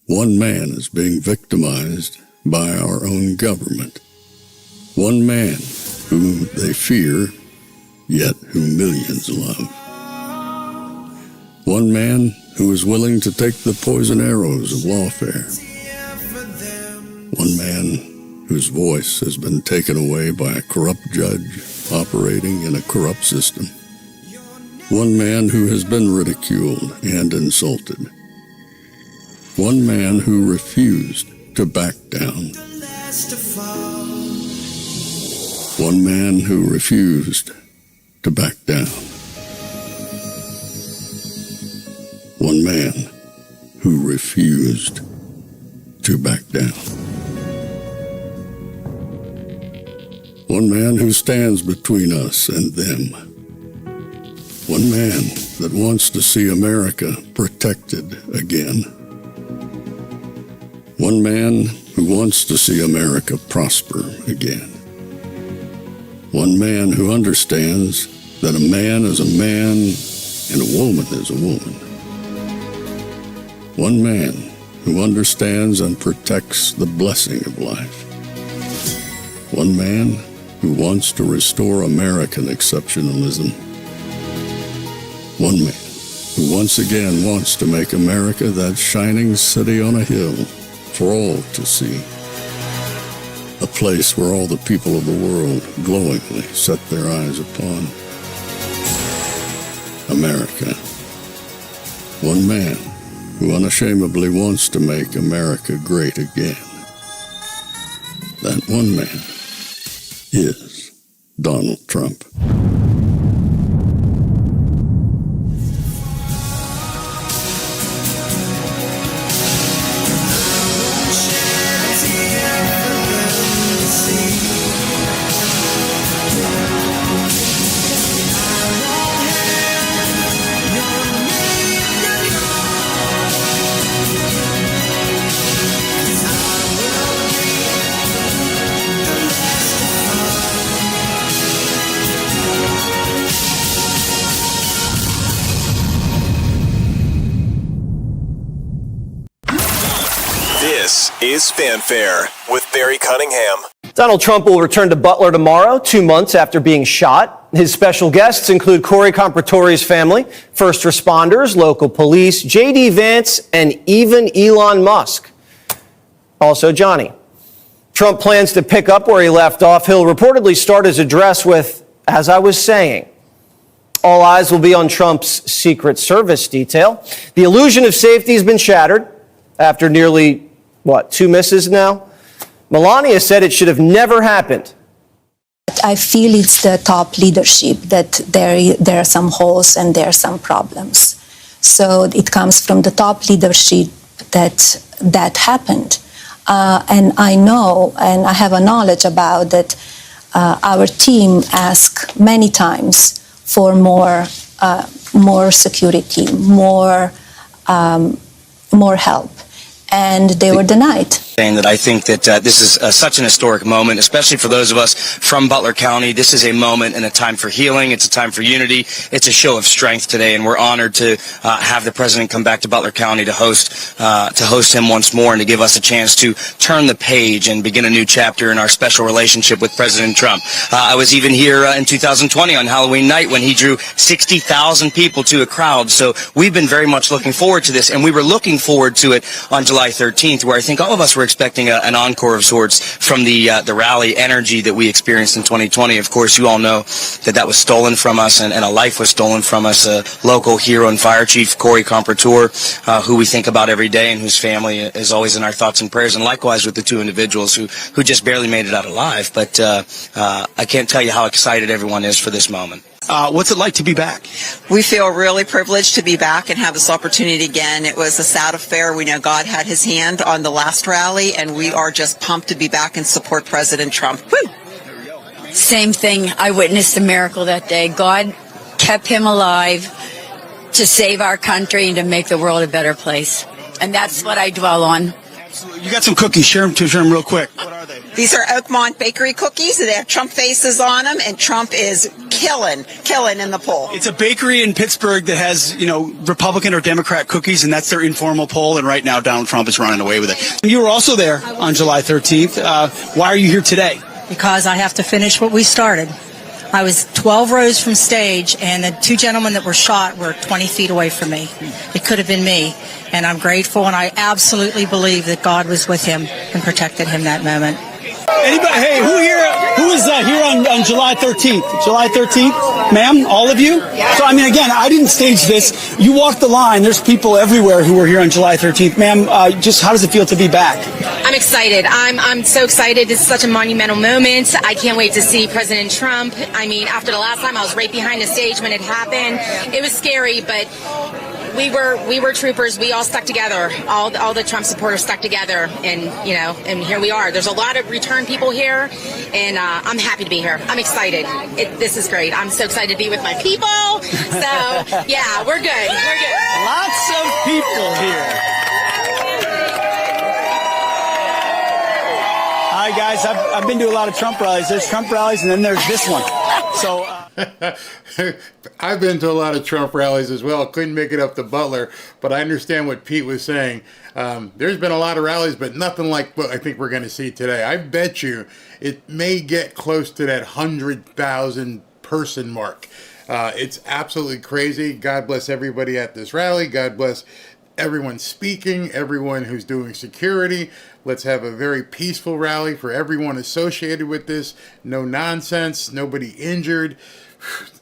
One man is being victimized by our own government. One man whom they fear, yet whom millions love. One man who is willing to take the poison arrows of lawfare. One man whose voice has been taken away by a corrupt judge operating in a corrupt system. One man who has been ridiculed and insulted. One man who refused to back down. One man who refused to back down. One man who refused to back down. One man who stands between us and them. One man that wants to see America protected again. One man who wants to see America prosper again. One man who understands that a man is a man and a woman is a woman. One man who understands and protects the blessing of life. One man who wants to restore American exceptionalism. One man who once again wants to make America that shining city on a hill for all to see. A place where all the people of the world glowingly set their eyes upon. America. One man who unashamedly wants to make America great again. That one man is Donald Trump. This is Fanfare with Barry Cunningham. Donald Trump will return to Butler tomorrow, 2 months after being shot. His special guests include Corey Compratori's family, first responders, local police, J.D. Vance, and even Elon Musk. Also Johnny. Trump plans to pick up where he left off. He'll reportedly start his address with, "As I was saying." All eyes will be on Trump's Secret Service detail. The illusion of safety has been shattered after nearly, 2 misses now? Melania said it should have never happened. I feel it's the top leadership that there are some holes and there are some problems. So it comes from the top leadership that happened. And I know, and I have a knowledge about that our team asked many times for more security, more help, and they were denied. Saying that I think that this is such an historic moment, especially for those of us from Butler County. This is a moment and a time for healing. It's a time for unity. It's a show of strength today, and we're honored to have the president come back to Butler County to host him once more and to give us a chance to turn the page and begin a new chapter in our special relationship with President Trump. I was even here in 2020 on Halloween night when he drew 60,000 people to a crowd. So we've been very much looking forward to this, and we were looking forward to it on July 13th, where I think all of us were expecting an encore of sorts from the rally energy that we experienced in 2020. Of course, you all know that was stolen from us, and a life was stolen from us. A local hero and fire chief, Corey Comprator, who we think about every day and whose family is always in our thoughts and prayers, and likewise with the two individuals who just barely made it out alive. But I can't tell you how excited everyone is for this moment. What's it like to be back? We feel really privileged to be back and have this opportunity again. It was a sad affair. We know God had his hand on the last rally, and we are just pumped to be back and support President Trump. Woo! Same thing. I witnessed a miracle that day. God kept him alive to save our country and to make the world a better place. And that's what I dwell on. You got some cookies. Share them real quick. What are they? These are Oakmont Bakery cookies. They have Trump faces on them, and Trump is killing in the poll. It's a bakery in Pittsburgh that has, Republican or Democrat cookies, and that's their informal poll. And right now, Donald Trump is running away with it. You were also there on July 13th. Why are you here today? Because I have to finish what we started. I was 12 rows from stage, and the two gentlemen that were shot were 20 feet away from me. It could have been me, and I'm grateful, and I absolutely believe that God was with him and protected him that moment. Anybody? Hey, who is here on July 13th? July 13th, ma'am, all of you? Yeah. So, again, I didn't stage this. You walked the line. There's people everywhere who were here on July 13th. Ma'am, just how does it feel to be back? I'm excited. I'm so excited. This is such a monumental moment. I can't wait to see President Trump. After the last time, I was right behind the stage when it happened. It was scary, but we were troopers. We all stuck together. All the Trump supporters stuck together, and here we are. There's a lot of return people here, and I'm happy to be here. I'm excited. This is great. I'm so excited to be with my people. So yeah, we're good. We're good. Lots of people here. Hi guys, I've been to a lot of Trump rallies. There's Trump rallies, and then there's this one. So. I've been to a lot of Trump rallies as well. Couldn't make it up to Butler, but I understand what Pete was saying. There's been a lot of rallies, but nothing like what I think we're going to see today. I bet you it may get close to that 100,000 person mark. It's absolutely crazy. God bless everybody at this rally. God bless everyone speaking, everyone who's doing security. Let's have a very peaceful rally for everyone associated with this. No nonsense, nobody injured.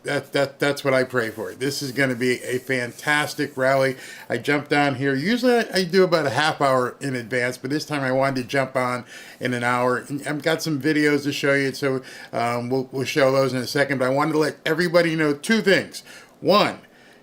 That's what I pray for. This is going to be a fantastic rally. I jumped down here. Usually I do about a half hour in advance, but this time I wanted to jump on in an hour. I've got some videos to show you, so we'll show those in a second. But I wanted to let everybody know two things. One,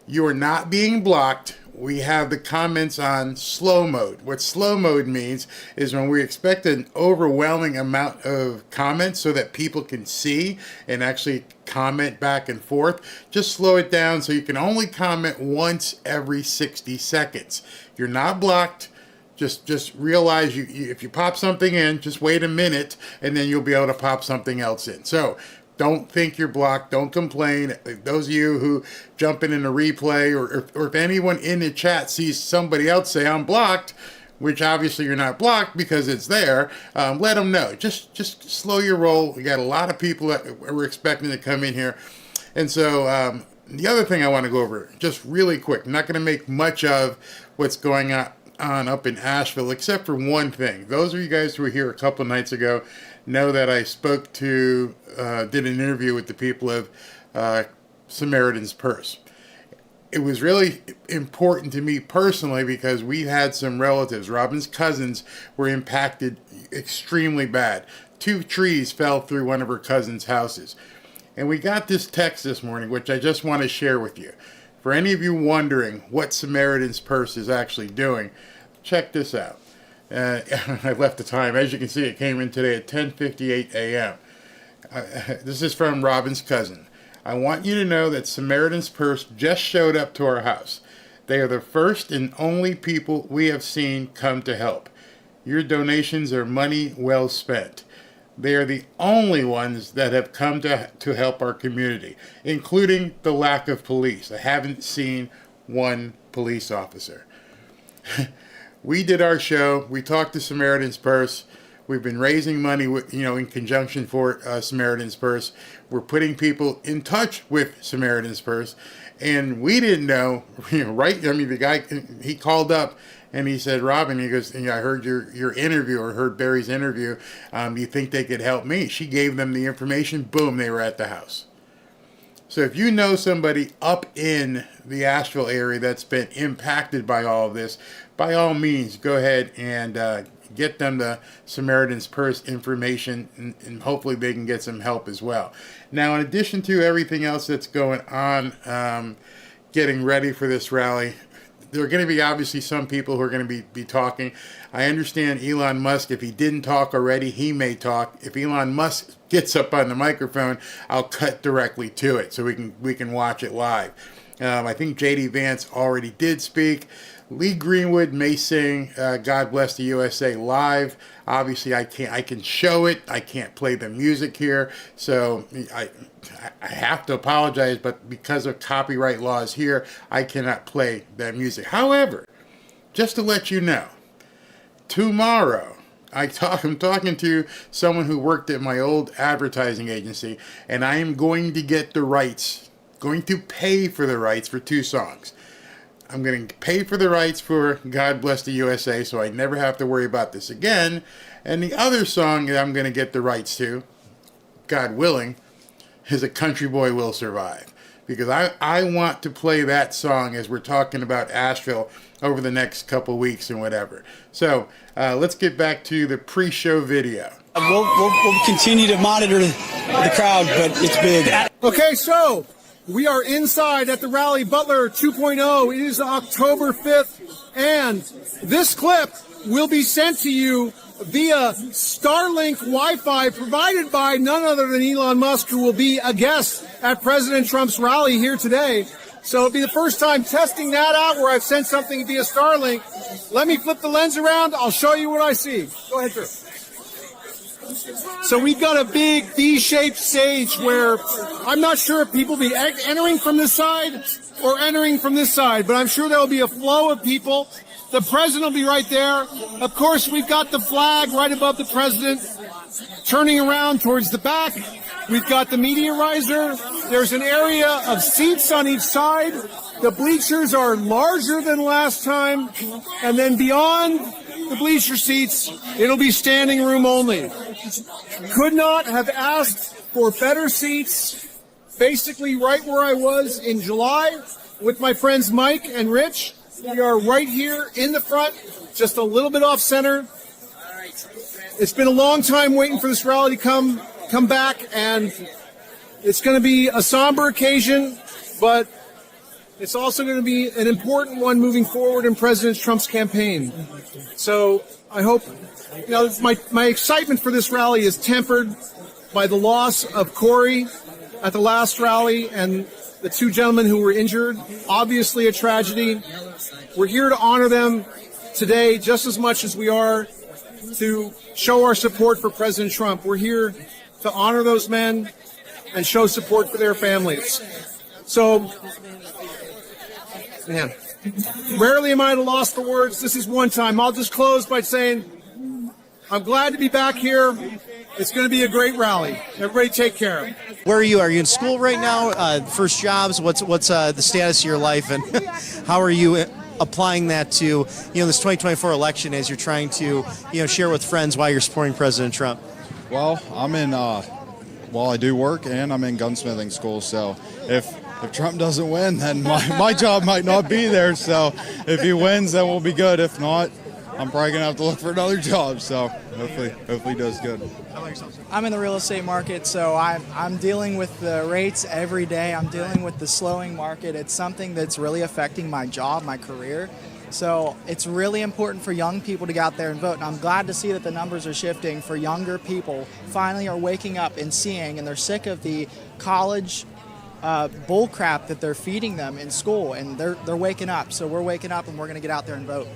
you are not being blocked. We have the comments on slow mode. What slow mode means is when we expect an overwhelming amount of comments so that people can see and actually comment back and forth, just slow it down so you can only comment once every 60 seconds. You're not blocked. Just realize if you pop something in, just wait a minute and then you'll be able to pop something else in. So don't think you're blocked. Don't complain. Those of you who jump in a replay or if anyone in the chat sees somebody else say I'm blocked, which obviously you're not blocked because it's there, let them know. Just slow your roll. We got a lot of people that we're expecting to come in here. And so the other thing I want to go over just really quick, I'm not going to make much of what's going on up in Asheville except for one thing. Those of you guys who were here a couple of nights ago know that I did an interview with the people of Samaritan's Purse. It was really important to me personally because we had some relatives. Robin's cousins were impacted extremely bad. 2 trees fell through one of her cousins' houses. And we got this text this morning, which I just want to share with you. For any of you wondering what Samaritan's Purse is actually doing, check this out. I left the time. As you can see, it came in today at 10:58 a.m. This is from Robin's cousin. I want you to know that Samaritan's Purse just showed up to our house. They are the first and only people we have seen come to help. Your donations are money well spent. They are the only ones that have come to help our community, including the lack of police. I haven't seen one police officer. We did our show. We talked to Samaritan's Purse. We've been raising money, in conjunction for Samaritan's Purse. We're putting people in touch with Samaritan's Purse, and we didn't know, right? The guy, he called up and he said, Robin, he goes, I heard your interview or heard Barry's interview. You think they could help me? She gave them the information. Boom, they were at the house. So if you know somebody up in the Asheville area that's been impacted by all of this, by all means, go ahead and get them the Samaritan's Purse information, and hopefully they can get some help as well. Now, in addition to everything else that's going on, getting ready for this rally, there are going to be obviously some people who are going to be talking. I understand Elon Musk, if he didn't talk already, he may talk. If Elon Musk gets up on the microphone, I'll cut directly to it so we can watch it live. I think J.D. Vance already did speak. Lee Greenwood may sing God Bless the USA live. Obviously, I can show it. I can't play the music here. So I have to apologize, but because of copyright laws here, I cannot play that music. However, just to let you know, tomorrow, I'm talking to someone who worked at my old advertising agency, and I am going to get the rights, going to pay for the rights for 2 songs. I'm going to pay for the rights for God Bless the USA, so I never have to worry about this again. And the other song that I'm going to get the rights to, God willing, is A Country Boy Will Survive. Because I want to play that song as we're talking about Asheville over the next couple weeks and whatever. So let's get back to the pre-show video. We'll continue to monitor the crowd, but it's big. Okay, so we are inside at the rally Butler 2.0. It is October 5th, and this clip will be sent to you via Starlink Wi-Fi provided by none other than Elon Musk, who will be a guest at President Trump's rally here today. So it'll be the first time testing that out where I've sent something via Starlink. Let me flip the lens around. I'll show you what I see. Go ahead, Drew. So we've got a big V-shaped stage where I'm not sure if people will be entering from this side or entering from this side, but I'm sure there will be a flow of people. The president will be right there. Of course, we've got the flag right above the president. Turning around towards the back, we've got the media riser. There's an area of seats on each side. The bleachers are larger than last time. And then beyond the bleacher seats, it'll be standing room only. Could not have asked for better seats. Basically right where I was in July with my friends Mike and Rich. We are right here in the front, just a little bit off center. It's been a long time waiting for this rally to come back, and it's going to be a somber occasion, but it's also going to be an important one moving forward in President Trump's campaign. So I hope, my excitement for this rally is tempered by the loss of Corey at the last rally and the 2 gentlemen who were injured. Obviously a tragedy. We're here to honor them today just as much as we are to show our support for President Trump. We're here to honor those men and show support for their families. So, man, rarely am I at a loss for words. This is one time. I'll just close by saying I'm glad to be back here. It's going to be a great rally. Everybody take care. Where are you? Are you in school right now? First jobs? What's the status of your life, and how are you applying that to this 2024 election as you're trying to share with friends why you're supporting President Trump? Well, I'm in. I do work and I'm in gunsmithing school. So if Trump doesn't win, then my job might not be there. So if he wins, then we'll be good. If not, I'm probably gonna have to look for another job. So hopefully he does good. I'm in the real estate market, so I'm dealing with the rates every day. I'm dealing with the slowing market. It's something that's really affecting my job, my career. So it's really important for young people to get out there and vote. And I'm glad to see that the numbers are shifting for younger people. Finally are waking up and seeing, and they're sick of the college bull crap that they're feeding them in school, and they're waking up. So we're waking up, and we're going to get out there and vote.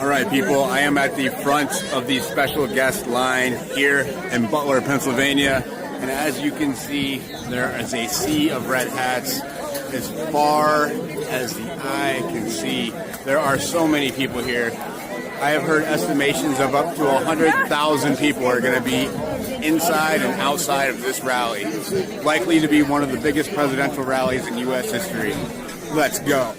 All right, people, I am at the front of the special guest line here in Butler, Pennsylvania. And as you can see, there is a sea of red hats as far as the eye can see. There are so many people here. I have heard estimations of up to 100,000 people are going to be inside and outside of this rally. Likely to be one of the biggest presidential rallies in U.S. history. Let's go.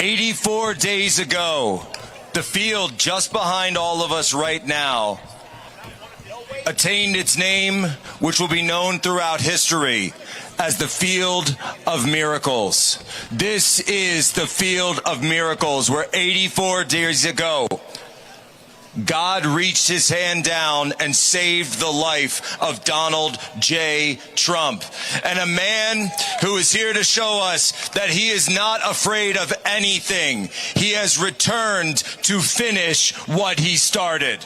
84 days ago, the field just behind all of us right now attained its name, which will be known throughout history as the Field of Miracles. This is the Field of Miracles, where 84 days ago, God reached his hand down and saved the life of Donald J. Trump. And a man who is here to show us that he is not afraid of anything. He has returned to finish what he started.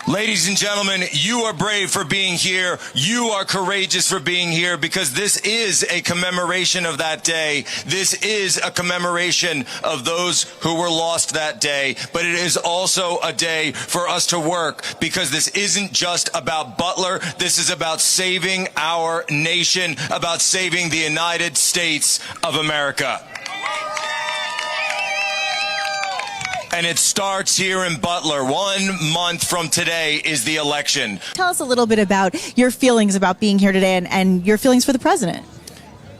Ladies and gentlemen, you are brave for being here. You are courageous for being here, because this is a commemoration of that day. This is a commemoration of those who were lost that day. But it is also a day for us to work, because this isn't just about Butler. This is about saving our nation, about saving the United States of America. And it starts here in Butler. 1 month from today is the election. Tell us a little bit about your feelings about being here today and your feelings for the president.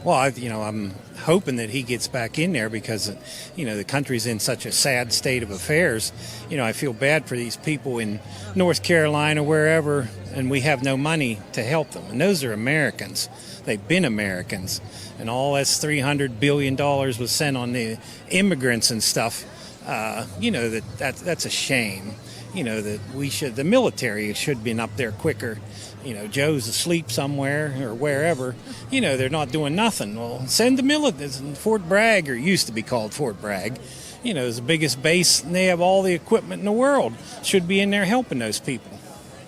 Well, I'm hoping that he gets back in there because, the country's in such a sad state of affairs. I feel bad for these people in North Carolina, wherever, and we have no money to help them. And those are Americans. They've been Americans. And all that's $300 billion was sent on the immigrants and stuff. That's a shame. That the military should have been up there quicker. Joe's asleep somewhere or wherever. They're not doing nothing. Well, send the military. Fort Bragg, or used to be called Fort Bragg, is the biggest base, and they have all the equipment in the world. Should be in there helping those people.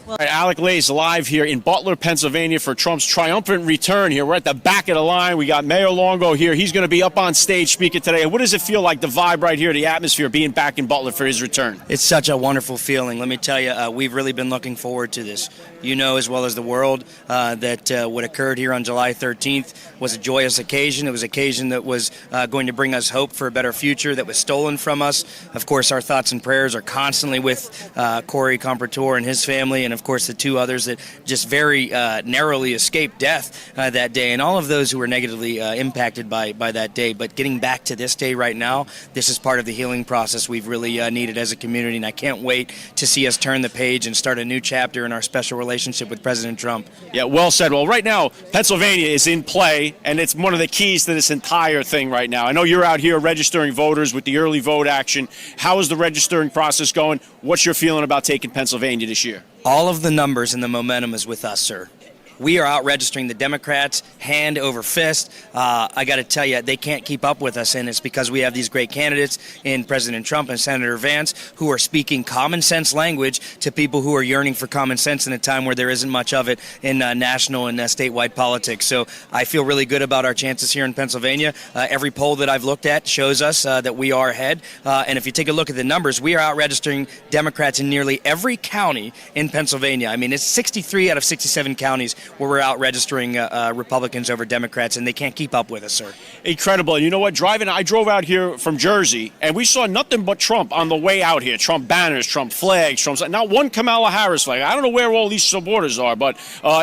All right, Alec Lay's live here in Butler, Pennsylvania for Trump's triumphant return here. We're at the back of the line. We got Mayor Longo here. He's going to be up on stage speaking today. What does it feel like, the vibe right here, the atmosphere, being back in Butler for his return? It's such a wonderful feeling. Let me tell you, we've really been looking forward to this. As well as the world, that what occurred here on July 13th was a joyous occasion. It was an occasion that was going to bring us hope for a better future that was stolen from us. Of course, our thoughts and prayers are constantly with Corey Comprator and his family, and of course the two others that just very narrowly escaped death that day, and all of those who were negatively impacted by that day. But getting back to this day right now, this is part of the healing process we've really needed as a community, and I can't wait to see us turn the page and start a new chapter in our special relationship with President Trump. Yeah, well said. Well, right now, Pennsylvania is in play, and it's one of the keys to this entire thing right now. I know you're out here registering voters with the early vote action. How is the registering process going? What's your feeling about taking Pennsylvania this year? All of the numbers and the momentum is with us, sir. We are out registering the Democrats hand over fist. I got to tell you, they can't keep up with us, and it's because we have these great candidates in President Trump and Senator Vance who are speaking common sense language to people who are yearning for common sense in a time where there isn't much of it in national and statewide politics. So I feel really good about our chances here in Pennsylvania. Every poll that I've looked at shows us that we are ahead. And if you take a look at the numbers, we are out registering Democrats in nearly every county in Pennsylvania. I mean, it's 63 out of 67 counties where we're out registering Republicans over Democrats, and they can't keep up with us, sir. Incredible. And you know what? I drove out here from Jersey, and we saw nothing but Trump on the way out here. Trump banners, Trump flags, not one Kamala Harris flag. I don't know where all these supporters are, but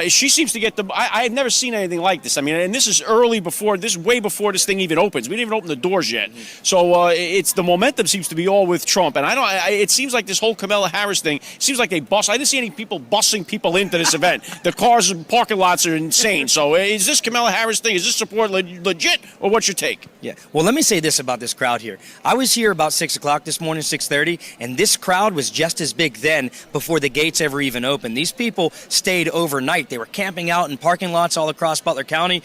she seems to get I've never seen anything like this. I mean, and this is way before this thing even opens. We didn't even open the doors yet. So it's the momentum seems to be all with Trump. And it seems like this whole Kamala Harris thing seems like a bus. I didn't see any people busing people into this event. The cars and parking lots are insane. So is this Kamala Harris thing, is this support legit, or what's your take? Yeah. Well, let me say this about this crowd here. I was here about 6 o'clock this morning, 6:30, and this crowd was just as big then before the gates ever even opened. These people stayed overnight. They were camping out in parking lots all across Butler County,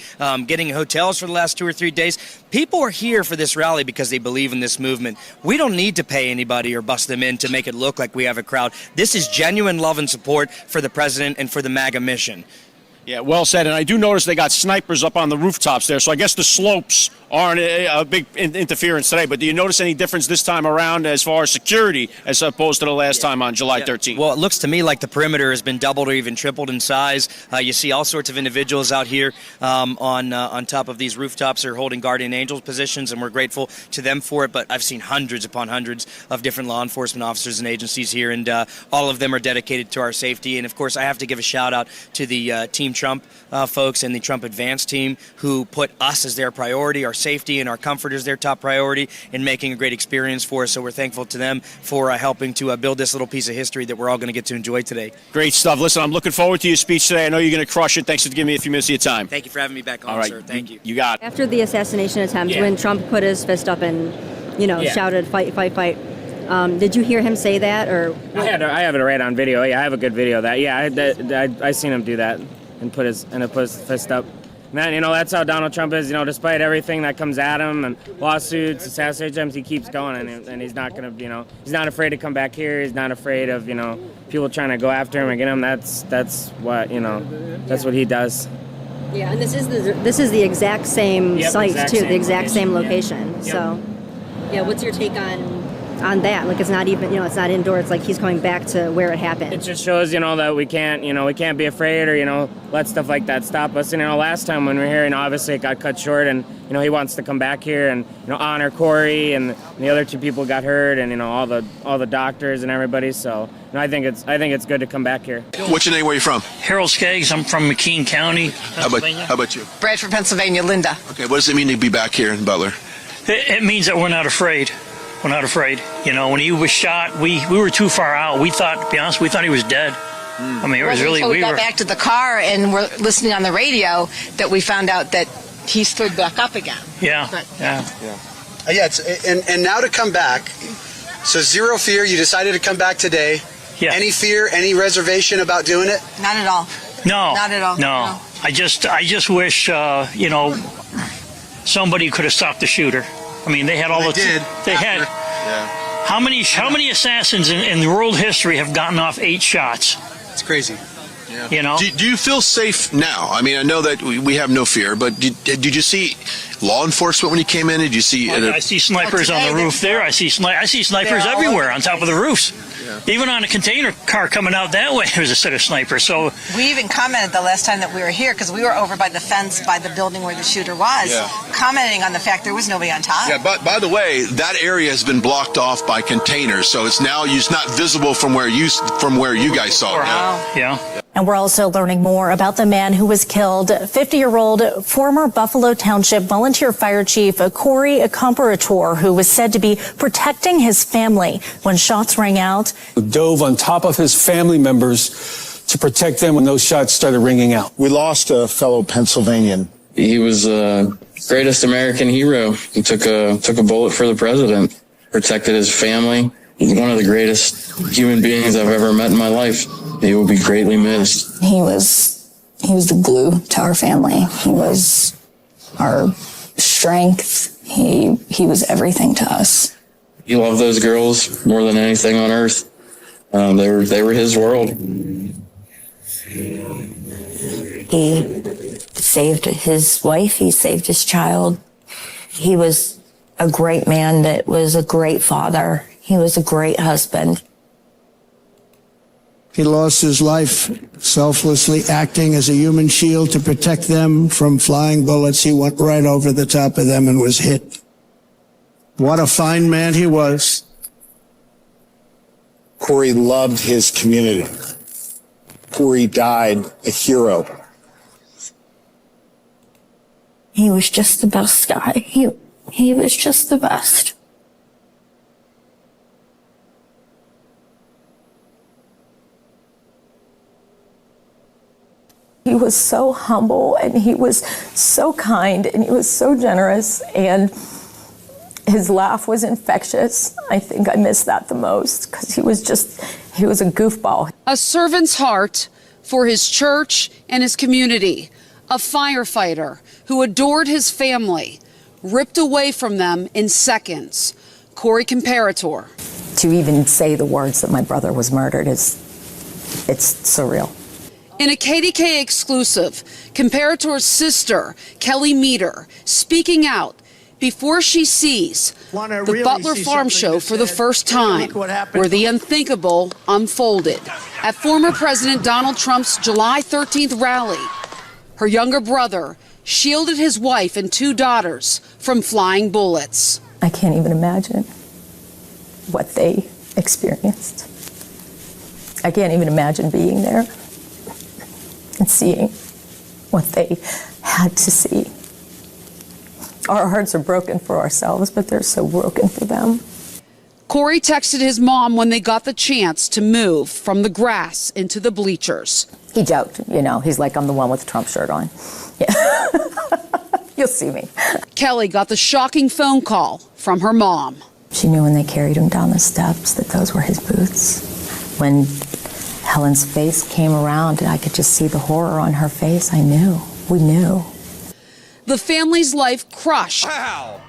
getting hotels for the last 2 or 3 days. People are here for this rally because they believe in this movement. We don't need to pay anybody or bust them in to make it look like we have a crowd. This is genuine love and support for the president and for the MAGA mission. Yeah, well said. And I do notice they got snipers up on the rooftops there, so I guess the slopes aren't a big interference today. But do you notice any difference this time around as far as security as opposed to the last time on July 13th? Well, it looks to me like the perimeter has been doubled or even tripled in size. You see all sorts of individuals out here on top of these rooftops are holding guardian angel positions, and we're grateful to them for it. But I've seen hundreds upon hundreds of different law enforcement officers and agencies here, and all of them are dedicated to our safety. And, of course, I have to give a shout-out to the Team Trump folks and the Trump Advance team who put us as their priority, our safety and our comfort as their top priority, in making a great experience for us. So we're thankful to them for helping to build this little piece of history that we're all going to get to enjoy today. Great stuff. Listen, I'm looking forward to your speech today. I know you're going to crush it. Thanks for giving me a few minutes of your time. Thank you for having me back on, all right, sir. Thank you. You got it. After the assassination attempt, when Trump put his fist up and, shouted, fight, fight, fight, did you hear him say that? Or I have it right on video. Yeah, I have a good video of that. Yeah, I seen him do that and put his fist up. And then, that's how Donald Trump is. Despite everything that comes at him and lawsuits, assassination attempts, he keeps going, and he's not gonna, he's not afraid to come back here. He's not afraid of, people trying to go after him and get him. That's what, that's what he does. Yeah, and this is the exact same site too, the exact same location. Yep. So, yeah, what's your take on that? Like, it's not even, it's not indoor. It's like he's coming back to where it happened. It just shows, that we can't be afraid or, let stuff like that stop us. And, last time when we were here, obviously it got cut short, and, he wants to come back here and, honor Corey, and the other two people got hurt, and, all the doctors and everybody. So, I think it's good to come back here. What's your name? Where are you from? Harold Skaggs. I'm from McKean County, Pennsylvania. How about you? Bradford, Pennsylvania, Linda. Okay, what does it mean to be back here in Butler? It means that we're not afraid. We're not afraid. When he was shot, we were too far out. We thought, to be honest, we thought he was dead. I mean, it was really. We got back to the car and we're listening on the radio that we found out that he stood back up again. Yeah. But, And now to come back. So zero fear. You decided to come back today. Yeah. Any fear? Any reservation about doing it? Not at all. No. Not at all. No. I just wish somebody could have stopped the shooter. I mean, they had all they had. Yeah. How many assassins in world history have gotten off 8 shots? It's crazy. Yeah. Do you feel safe now? I mean, I know that we have no fear, but did you see law enforcement when you came in? Did you see? I see snipers on the roof there. I see snipers everywhere on top of the roofs. Yeah. Even on a container car coming out that way, there's a set of snipers. So we even commented the last time that we were here, because we were over by the fence by the building where the shooter was, commenting on the fact there was nobody on top. Yeah, but by the way, that area has been blocked off by containers, so it's not visible from where you guys saw it. Yeah. And we're also learning more about the man who was killed, 50-year-old former Buffalo Township volunteer fire chief Corey Comparator, who was said to be protecting his family when shots rang out. Dove on top of his family members to protect them when those shots started ringing out. We lost a fellow Pennsylvanian. He was the greatest American hero. He took a bullet for the president, protected his family. He's one of the greatest human beings I've ever met in my life. He will be greatly missed. He was the glue to our family. He was our strength. He was everything to us. He loved those girls more than anything on earth. They were his world. He saved his wife. He saved his child. He was a great man that was a great father. He was a great husband. He lost his life selflessly acting as a human shield to protect them from flying bullets. He went right over the top of them and was hit. What a fine man he was. Corey loved his community. Corey died a hero. He was just the best guy. He was just the best. He was so humble, and he was so kind, and he was so generous, and his laugh was infectious. I think I miss that the most, because he was a goofball. A servant's heart for his church and his community. A firefighter who adored his family, ripped away from them in seconds. Corey Comparator. To even say the words that my brother was murdered it's surreal. In a KDK exclusive, Comparator's sister, Kelly Meter, speaking out before she sees the really Butler see Farm something Show that's for the sad? first Take a time, look what happened. where the unthinkable unfolded. At former President Donald Trump's July 13th rally, her younger brother shielded his wife and 2 daughters from flying bullets. I can't even imagine what they experienced. I can't even imagine being there and seeing what they had to see. Our hearts are broken for ourselves, but they're so broken for them. Corey texted his mom when they got the chance to move from the grass into the bleachers. He joked, he's like, I'm the one with the Trump shirt on. Yeah. You'll see me. Kelly got the shocking phone call from her mom. She knew when they carried him down the steps that those were his boots. When Helen's face came around and I could just see the horror on her face, I knew. We knew. The family's life crushed. Wow.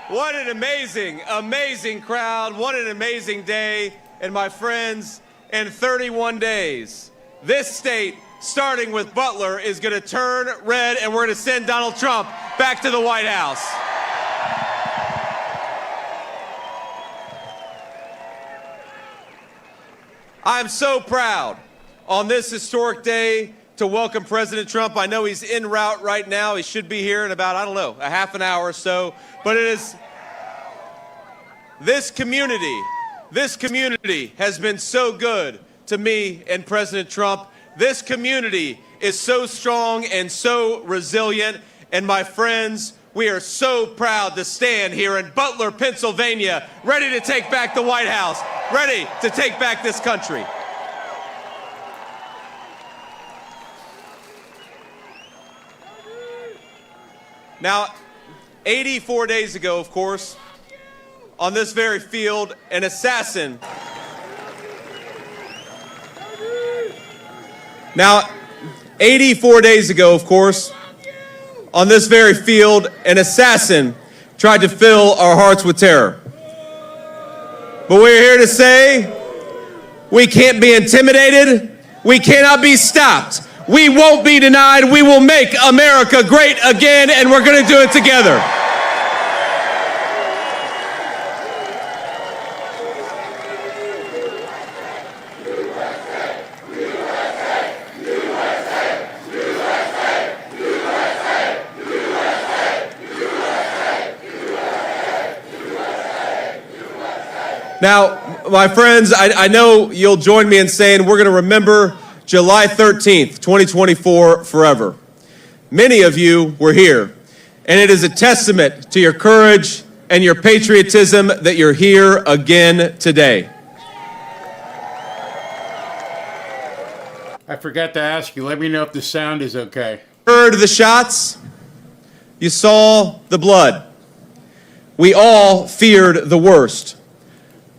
What an amazing crowd. What an amazing day. And my friends, in 31 days, this state, starting with Butler, is going to turn red, and we're going to send Donald Trump back to the White House. I'm so proud on this historic day to welcome President Trump. I know he's en route right now. He should be here in about, a half an hour or so. But it is this community has been so good to me and President Trump. This community is so strong and so resilient. And my friends, we are so proud to stand here in Butler, Pennsylvania, ready to take back the White House, ready to take back this country. Now, 84 days ago, of course, on this very field, an assassin. Now, 84 days ago, of course, on this very field, an assassin tried to fill our hearts with terror. But we're here to say we can't be intimidated. We cannot be stopped. We won't be denied. We will make America great again, and we're going to do it together. Now, my friends, I know you'll join me in saying we're going to remember July 13th, 2024 forever. Many of you were here, and it is a testament to your courage and your patriotism that you're here again today. I forgot to ask you, let me know if the sound is okay. You heard the shots. You saw the blood. We all feared the worst.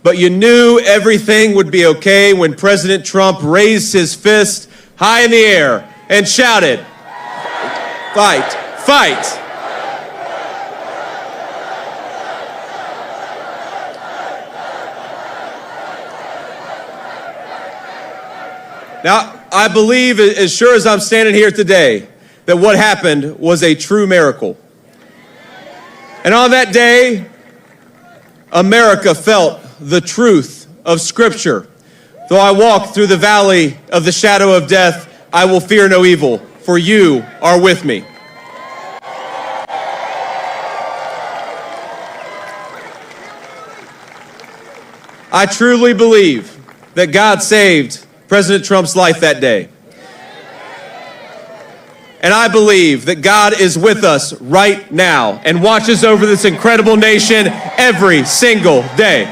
But you knew everything would be okay when President Trump raised his fist high in the air and shouted, "Fight, fight." Now, I believe, as sure as I'm standing here today, that what happened was a true miracle. And on that day, America felt the truth of Scripture. Though I walk through the valley of the shadow of death, I will fear no evil, for you are with me. I truly believe that God saved President Trump's life that day. And I believe that God is with us right now and watches over this incredible nation every single day.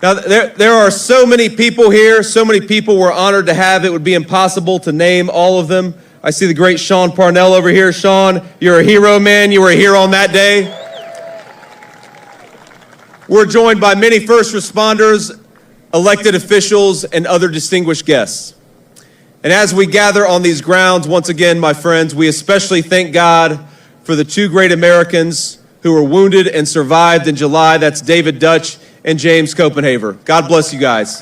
Now, there are so many people here, so many people we're honored to have, it would be impossible to name all of them. I see the great Sean Parnell over here. Sean, you're a hero, man. You were a hero on that day. We're joined by many first responders, elected officials, and other distinguished guests. And as we gather on these grounds, once again, my friends, we especially thank God for the two great Americans who were wounded and survived in July. That's David Dutch and James Copenhaver. God bless you guys.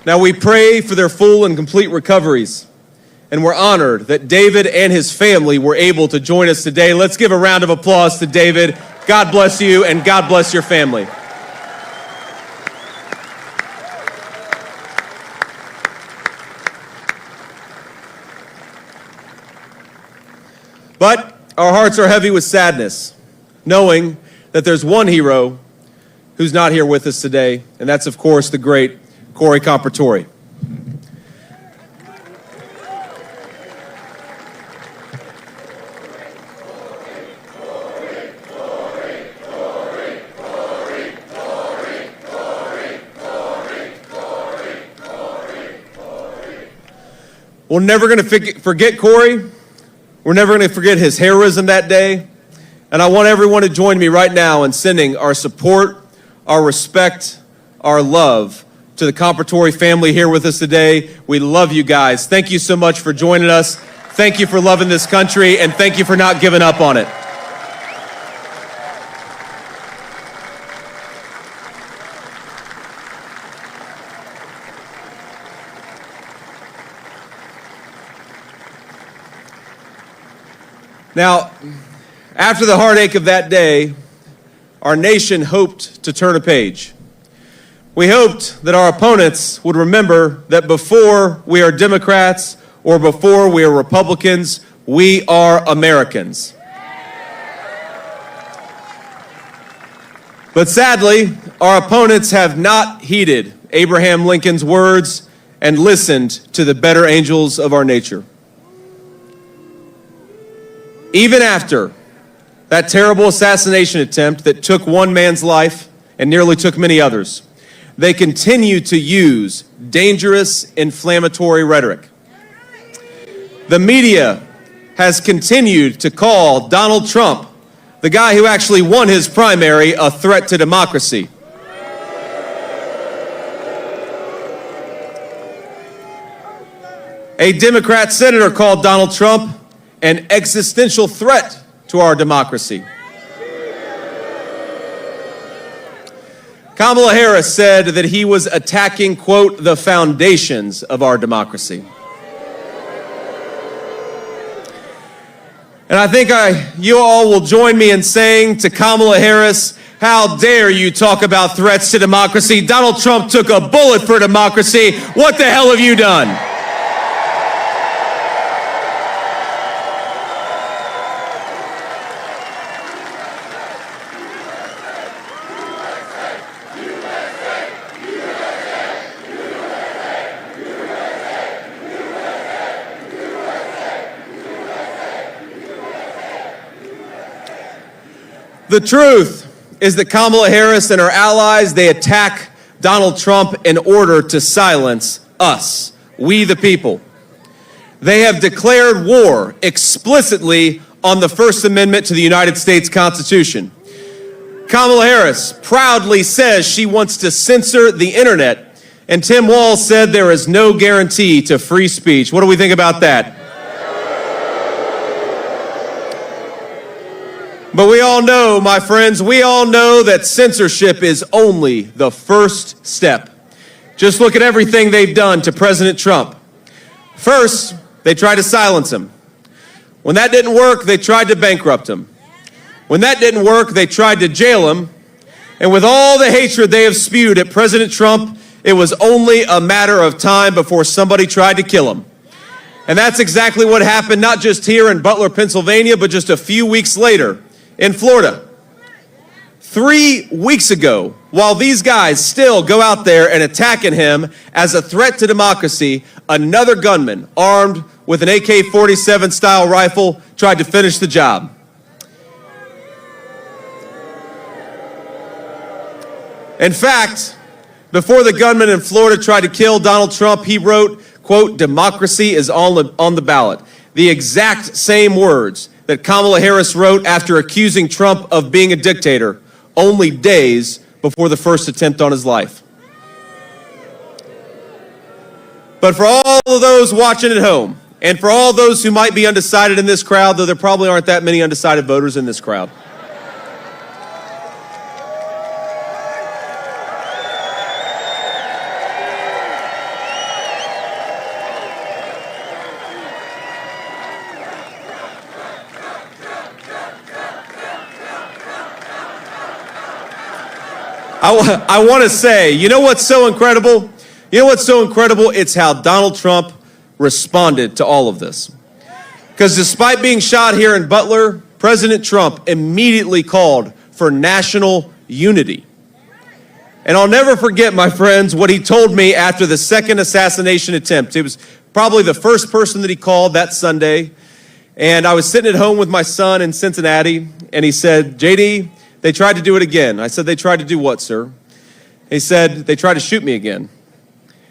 Now we pray for their full and complete recoveries, and we're honored that David and his family were able to join us today. Let's give a round of applause to David. God bless you, and God bless your family. But our hearts are heavy with sadness, knowing that there's one hero who's not here with us today, and that's, of course, the great Corey Comparatori. We're never going to forget Corey. We're never going to forget his heroism that day. And I want everyone to join me right now in sending our support, our respect, our love to the Comparatori family here with us today. We love you guys. Thank you so much for joining us. Thank you for loving this country, and thank you for not giving up on it. Now, after the heartache of that day, our nation hoped to turn a page. We hoped that our opponents would remember that before we are Democrats or before we are Republicans, we are Americans. But sadly, our opponents have not heeded Abraham Lincoln's words and listened to the better angels of our nature. Even after that terrible assassination attempt that took one man's life and nearly took many others, they continue to use dangerous, inflammatory rhetoric. The media has continued to call Donald Trump, the guy who actually won his primary, a threat to democracy. A Democrat senator called Donald Trump an existential threat to our democracy. Kamala Harris said that he was attacking, quote, the foundations of our democracy. And I think you all will join me in saying to Kamala Harris, how dare you talk about threats to democracy? Donald Trump took a bullet for democracy. What the hell have you done? The truth is that Kamala Harris and her allies, they attack Donald Trump in order to silence us, we the people. They have declared war explicitly on the First Amendment to the United States Constitution. Kamala Harris proudly says she wants to censor the internet, and Tim Walz said there is no guarantee to free speech. What do we think about that? But we all know, my friends, we all know that censorship is only the first step. Just look at everything they've done to President Trump. First, they tried to silence him. When that didn't work, they tried to bankrupt him. When that didn't work, they tried to jail him. And with all the hatred they have spewed at President Trump, it was only a matter of time before somebody tried to kill him. And that's exactly what happened, not just here in Butler, Pennsylvania, but just a few weeks later in Florida. 3 weeks ago, while these guys still go out there and attacking him as a threat to democracy, another gunman armed with an AK-47 style rifle tried to finish the job. In fact, Before the gunman in Florida tried to kill Donald Trump, he wrote, quote, "Democracy is on the ballot." The exact same words that Kamala Harris wrote after accusing Trump of being a dictator only days before the first attempt on his life. But for all of those watching at home, and for all those who might be undecided in this crowd, though there probably aren't that many undecided voters in this crowd, I want to say, you know what's so incredible? You know what's so incredible? It's how Donald Trump responded to all of this. Because despite being shot here in Butler, President Trump immediately called for national unity. And I'll never forget, my friends, what he told me after the second assassination attempt. It was probably the first person that he called that Sunday. And I was sitting at home with my son in Cincinnati, and he said, "JD, they tried to do it again." I said, "They tried to do what, sir?" He said, "They tried to shoot me again."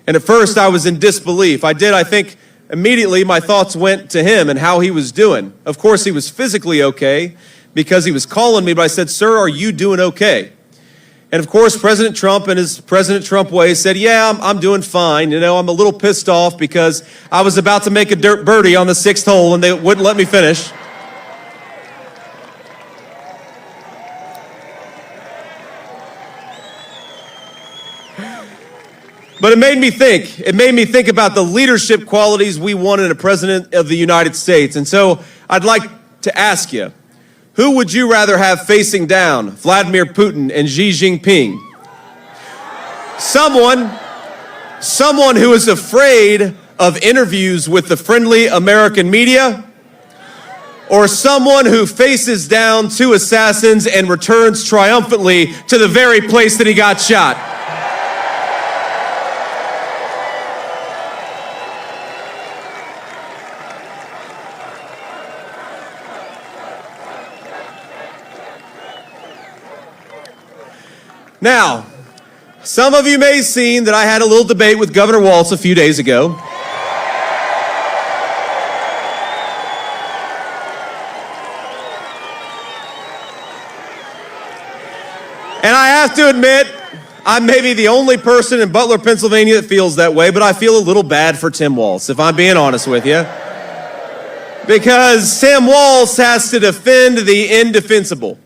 And at first I was in disbelief. I think immediately my thoughts went to him and how he was doing. Of course, he was physically okay because he was calling me, but I said, "Sir, are you doing okay?" And of course, President Trump, in his President Trump way, said, "Yeah, I'm doing fine. You know, I'm a little pissed off because I was about to make a dirt birdie on the 6th hole and they wouldn't let me finish." But it made me think. It made me think about the leadership qualities we want in a president of the United States. And so I'd like to ask you, who would you rather have facing down, Vladimir Putin and Xi Jinping? Someone who is afraid of interviews with the friendly American media, or someone who faces down two assassins and returns triumphantly to the very place that he got shot? Now, some of you may have seen that I had a little debate with Governor Walz a few days ago. And I have to admit, I'm maybe the only person in Butler, Pennsylvania that feels that way, but I feel a little bad for Tim Walz, if I'm being honest with you. Because Tim Walz has to defend the indefensible.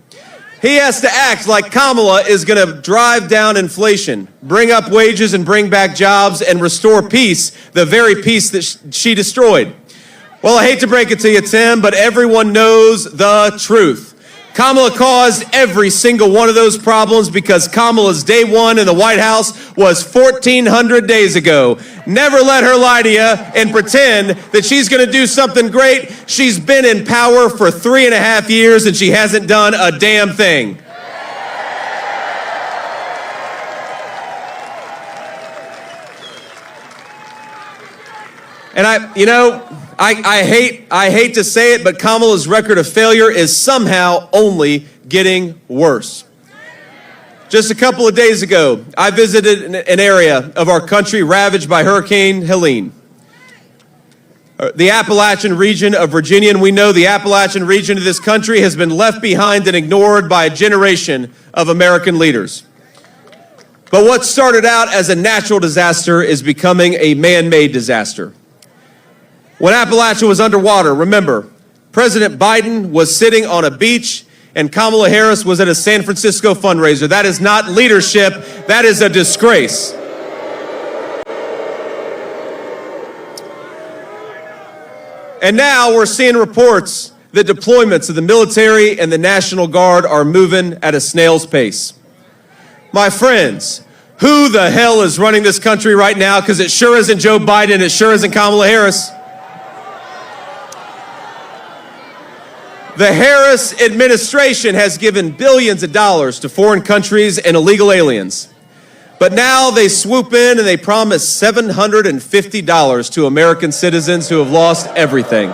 He has to act like Kamala is going to drive down inflation, bring up wages and bring back jobs and restore peace, the very peace that she destroyed. Well, I hate to break it to you, Tim, but everyone knows the truth. Kamala caused every single one of those problems because Kamala's day one in the White House was 1,400 days ago. Never let her lie to you and pretend that she's going to do something great. She's been in power for 3.5 years and she hasn't done a damn thing. And I hate to say it, but Kamala's record of failure is somehow only getting worse. Just a couple of days ago, I visited an area of our country ravaged by Hurricane Helene. The Appalachian region of Virginia, and we know the Appalachian region of this country has been left behind and ignored by a generation of American leaders. But what started out as a natural disaster is becoming a man-made disaster. When Appalachia was underwater, remember, President Biden was sitting on a beach and Kamala Harris was at a San Francisco fundraiser. That is not leadership. That is a disgrace. And now we're seeing reports that deployments of the military and the National Guard are moving at a snail's pace. My friends, who the hell is running this country right now? Because it sure isn't Joe Biden. It sure isn't Kamala Harris. The Harris administration has given billions of dollars to foreign countries and illegal aliens. But now they swoop in and they promise $750 to American citizens who have lost everything.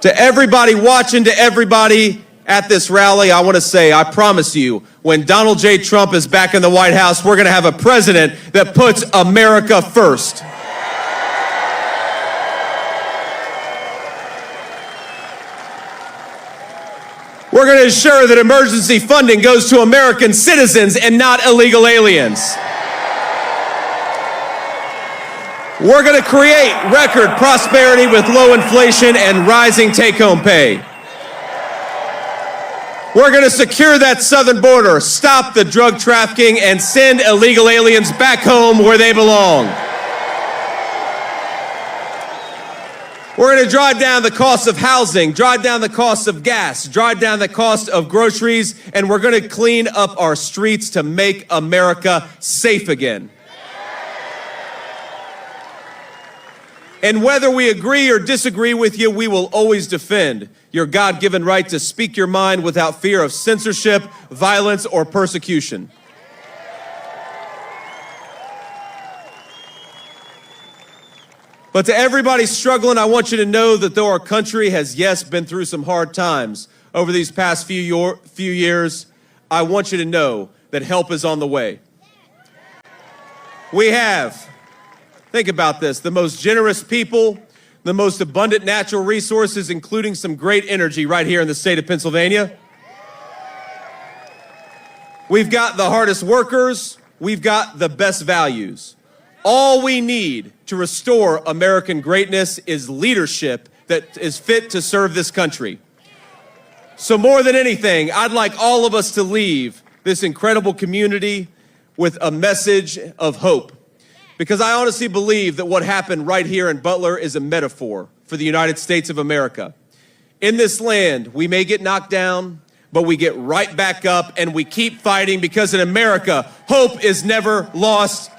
To everybody watching, to everybody at this rally, I want to say, I promise you, when Donald J. Trump is back in the White House, we're going to have a president that puts America first. We're going to ensure that emergency funding goes to American citizens and not illegal aliens. We're going to create record prosperity with low inflation and rising take-home pay. We're going to secure that southern border, stop the drug trafficking, and send illegal aliens back home where they belong. We're going to drive down the cost of housing, drive down the cost of gas, drive down the cost of groceries, and we're going to clean up our streets to make America safe again. And whether we agree or disagree with you, we will always defend your God-given right to speak your mind without fear of censorship, violence, or persecution. But to everybody struggling, I want you to know that though our country has, yes, been through some hard times over these past few years, I want you to know that help is on the way. We have, think about this, the most generous people, the most abundant natural resources, including some great energy right here in the state of Pennsylvania. We've got the hardest workers. We've got the best values. All we need to restore American greatness is leadership that is fit to serve this country. So more than anything, I'd like all of us to leave this incredible community with a message of hope. Because I honestly believe that what happened right here in Butler is a metaphor for the United States of America. In this land, we may get knocked down, but we get right back up and we keep fighting, because in America, hope is never lost.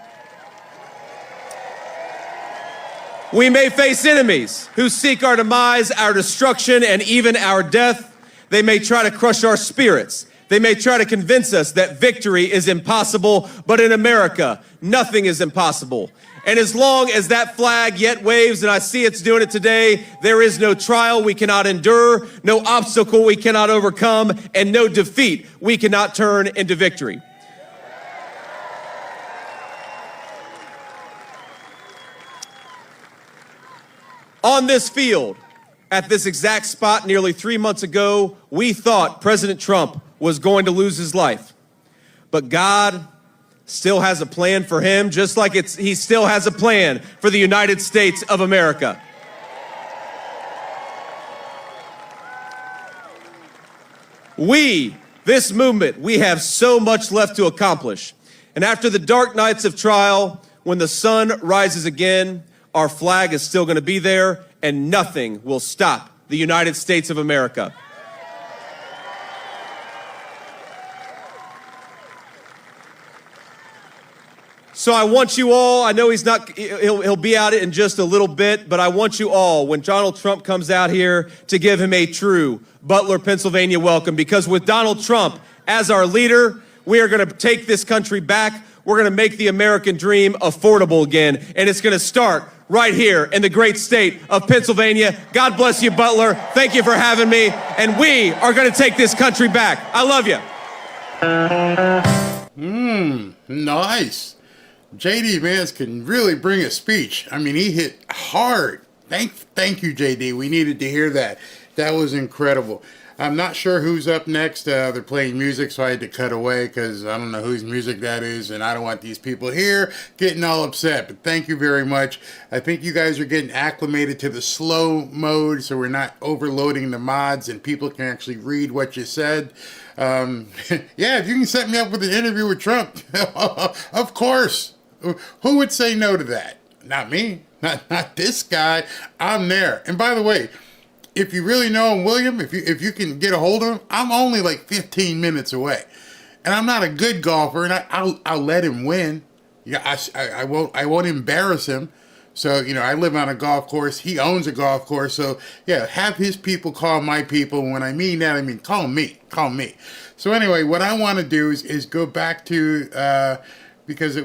We may face enemies who seek our demise, our destruction, and even our death. They may try to crush our spirits. They may try to convince us that victory is impossible, but in America, nothing is impossible. And as long as that flag yet waves, and I see it's doing it today, there is no trial we cannot endure, no obstacle we cannot overcome, and no defeat we cannot turn into victory. On this field, at this exact spot nearly 3 months ago, we thought President Trump was going to lose his life. But God still has a plan for him, just like he still has a plan for the United States of America. This movement, we have so much left to accomplish. And after the dark nights of trial, when the sun rises again, our flag is still going to be there, and nothing will stop the United States of America. So I want you all, I know he'll be out in just a little bit, but I want you all, when Donald Trump comes out here, to give him a true Butler, Pennsylvania welcome, because with Donald Trump as our leader, we are going to take this country back. We're going to make the American dream affordable again, and it's going to start right here in the great state of Pennsylvania. God bless you, Butler. Thank you for having me, and we are going to take this country back. I love you. Nice. JD Vance can really bring a speech. I mean, he hit hard. Thank you, JD. We needed to hear that. That was incredible. I'm not sure who's up next. They're playing music, so I had to cut away because I don't know whose music that is, and I don't want these people here getting all upset. But thank you very much. I think you guys are getting acclimated to the slow mode, so we're not overloading the mods, and people can actually read what you said. Yeah, if you can set me up with an interview with Trump, of course. Who would say no to that? Not me. Not this guy. I'm there. And by the way, if you really know him, William, if you can get a hold of him, I'm only like 15 minutes away. And I'm not a good golfer, and I'll let him win. Yeah, I won't embarrass him. So, you know, I live on a golf course. He owns a golf course. So, yeah, have his people call my people. When I mean that, I mean call me. So anyway, what I want to do is go back to because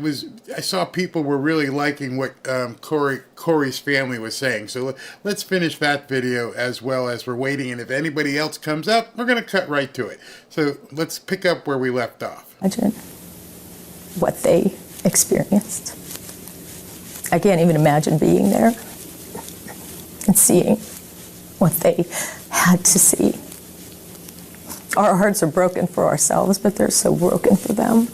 I saw people were really liking what Corey's family was saying. So let's finish that video as well as we're waiting. And if anybody else comes up, we're going to cut right to it. So let's pick up where we left off. Imagine what they experienced. I can't even imagine being there and seeing what they had to see. Our hearts are broken for ourselves, but they're so broken for them.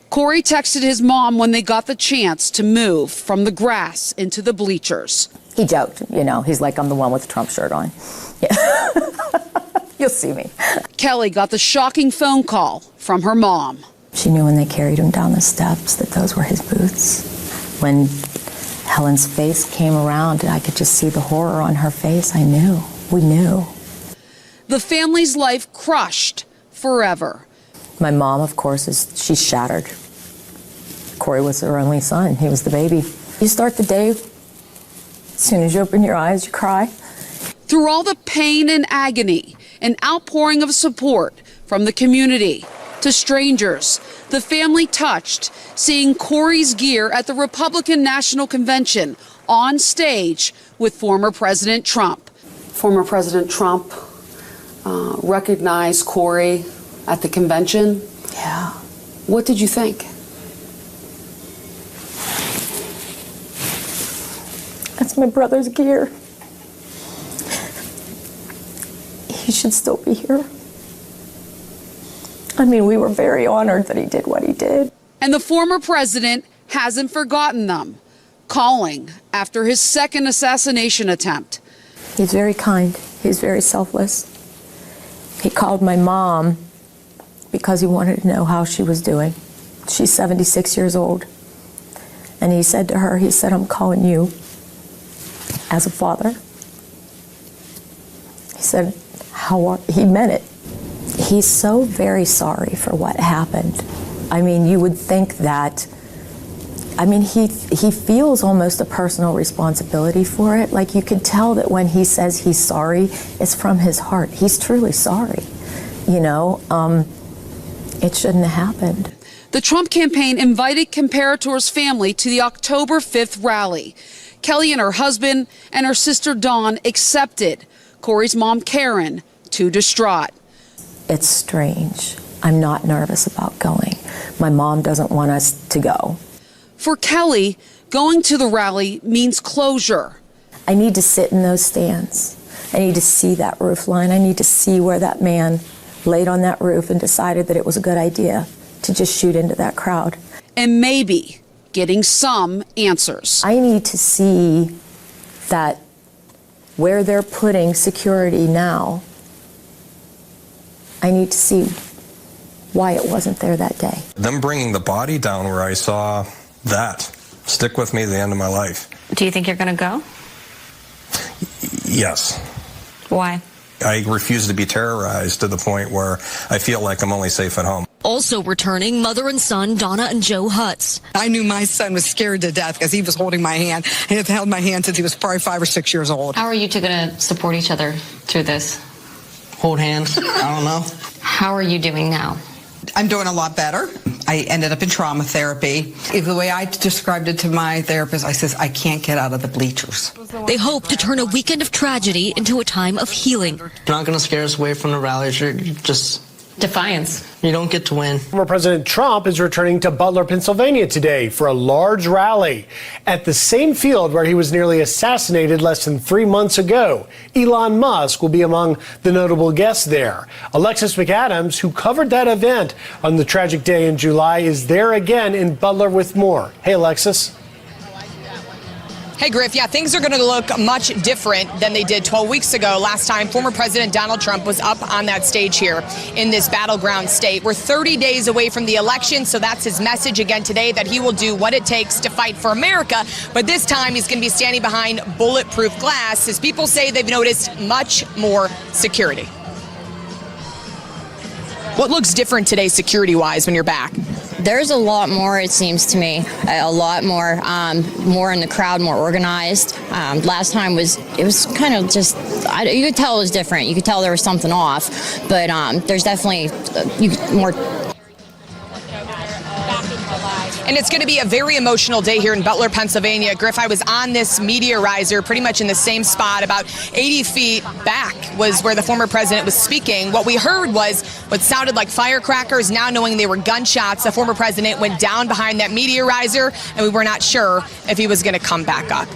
Corey texted his mom when they got the chance to move from the grass into the bleachers. He joked, he's like, I'm the one with the Trump shirt on. Yeah. You'll see me. Kelly got the shocking phone call from her mom. She knew when they carried him down the steps that those were his boots. When Helen's face came around and I could just see the horror on her face, I knew. We knew. The family's life crushed forever. My mom, of course, she's shattered. Corey was her only son. He was the baby. You start the day, as soon as you open your eyes, you cry. Through all the pain and agony, an outpouring of support from the community to strangers, the family touched seeing Corey's gear at the Republican National Convention on stage with former President Trump. Former President Trump recognized Corey at the convention. Yeah. What did you think? That's my brother's gear. He should still be here. I mean, we were very honored that he did what he did. And the former president hasn't forgotten them, calling after his second assassination attempt. He's very kind. He's very selfless. He called my mom because he wanted to know how she was doing. She's 76 years old. And he said to her, I'm calling you as a father. He said, he meant it. He's so very sorry for what happened. I mean, you would think that, he feels almost a personal responsibility for it. Like, you could tell that when he says he's sorry, it's from his heart. He's truly sorry. It shouldn't have happened. The Trump campaign invited Comparator's family to the October 5th rally. Kelly and her husband and her sister Dawn accepted. Corey's mom, Karen, too distraught. It's strange. I'm not nervous about going. My mom doesn't want us to go. For Kelly, going to the rally means closure. I need to sit in those stands. I need to see that roof line. I need to see where that man laid on that roof and decided that it was a good idea to just shoot into that crowd. And maybe getting some answers. I need to see that where they're putting security now, I need to see why it wasn't there that day. Them bringing the body down where I saw that stick with me the end of my life. Do you think you're going to go? Yes. Why? I refuse to be terrorized to the point where I feel like I'm only safe at home. Also returning, mother and son Donna and Joe Hutz. I knew my son was scared to death because he was holding my hand. He had held my hand since he was probably 5 or 6 years old. How are you two going to support each other through this? Hold hands. I don't know. How are you doing now? I'm doing a lot better. I ended up in trauma therapy. The way I described it to my therapist, I says, I can't get out of the bleachers. They hope to turn a weekend of tragedy into a time of healing. You're not going to scare us away from the rallies. You're just... Defiance. You don't get to win. Former President Trump is returning to Butler, Pennsylvania today for a large rally at the same field where he was nearly assassinated less than 3 months ago. Elon Musk will be among the notable guests there. Alexis McAdams, who covered that event on the tragic day in July, is there again in Butler with more. Hey, Alexis. Hey, Griff. Yeah, things are going to look much different than they did 12 weeks ago. Last time, former President Donald Trump was up on that stage here in this battleground state. We're 30 days away from the election, so that's his message again today, that he will do what it takes to fight for America. But this time, he's going to be standing behind bulletproof glass, as people say they've noticed much more security. What looks different today security-wise when you're back? There's a lot more, it seems to me. A lot more, more in the crowd, more organized. Last time it was kind of just, you could tell it was different. You could tell there was something off, but there's definitely more. And it's going to be a very emotional day here in Butler, Pennsylvania. Griff, I was on this meteor riser pretty much in the same spot. About 80 feet back was where the former president was speaking. What we heard was what sounded like firecrackers. Now knowing they were gunshots, the former president went down behind that meteor riser, and we were not sure if he was going to come back up.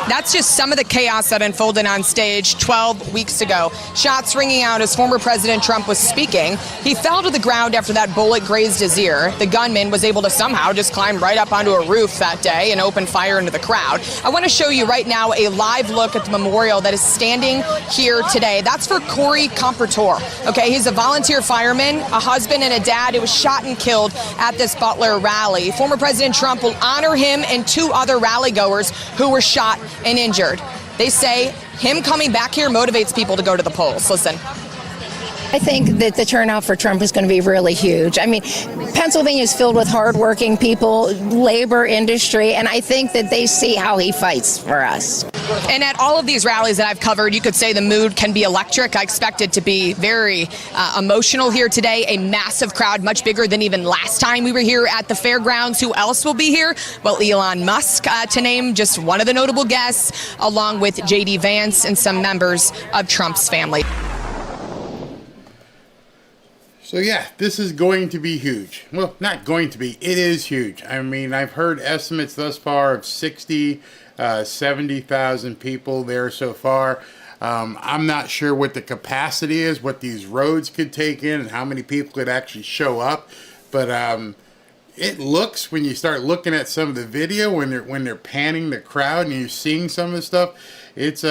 That's just some of the chaos that unfolded on stage 12 weeks ago. Shots ringing out as former President Trump was speaking. He fell to the ground after that bullet grazed his ear. The gunman was able to somehow just climb right up onto a roof that day and open fire into the crowd. I want to show you right now a live look at the memorial that is standing here today. That's for Corey Comparator. Okay, he's a volunteer fireman, a husband and a dad who was shot and killed at this Butler rally. Former President Trump will honor him and 2 other rally goers who were shot and injured. They say him coming back here motivates people to go to the polls. Listen. I think that the turnout for Trump is going to be really huge. I mean, Pennsylvania is filled with hardworking people, labor industry, and I think that they see how he fights for us. And at all of these rallies that I've covered, you could say the mood can be electric. I expect it to be very emotional here today. A massive crowd, much bigger than even last time we were here at the fairgrounds. Who else will be here? Well, Elon Musk, to name just one of the notable guests, along with J.D. Vance and some members of Trump's family. So yeah, this is going to be huge. Well, not going to be, it is huge. I mean, I've heard estimates thus far of 70,000 people there so far. I'm not sure what the capacity is, what these roads could take in, and how many people could actually show up. But it looks, when you start looking at some of the video, when they're panning the crowd and you're seeing some of the stuff, it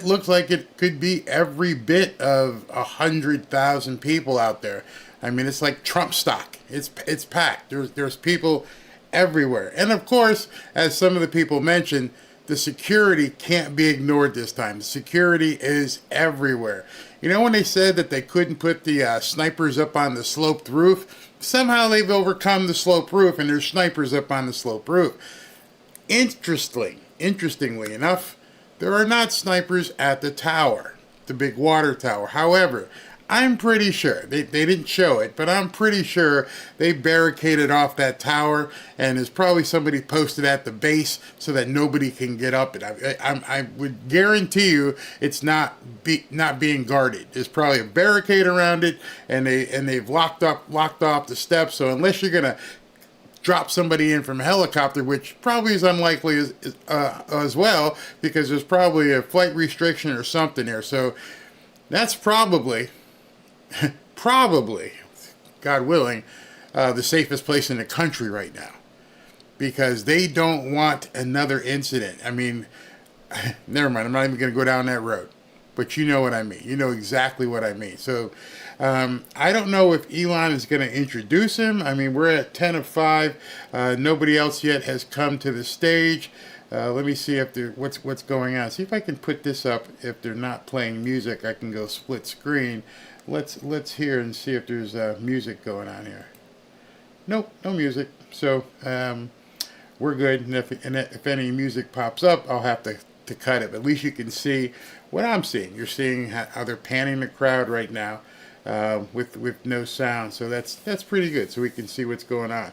looks like it could be every bit of 100,000 people out there. I mean, it's like Trump stock. It's packed. There's people everywhere. And of course, as some of the people mentioned, the security can't be ignored this time. The security is everywhere. You know, when they said that they couldn't put the snipers up on the sloped roof, somehow they've overcome the sloped roof and there's snipers up on the sloped roof. Interestingly enough, there are not snipers at the tower, the big water tower. However, I'm pretty sure, they didn't show it, but I'm pretty sure they barricaded off that tower, and there's probably somebody posted at the base so that nobody can get up it. I would guarantee you it's not being guarded. There's probably a barricade around it, and they've locked off the steps. So unless you're gonna drop somebody in from a helicopter, which probably is unlikely as well, because there's probably a flight restriction or something there. So that's probably, God willing, the safest place in the country right now, because they don't want another incident. I mean, never mind, I'm not even going to go down that road, but you know what I mean. You know exactly what I mean. So I don't know if Elon is going to introduce him. I mean, we're at 10 of 5. Nobody else yet has come to the stage. Let me see if what's going on. See if I can put this up. If they're not playing music, I can go split screen. Let's hear and see if there's music going on here. Nope, no music. So we're good. And if any music pops up, I'll have to cut it. But at least you can see what I'm seeing. You're seeing how they're panning the crowd right now with no sound. So that's pretty good. So we can see what's going on.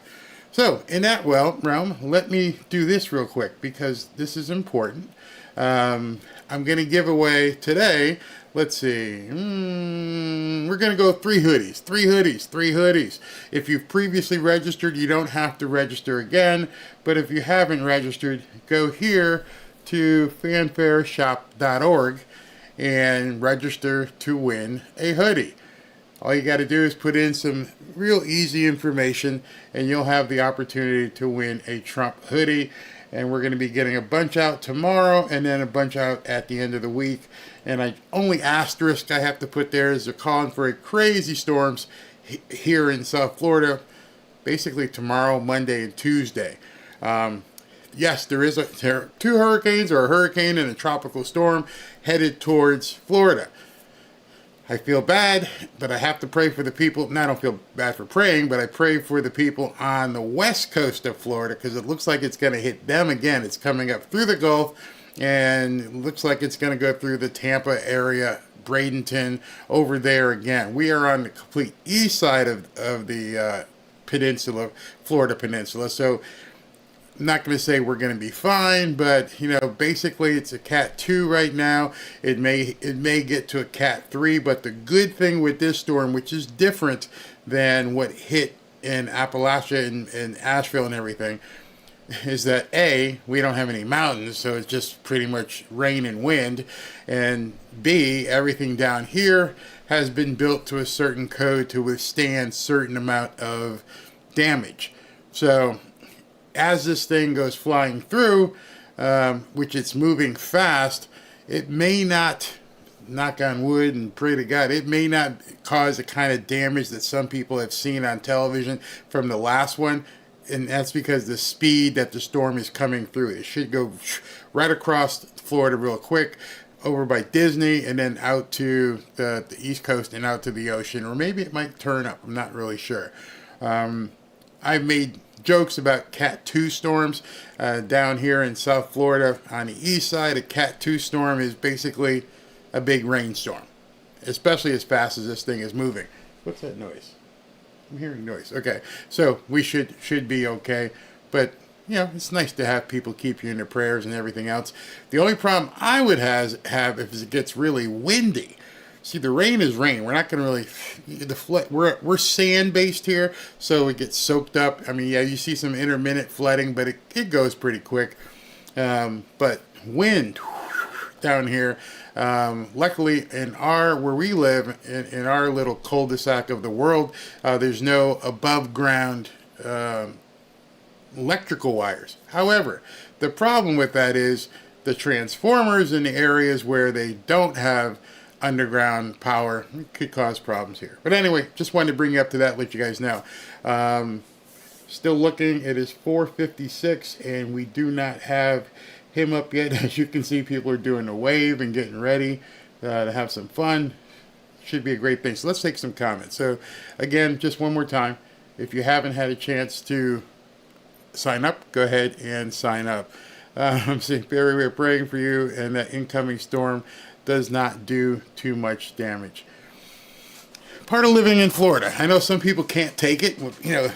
So in that realm, let me do this real quick because this is important. I'm going to give away today. Let's see. We're going to go 3 hoodies. 3 hoodies. If you've previously registered, you don't have to register again. But if you haven't registered, go here to fanfareshop.org and register to win a hoodie. All you got to do is put in some real easy information and you'll have the opportunity to win a Trump hoodie. And we're going to be getting a bunch out tomorrow and then a bunch out at the end of the week. And I only asterisk I have to put there is they're calling for a crazy storms here in South Florida, basically tomorrow, Monday, and Tuesday. Yes, there are 2 hurricanes, or a hurricane and a tropical storm headed towards Florida. I feel bad, but I have to pray for the people. No, I don't feel bad for praying, but I pray for the people on the west coast of Florida because it looks like it's going to hit them again. It's coming up through the Gulf, and it looks like it's going to go through the Tampa area, Bradenton, over there again. We are on the complete east side of the peninsula, Florida peninsula, so I'm not going to say we're going to be fine, but basically it's a Cat 2 right now. It may get to a Cat 3, but the good thing with this storm, which is different than what hit in Appalachia and Asheville and everything, is that A, we don't have any mountains, so it's just pretty much rain and wind, and B, everything down here has been built to a certain code to withstand certain amount of damage. So as this thing goes flying through, which it's moving fast, it may not, knock on wood and pray to God, it may not cause the kind of damage that some people have seen on television from the last one. And that's because the speed that the storm is coming through. It should go right across Florida real quick, over by Disney, and then out to the East Coast and out to the ocean. Or maybe it might turn up. I'm not really sure. I've made jokes about Cat 2 storms down here in South Florida. On the east side, a Cat 2 storm is basically a big rainstorm, especially as fast as this thing is moving. What's that noise? I'm hearing noise. Okay, so we should be okay, but it's nice to have people keep you in their prayers and everything else. The only problem I would have if it gets really windy. See, the rain is rain. We're not going to really we're sand based here, so it gets soaked up. I mean, yeah, you see some intermittent flooding, but it goes pretty quick. But wind down here. Luckily, where we live, in our little cul-de-sac of the world, there's no above ground electrical wires. However, the problem with that is the transformers in the areas where they don't have underground power could cause problems here. But anyway, just wanted to bring you up to that, let you guys know. Still looking. It is 4:56, and we do not have him up yet. As you can see, people are doing a wave and getting ready to have some fun. Should be a great thing. So let's take some comments. So again, just one more time, if you haven't had a chance to sign up, go ahead and sign up. I'm saying, Barry, we're praying for you, and that incoming storm does not do too much damage. Part of living in Florida. I know some people can't take it.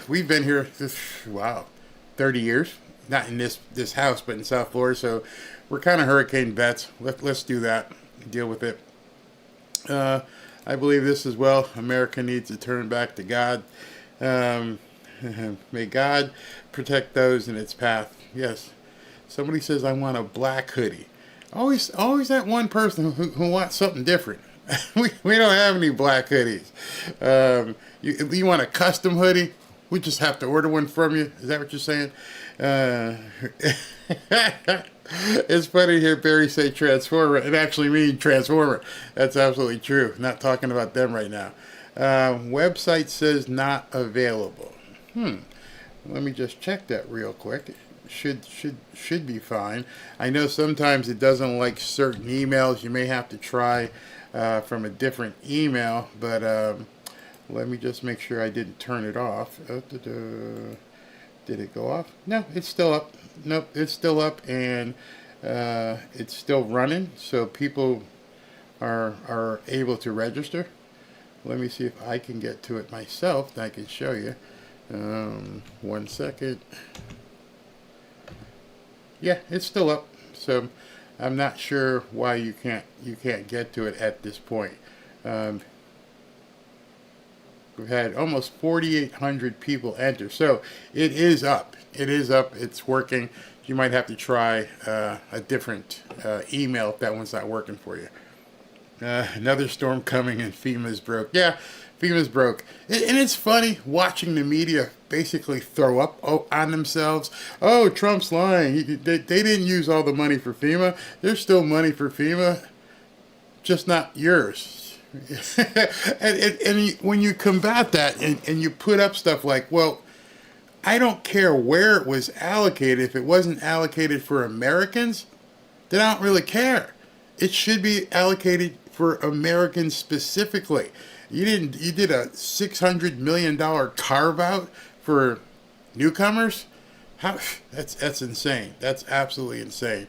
We've been here, 30 years. Not in this house, but in South Florida. So we're kind of hurricane vets. Let's do that. Deal with it. I believe this as well. America needs to turn back to God. May God protect those in its path. Yes. Somebody says, I want a black hoodie. Always that one person who wants something different. we don't have any black hoodies. You want a custom hoodie? We just have to order one from you. Is that what you're saying? It's funny to hear Barry say Transformer. It actually means Transformer. That's absolutely true. Not talking about them right now. Website says not available. Let me just check that real quick. Should be fine. I know sometimes it doesn't like certain emails. You may have to try from a different email, but let me just make sure I didn't turn it off. Did it go off? No, it's still up. Nope, it's still up, and it's still running, so people are able to register. Let me see if I can get to it myself. I can show you. 1 second. Yeah, it's still up. So I'm not sure why you can't get to it at this point. We've had almost 4,800 people enter, so it is up. It is up. It's working. You might have to try a different email if that one's not working for you. Another storm coming and FEMA's broke. Yeah, FEMA's broke. And it's funny watching the media basically throw up on themselves. Oh, Trump's lying. They didn't use all the money for FEMA. There's still money for FEMA, just not yours. and when you combat that and you put up stuff like, well, I don't care where it was allocated. If it wasn't allocated for Americans, then I don't really care. It should be allocated for Americans specifically. You did a $600 million carve out for newcomers. How? That's insane. That's absolutely insane.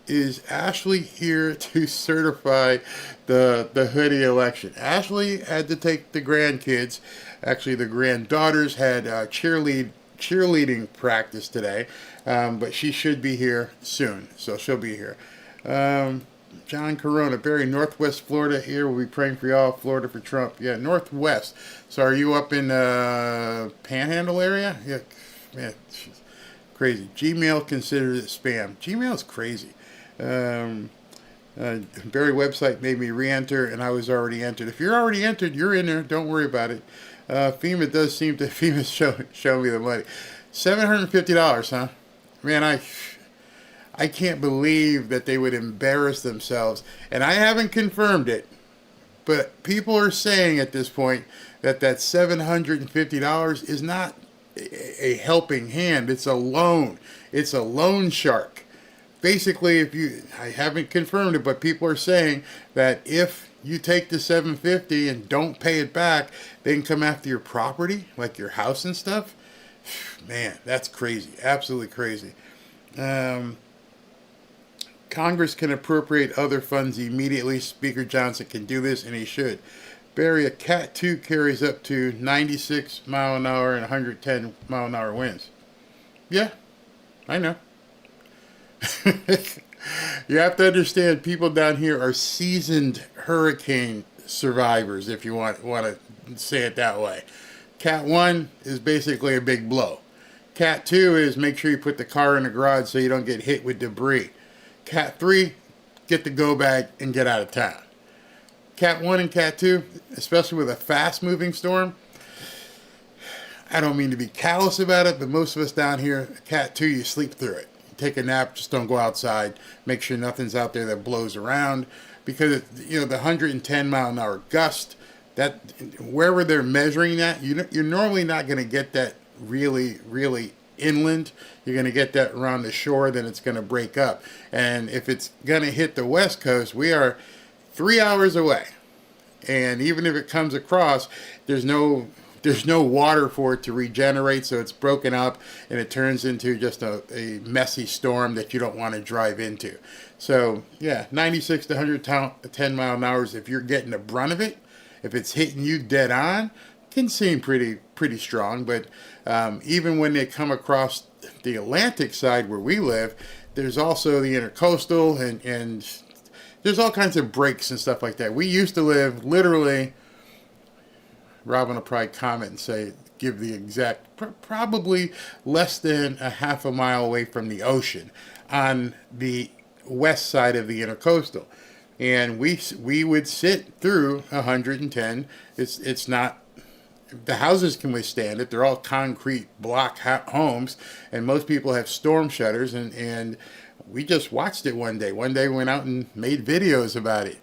Is Ashley here to certify the hoodie election? Ashley had to take the grandkids. Actually, the granddaughters had cheerleading practice today, but she should be here soon, so she'll be here. John Corona, Barry, Northwest Florida here. We'll be praying for y'all. Florida for Trump. Yeah, Northwest. So are you up in Panhandle area? Yeah, man, crazy. Gmail considers it spam. Gmail's crazy. Barry website made me re-enter, and I was already entered. If you're already entered, you're in there. Don't worry about it. FEMA does seem to show me the money. $750, huh? Man, I can't believe that they would embarrass themselves. And I haven't confirmed it, but people are saying at this point that $750 is not a helping hand. It's a loan. It's a loan shark. Basically, I haven't confirmed it, but people are saying that if you take the $750 and don't pay it back, they can come after your property, like your house and stuff. Man, that's crazy. Absolutely crazy. Congress can appropriate other funds immediately. Speaker Johnson can do this, and he should. Barry, a Cat 2 carries up to 96 mile an hour and 110 mile an hour winds. Yeah, I know. You have to understand, people down here are seasoned hurricane survivors, if you want to say it that way. Cat 1 is basically a big blow. Cat 2 is make sure you put the car in the garage so you don't get hit with debris. Cat 3, get the go bag and get out of town. Cat 1 and Cat 2, especially with a fast-moving storm, I don't mean to be callous about it, but most of us down here, Cat 2, you sleep through it. You take a nap, just don't go outside. Make sure nothing's out there that blows around. Because, the 110 mile an hour gust, that wherever they're measuring that, you're normally not going to get that really, really inland. You're going to get that around the shore, then it's going to break up. And if it's going to hit the West Coast, we are 3 hours away. And even if it comes across, there's no water for it to regenerate, so it's broken up and it turns into just a messy storm that you don't want to drive into. So yeah, 96 to 110 mile an hour, if you're getting the brunt of it, if it's hitting you dead on, can seem pretty strong. But even when they come across the Atlantic side where we live, there's also the intercoastal and there's all kinds of breaks and stuff like that. We used to live literally, Robin will probably comment and say, give the exact, probably less than a half a mile away from the ocean on the west side of the intercoastal. And we would sit through 110. It's not, the houses can withstand it. They're all concrete block homes, and most people have storm shutters, and we just watched it one day. One day we went out and made videos about it.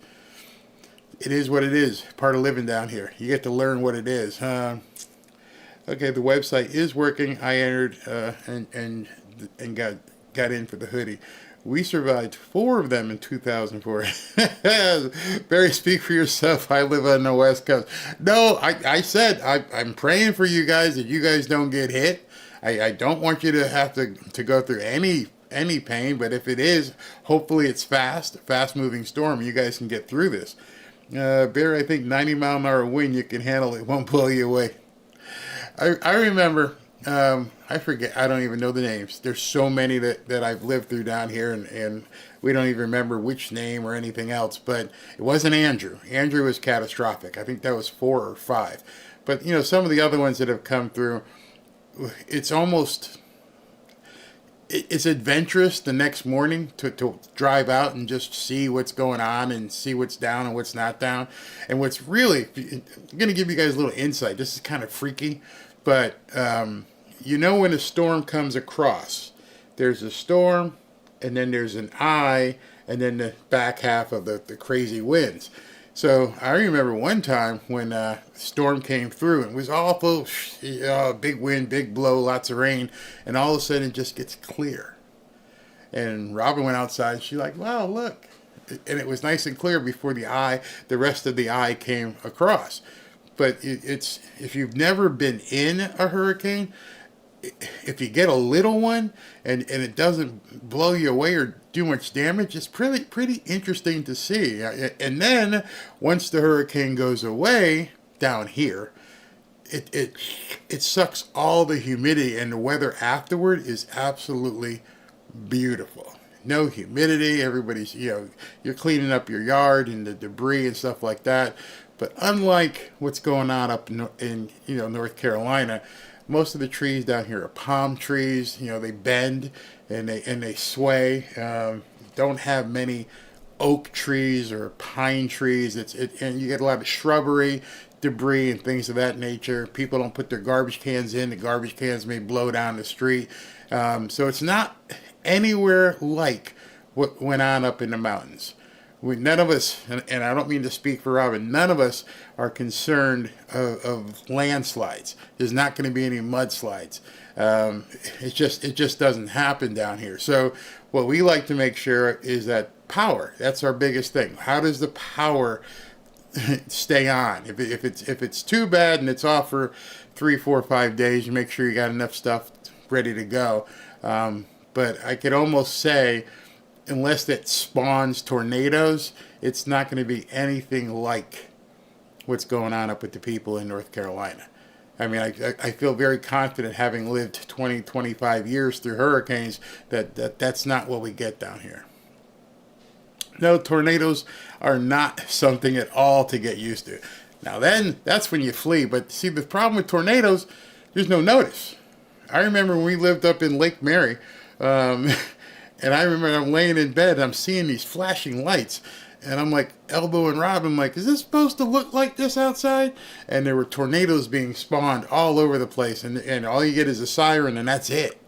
It is what it is. Part of living down here. You get to learn what it is. Okay, the website is working. I entered and got in for the hoodie. We survived 4 of them in 2004. Barry, speak for yourself. I live on the West Coast. No, I said I'm praying for you guys that you guys don't get hit. I don't want you to have to go through any pain, but if it is, hopefully it's fast moving storm. You guys can get through this. Barry, I think 90 mile an hour wind you can handle. It won't blow you away. I remember, I forget, I don't even know the names. There's so many that I've lived through down here, and we don't even remember which name or anything else, but it wasn't Andrew. Andrew was catastrophic. I think that was 4 or 5. But, some of the other ones that have come through, it's adventurous the next morning to drive out and just see what's going on and see what's down and what's not down. And what's really, I'm going to give you guys a little insight. This is kind of freaky, but when a storm comes across, there's a storm and then there's an eye and then the back half of the crazy winds. So I remember one time when a storm came through and it was awful, big wind, big blow, lots of rain, and all of a sudden it just gets clear. And Robin went outside and she's like, wow, look, and it was nice and clear before the rest of the eye came across. But it's if you've never been in a hurricane, if you get a little one and it doesn't blow you away or do much damage, it's pretty interesting to see. And then once the hurricane goes away down here, it sucks all the humidity, and the weather afterward is absolutely beautiful. No humidity. Everybody's, you're cleaning up your yard and the debris and stuff like that. But unlike what's going on up in North Carolina, most of the trees down here are palm trees. They bend and they sway. Don't have many oak trees or pine trees. And you get a lot of shrubbery, debris, and things of that nature. People don't put their garbage cans in. The garbage cans may blow down the street. So it's not anywhere like what went on up in the mountains. None of us, and I don't mean to speak for Robin, none of us are concerned of landslides. There's not going to be any mudslides. It just doesn't happen down here. So what we like to make sure is that power. That's our biggest thing. How does the power stay on? If it's too bad and it's off for 3, 4, 5 days, you make sure you got enough stuff ready to go. But I could almost say, unless it spawns tornadoes, it's not going to be anything like what's going on up with the people in North Carolina. I mean, I feel very confident, having lived 20, 25 years through hurricanes, that's not what we get down here. No, tornadoes are not something at all to get used to. Now then, that's when you flee. But see, the problem with tornadoes, there's no notice. I remember when we lived up in Lake Mary, and I remember I'm laying in bed, and I'm seeing these flashing lights, and I'm like elbowing Rob. I'm like, is this supposed to look like this outside? And there were tornadoes being spawned all over the place, and all you get is a siren, and that's it.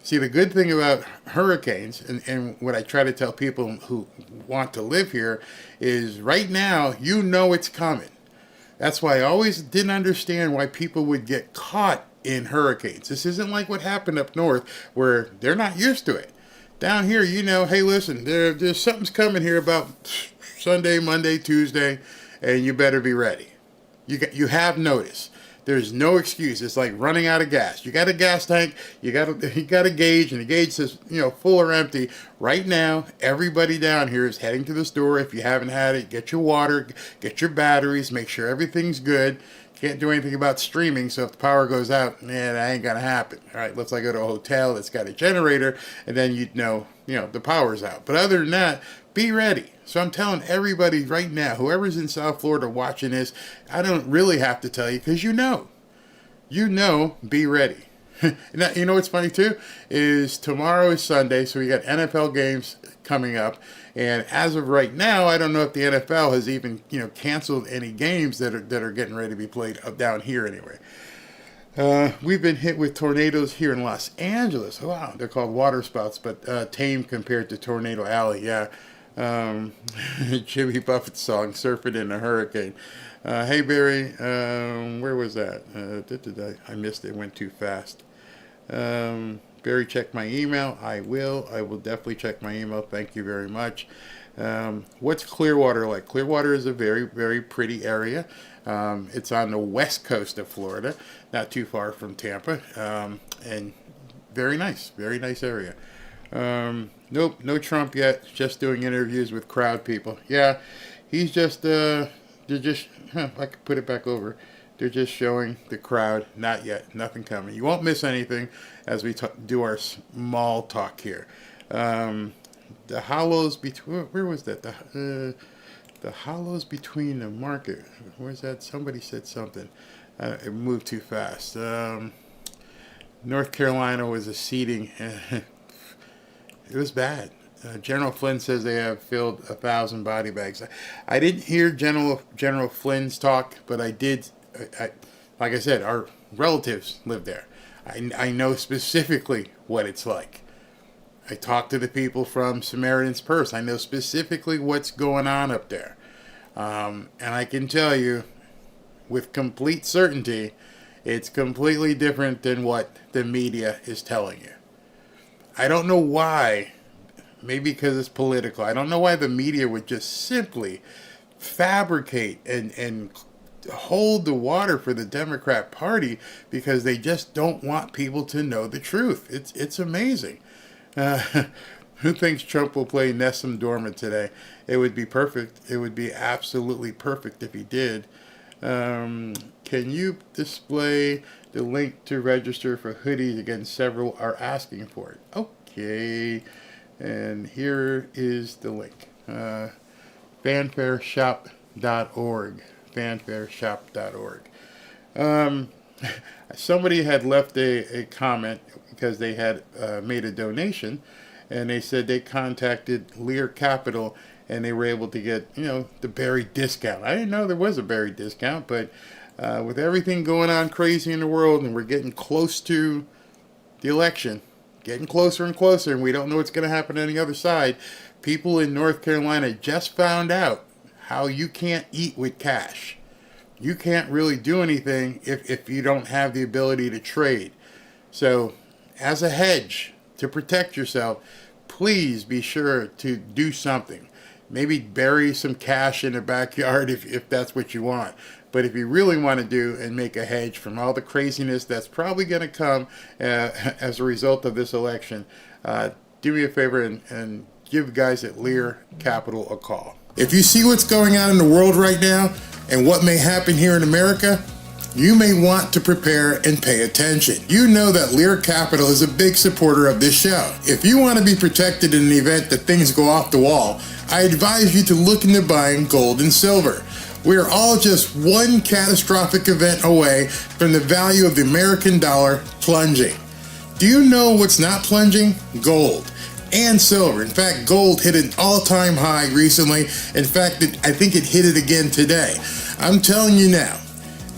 See, the good thing about hurricanes, and what I try to tell people who want to live here, is right now, it's coming. That's why I always didn't understand why people would get caught in hurricanes. This isn't like what happened up north, where they're not used to it. Down here, hey, listen, there's something's coming here about Sunday, Monday, Tuesday, and you better be ready. You have notice. There's no excuse. It's like running out of gas. You got a gas tank, you got a gauge, and the gauge says, full or empty. Right now, everybody down here is heading to the store. If you haven't had it, get your water, get your batteries, make sure everything's good. Can't do anything about streaming, so if the power goes out, that ain't gonna happen. All right, let's go to a hotel that's got a generator, and then you'd know, the power's out. But other than that, be ready. So I'm telling everybody right now, whoever's in South Florida watching this, I don't really have to tell you, because be ready. Now, what's funny too is tomorrow is Sunday, so we got NFL games coming up, and as of right now, I don't know if the NFL has even canceled any games that are getting ready to be played up down here anyway. We've been hit with tornadoes here in Los Angeles. Wow, they're called waterspouts, but tame compared to Tornado Alley. Yeah, Jimmy Buffett's song "Surfing in a Hurricane." Hey Barry, where was that? I missed it. Went too fast. Barry, check my email. I will definitely check my email. Thank you very much. What's Clearwater like? Clearwater is a very, very pretty area. It's on the west coast of Florida, not too far from Tampa, and very nice area. Nope, no Trump yet. Just doing interviews with crowd people. Yeah, he's just, I could put it back over. They're just showing the crowd. Not yet. Nothing coming. You won't miss anything as we do our small talk here. The hollows between... Where was that? The hollows between the market. Where's that? Somebody said something. It moved too fast. North Carolina was a seating. It was bad. General Flynn says they have filled 1,000 body bags. I didn't hear General Flynn's talk, but I did... like I said, our relatives live there. I know specifically what it's like. I talked to the people from Samaritan's Purse. I know specifically what's going on up there. And I can tell you with complete certainty, it's completely different than what the media is telling you. I don't know why Maybe because it's political. I don't know why the media would just simply fabricate and hold the water for the Democrat Party because they just don't want people to know the truth. It's amazing. Who thinks Trump will play Nessun Dorma today? It would be perfect. It would be absolutely perfect if he did. Can you display the link to register for hoodies? Again, several are asking for it. Okay. And here is the link. Fanfareshop.org. Fanfareshop.org. Somebody had left a comment because they had made a donation, and they said they contacted Lear Capital and they were able to get, the Barry discount. I didn't know there was a Barry discount, but with everything going on crazy in the world, and we're getting close to the election, getting closer and closer, and we don't know what's going to happen on the other side. People in North Carolina just found out how you can't eat with cash. You can't really do anything if you don't have the ability to trade. So, as a hedge to protect yourself, please be sure to do something. Maybe bury some cash in the backyard if that's what you want. But if you really want to do and make a hedge from all the craziness that's probably going to come as a result of this election, do me a favor and give guys at Lear Capital a call. If you see what's going on in the world right now and what may happen here in America, you may want to prepare and pay attention. You know that Lear Capital is a big supporter of this show. If you want to be protected in the event that things go off the wall, I advise you to look into buying gold and silver. We are all just one catastrophic event away from the value of the American dollar plunging. Do you know what's not plunging? Gold and silver. In fact, gold hit an all-time high recently. In fact, I think it hit it again today. I'm telling you now,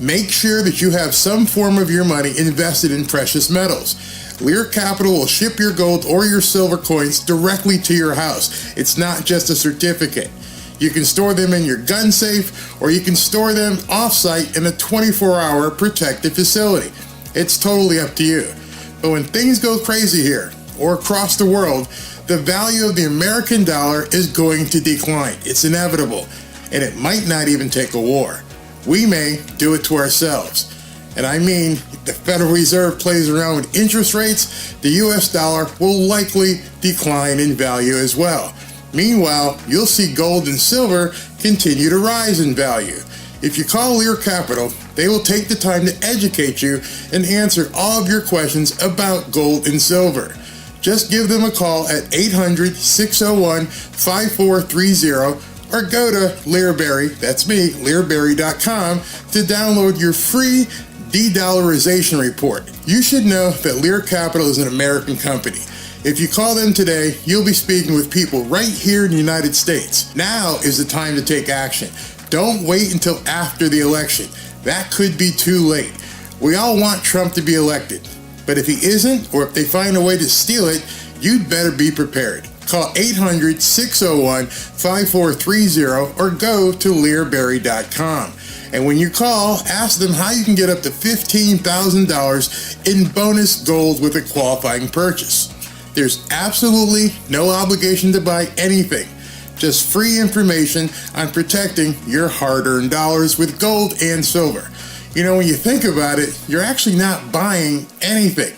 make sure that you have some form of your money invested in precious metals. Lear Capital will ship your gold or your silver coins directly to your house. It's not just a certificate. You can store them in your gun safe, or you can store them off-site in a 24-hour protected facility. It's totally up to you. But when things go crazy here, or across the world, the value of the American dollar is going to decline. It's inevitable, and it might not even take a war. We may do it to ourselves. And I mean, if the Federal Reserve plays around with interest rates, the US dollar will likely decline in value as well. Meanwhile, you'll see gold and silver continue to rise in value. If you call Lear Capital, they will take the time to educate you and answer all of your questions about gold and silver. Just give them a call at 800-601-5430 or go to Learberry, that's me, Learberry.com, to download your free de-dollarization report. You should know that Lear Capital is an American company. If you call them today, you'll be speaking with people right here in the United States. Now is the time to take action. Don't wait until after the election. That could be too late. We all want Trump to be elected. But if he isn't, or if they find a way to steal it, you'd better be prepared. Call 800-601-5430 or go to Learberry.com. And when you call, ask them how you can get up to $15,000 in bonus gold with a qualifying purchase. There's absolutely no obligation to buy anything. Just free information on protecting your hard-earned dollars with gold and silver. You know, when you think about it, you're actually not buying anything.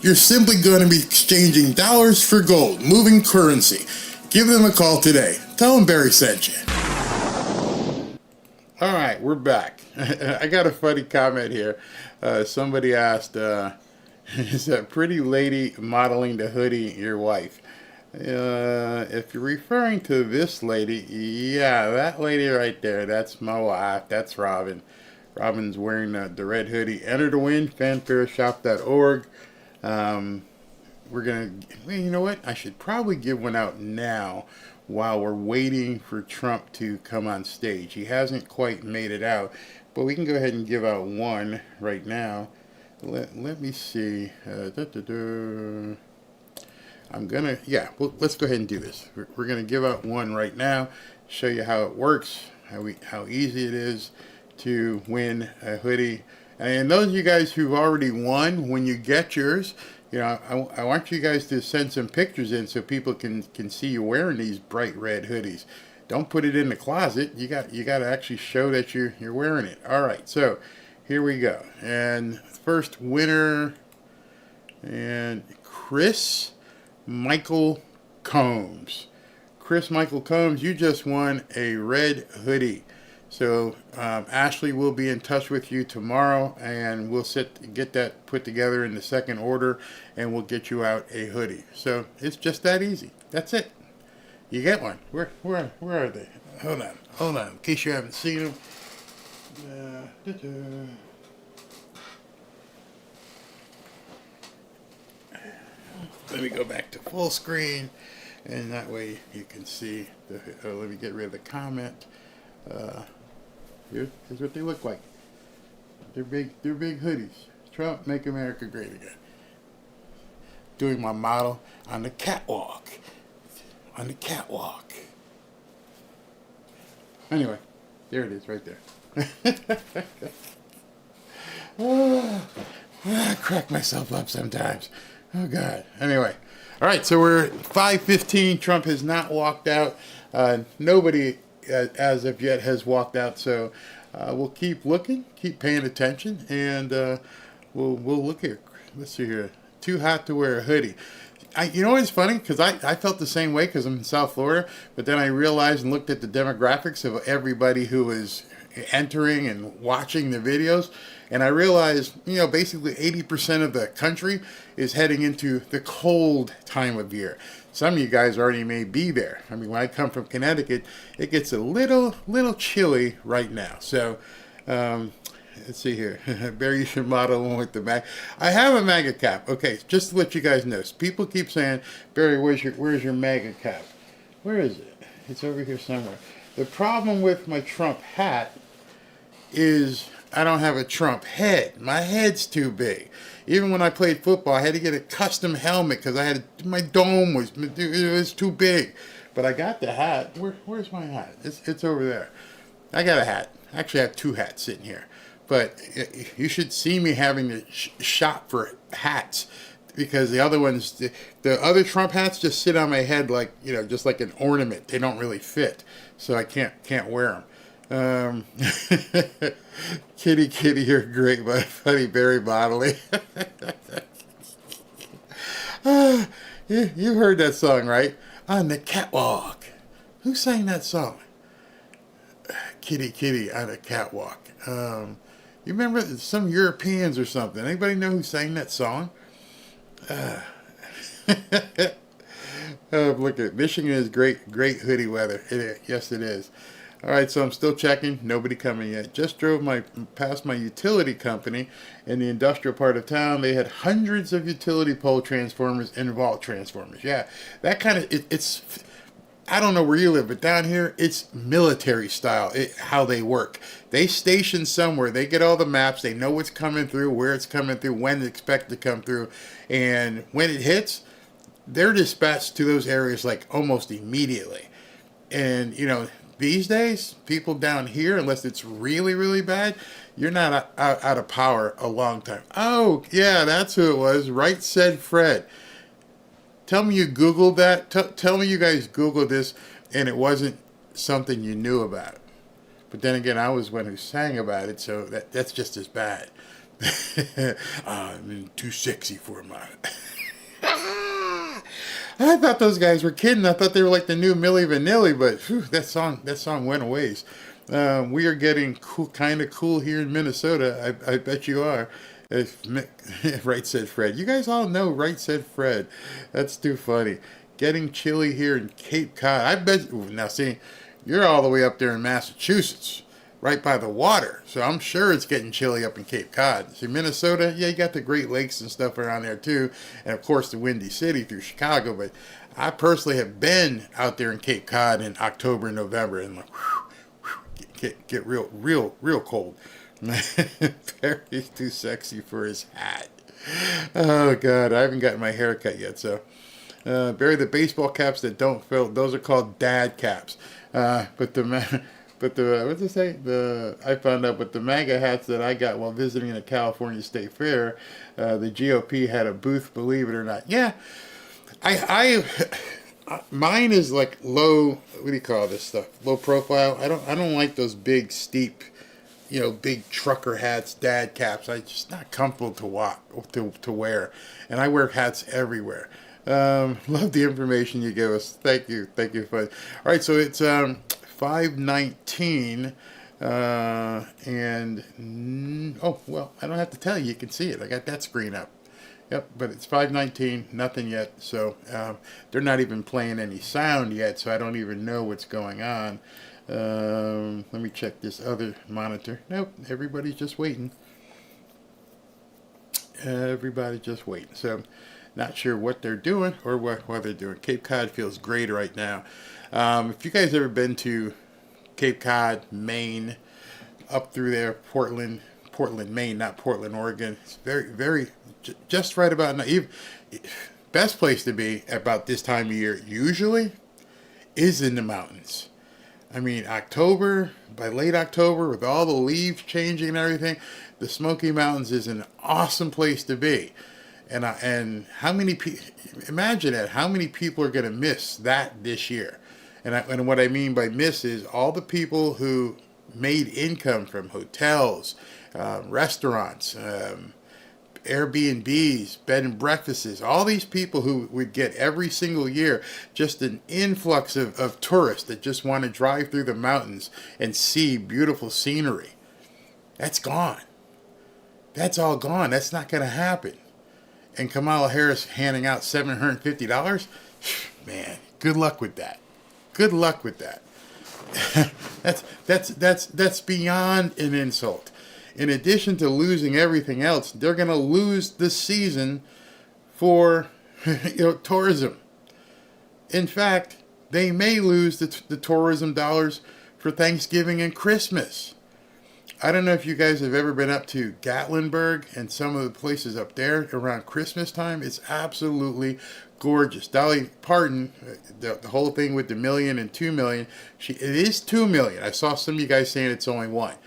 You're simply going to be exchanging dollars for gold, moving currency. Give them a call today. Tell them Barry sent you. All right, we're back. I got a funny comment here. Somebody asked, is that pretty lady modeling the hoodie your wife? If you're referring to this lady, yeah, that lady right there, that's my wife. That's Robin. Robin's wearing the red hoodie. Enter to win, fanfareshop.org. We're going to, well, you know what? I should probably give one out now while we're waiting for Trump to come on stage. He hasn't quite made it out, but we can go ahead and give out one right now. Let me see. I'm going to, well, let's go ahead and do this. We're going to give out one right now, show you how it works, how easy it is to win a hoodie. And those of you guys who've already won, when you get yours, I want you guys to send some pictures in so people can see you wearing these bright red hoodies. Don't put it in the closet. You got to actually show that you're wearing it. All right, so here we go. And first winner, and Chris Michael Combs. Chris Michael Combs, you just won a red hoodie. So Ashley will be in touch with you tomorrow, and we'll get that put together in the second order, and we'll get you out a hoodie. So it's just that easy. That's it. You get one. Where are they? Hold on. In case you haven't seen them. Let me go back to full screen, and that way you can see. Let me get rid of the comment. Here's what they look like. They're big hoodies. Trump, make America great again. Doing my model on the catwalk. Anyway, there it is right there. I crack myself up sometimes. Oh, God. Anyway. All right, so we're at 5:15. Trump has not walked out. Nobody as of yet has walked out, so we'll keep looking, keep paying attention, and we'll look here. Let's see here. Too hot to wear a hoodie. You know what's funny? Because I felt the same way because I'm in South Florida, but then I realized and looked at the demographics of everybody who was entering and watching the videos, and I realized, basically 80% of the country is heading into the cold time of year. Some of you guys already may be there. I mean, when I come from Connecticut, it gets a little chilly right now. So, let's see here. Barry, you should model one with the MAGA. I have a MAGA cap. Okay, just to let you guys know. People keep saying, Barry, where's your MAGA cap? Where is it? It's over here somewhere. The problem with my Trump hat is I don't have a Trump head. My head's too big. Even when I played football, I had to get a custom helmet because my dome was too big. But I got the hat. Where's my hat? It's over there. I got a hat. Actually, I have two hats sitting here. But you should see me having to shop for hats because the other ones, the other Trump hats just sit on my head like, just like an ornament. They don't really fit. So I can't wear them. Kitty, you're great, but funny Barry Bodley. You heard that song, right? On the catwalk. Who sang that song? Kitty on the catwalk. You remember some Europeans or something? Anybody know who sang that song? Look at Michigan is great hoodie weather. Yes, it is. All right, so I'm still checking. Nobody coming yet. Just drove past my utility company in the industrial part of town. They had hundreds of utility pole transformers and vault transformers. Yeah, that kind of it's. I don't know where you live, but down here it's military style. How they work. They station somewhere. They get all the maps. They know what's coming through, where it's coming through, when it's expected to come through, and when it hits, they're dispatched to those areas like almost immediately. And these days, people down here, unless it's really, really bad, you're not out of power a long time. Oh, yeah, that's who it was. Right said Fred. Tell me you Googled that. Tell me you guys Googled this and it wasn't something you knew about. But then again, I was one who sang about it, so that's just as bad. I'm too sexy for my... I thought those guys were kidding. I thought they were like the new Milli Vanilli, but whew, that song went a ways. We are getting kind of cool here in Minnesota. I bet you are. Right said Fred. You guys all know Right said Fred. That's too funny. Getting chilly here in Cape Cod. I bet. Now see, you're all the way up there in Massachusetts, right by the water. So I'm sure it's getting chilly up in Cape Cod. See, Minnesota, yeah, you got the Great Lakes and stuff around there too. And of course the Windy City through Chicago. But I personally have been out there in Cape Cod in October and November and get real cold. Barry's too sexy for his hat. Oh God, I haven't gotten my hair cut yet. So Barry, the baseball caps that don't fill, those are called dad caps. But But what's it say? I found out with the MAGA hats that I got while visiting the California State Fair, the GOP had a booth. Believe it or not, yeah. Mine is like low. What do you call this stuff? Low profile. I don't like those big steep, big trucker hats, dad caps. I just not comfortable to wear, and I wear hats everywhere. Love the information you give us. Thank you for. All right, so it's 5:19, and oh well, I don't have to tell you. You can see it. I got that screen up. Yep, but it's 5:19, nothing yet. So they're not even playing any sound yet, so I don't even know what's going on. Let me check this other monitor. Nope, everybody's just waiting. Everybody's just waiting. So not sure what they're doing or what they're doing. Cape Cod feels great right now. If you guys ever been to Cape Cod, Maine, up through there, Portland, Maine, not Portland, Oregon. It's very, just right about now. Best place to be about this time of year usually is in the mountains. I mean, by late October, with all the leaves changing and everything, the Smoky Mountains is an awesome place to be. And how many people? Imagine that. How many people are going to miss that this year? And what I mean by miss is all the people who made income from hotels, restaurants, Airbnbs, bed and breakfasts, all these people who would get every single year just an influx of tourists that just want to drive through the mountains and see beautiful scenery. That's gone. That's all gone. That's not going to happen. And Kamala Harris handing out $750? Man, good luck with that. Good luck with that. That's beyond an insult. In addition to losing everything else, they're going to lose the season for tourism. In fact, they may lose the tourism dollars for Thanksgiving and Christmas. I don't know if you guys have ever been up to Gatlinburg and some of the places up there around Christmas time. It's absolutely gorgeous. Dolly Parton, the whole thing with the $1 million and $2 million, it is $2 million. I saw some of you guys saying it's only $1 million.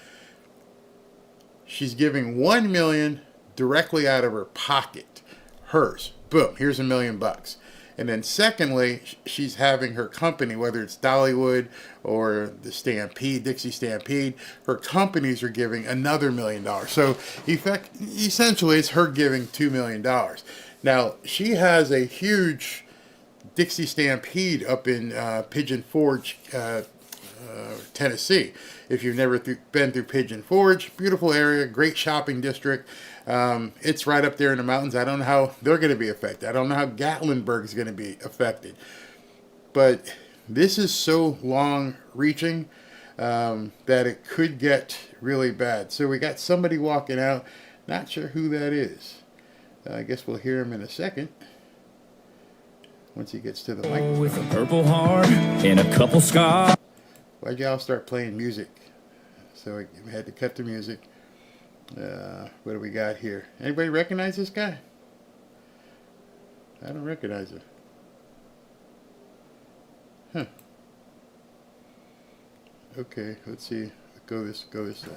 She's giving $1 million directly out of her pocket, hers. Boom, here's $1 million. And then secondly, she's having her company, whether it's Dollywood or the Stampede, Dixie Stampede, her companies are giving another $1 million. So essentially, it's her giving $2 million. Now, she has a huge Dixie Stampede up in Pigeon Forge, Tennessee. If you've never been through Pigeon Forge, beautiful area, great shopping district. It's right up there in the mountains. I don't know how they're going to be affected. I don't know how Gatlinburg is going to be affected. But this is so long-reaching that it could get really bad. So we got somebody walking out. Not sure who that is. I guess we'll hear him in a second. Once he gets to the microphone. With a purple heart and a couple scars. Why'd y'all start playing music? So we had to cut the music. What do we got here? Anybody recognize this guy? I don't recognize him. Huh. Okay, let's see. Go this side.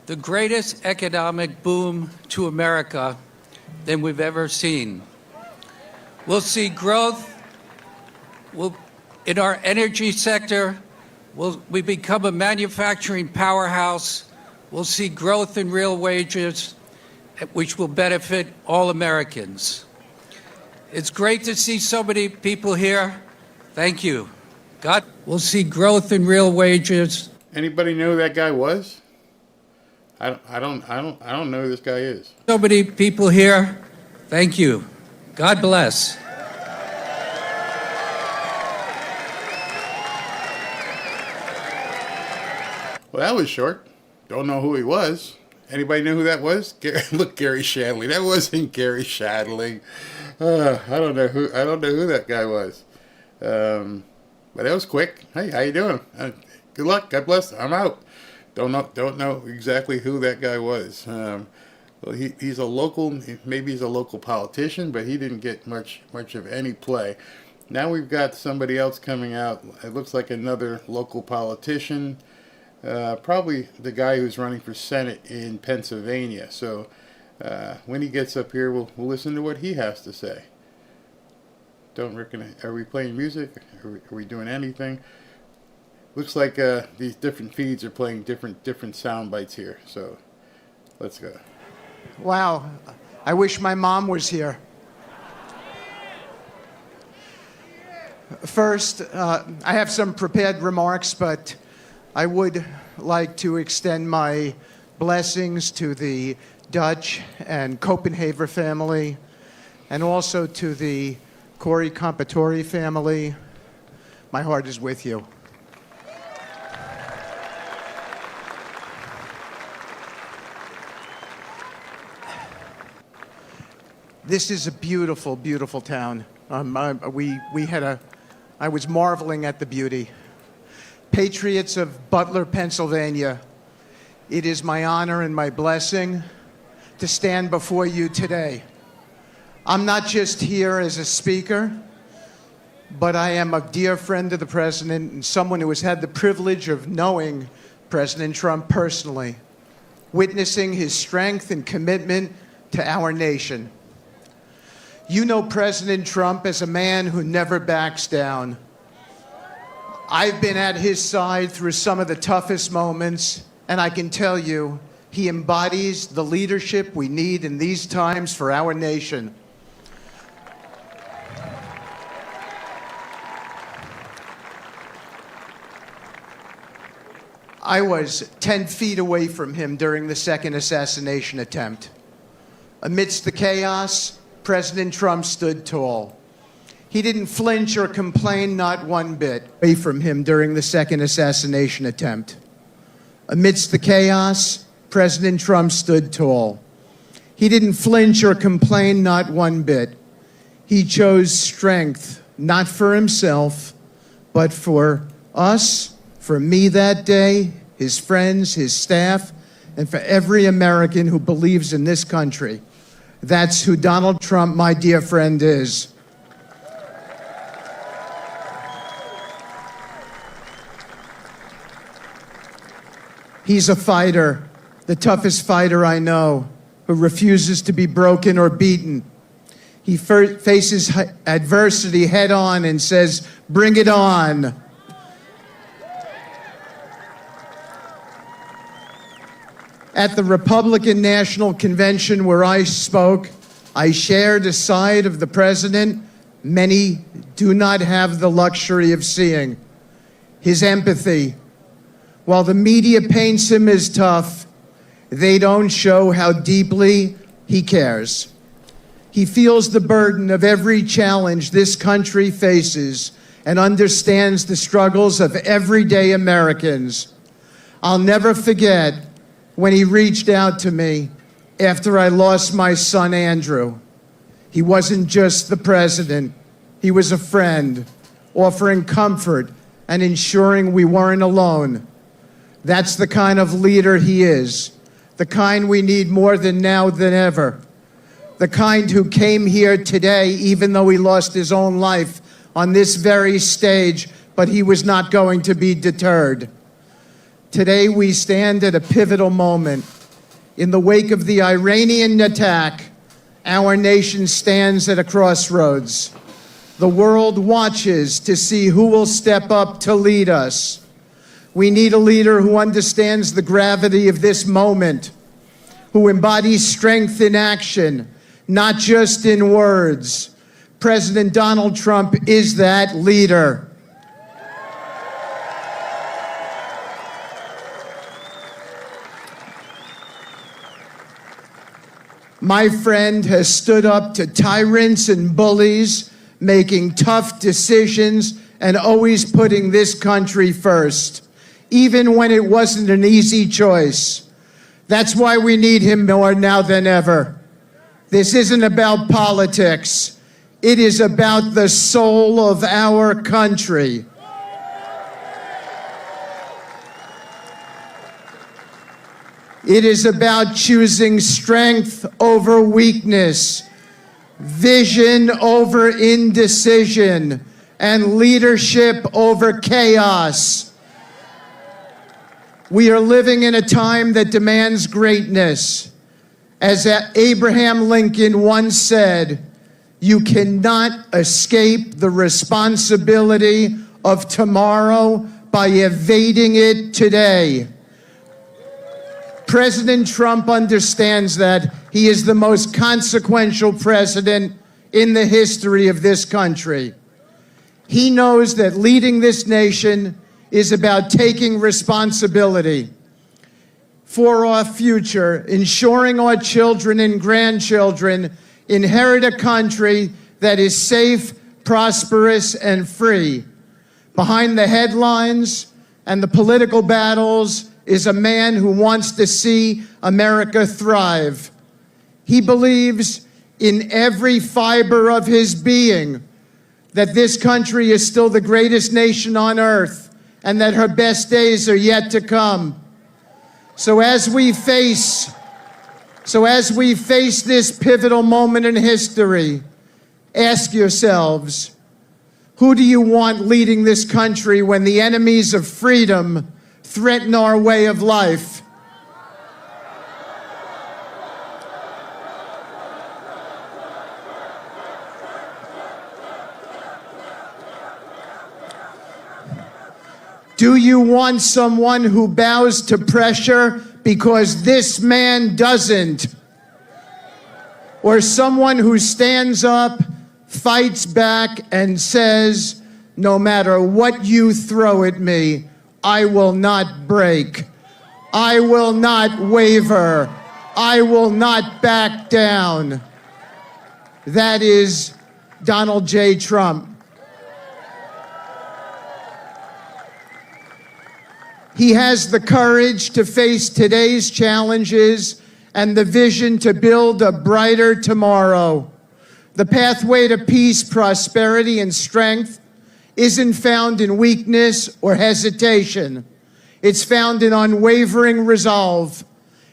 The greatest economic boom to America than we've ever seen. We'll see growth in our energy sector. We become a manufacturing powerhouse. We'll see growth in real wages, which will benefit all Americans. It's great to see so many people here. Thank you. We'll see growth in real wages. Anybody know who that guy was? I don't know who this guy is. So many people here. Thank you. God bless. Well, that was short. Don't know who he was. Anybody know who that was? Look, Gary Shadley. That wasn't Gary Shadley. I don't know who that guy was. But that was quick. Hey, how you doing? Good luck. God bless. I'm out. Don't know exactly who that guy was. Well, he's a local. Maybe he's a local politician, but he didn't get much of any play. Now we've got somebody else coming out. It looks like another local politician. probably the guy who's running for Senate in Pennsylvania. So when he gets up here, we'll listen to what he has to say. Don't reckon. Are we playing music? Are we doing anything? Looks like these different feeds are playing different sound bites here. So let's go. Wow, I wish my mom was here. First, I have some prepared remarks, but I would like to extend my blessings to the Dutch and Copenhagen family, and also to the Corey Compatore family. My heart is with you. This is a beautiful, beautiful town. I was marveling at the beauty. Patriots of Butler, Pennsylvania, it is my honor and my blessing to stand before you today. I'm not just here as a speaker, but I am a dear friend of the president and someone who has had the privilege of knowing President Trump personally, witnessing his strength and commitment to our nation. You know President Trump as a man who never backs down. I've been at his side through some of the toughest moments, and I can tell you, he embodies the leadership we need in these times for our nation. I was 10 feet away from him during the second assassination attempt. Amidst the chaos, President Trump stood tall. He didn't flinch or complain, not one bit, away from him during the second assassination attempt. Amidst the chaos, President Trump stood tall. He didn't flinch or complain, not one bit. He chose strength, not for himself, but for us, for me that day, his friends, his staff, and for every American who believes in this country. That's who Donald Trump, my dear friend, is. He's a fighter, the toughest fighter I know, who refuses to be broken or beaten. He faces adversity head on and says, "Bring it on." At the Republican National Convention where I spoke, I shared a side of the president many do not have the luxury of seeing: his empathy. While the media paints him as tough, they don't show how deeply he cares. He feels the burden of every challenge this country faces and understands the struggles of everyday Americans. I'll never forget when he reached out to me after I lost my son, Andrew. He wasn't just the president. He was a friend, offering comfort and ensuring we weren't alone. That's the kind of leader he is, the kind we need more than now than ever, the kind who came here today even though he lost his own life on this very stage, but he was not going to be deterred. Today we stand at a pivotal moment. In the wake of the Iranian attack, our nation stands at a crossroads. The world watches to see who will step up to lead us. We need a leader who understands the gravity of this moment, who embodies strength in action, not just in words. President Donald Trump is that leader. My friend has stood up to tyrants and bullies, making tough decisions and always putting this country first, even when it wasn't an easy choice. That's why we need him more now than ever. This isn't about politics. It is about the soul of our country. It is about choosing strength over weakness, vision over indecision, and leadership over chaos. We are living in a time that demands greatness. As Abraham Lincoln once said, you cannot escape the responsibility of tomorrow by evading it today. President Trump understands that he is the most consequential president in the history of this country. He knows that leading this nation is about taking responsibility for our future, ensuring our children and grandchildren inherit a country that is safe, prosperous, and free. Behind the headlines and the political battles is a man who wants to see America thrive. He believes in every fiber of his being that this country is still the greatest nation on earth and that her best days are yet to come. So as we face this pivotal moment in history, ask yourselves, who do you want leading this country when the enemies of freedom threaten our way of life? Do you want someone who bows to pressure because this man doesn't? Or someone who stands up, fights back, and says, no matter what you throw at me, I will not break. I will not waver. I will not back down. That is Donald J. Trump. He has the courage to face today's challenges and the vision to build a brighter tomorrow. The pathway to peace, prosperity, and strength isn't found in weakness or hesitation. It's found in unwavering resolve.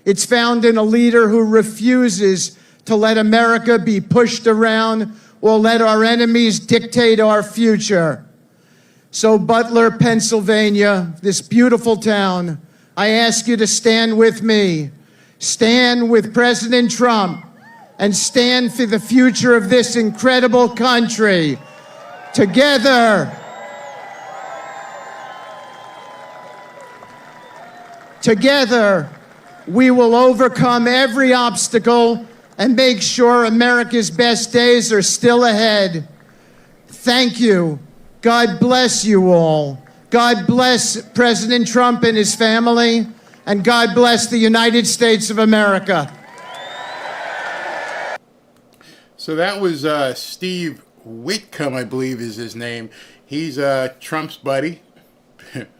It's found in a leader who refuses to let America be pushed around or let our enemies dictate our future. So Butler, Pennsylvania, this beautiful town, I ask you to stand with me. Stand with President Trump and stand for the future of this incredible country. Together, we will overcome every obstacle and make sure America's best days are still ahead. Thank you. God bless you all. God bless President Trump and his family, and God bless the United States of America. So that was Steve Whitcomb, I believe is his name. He's Trump's buddy.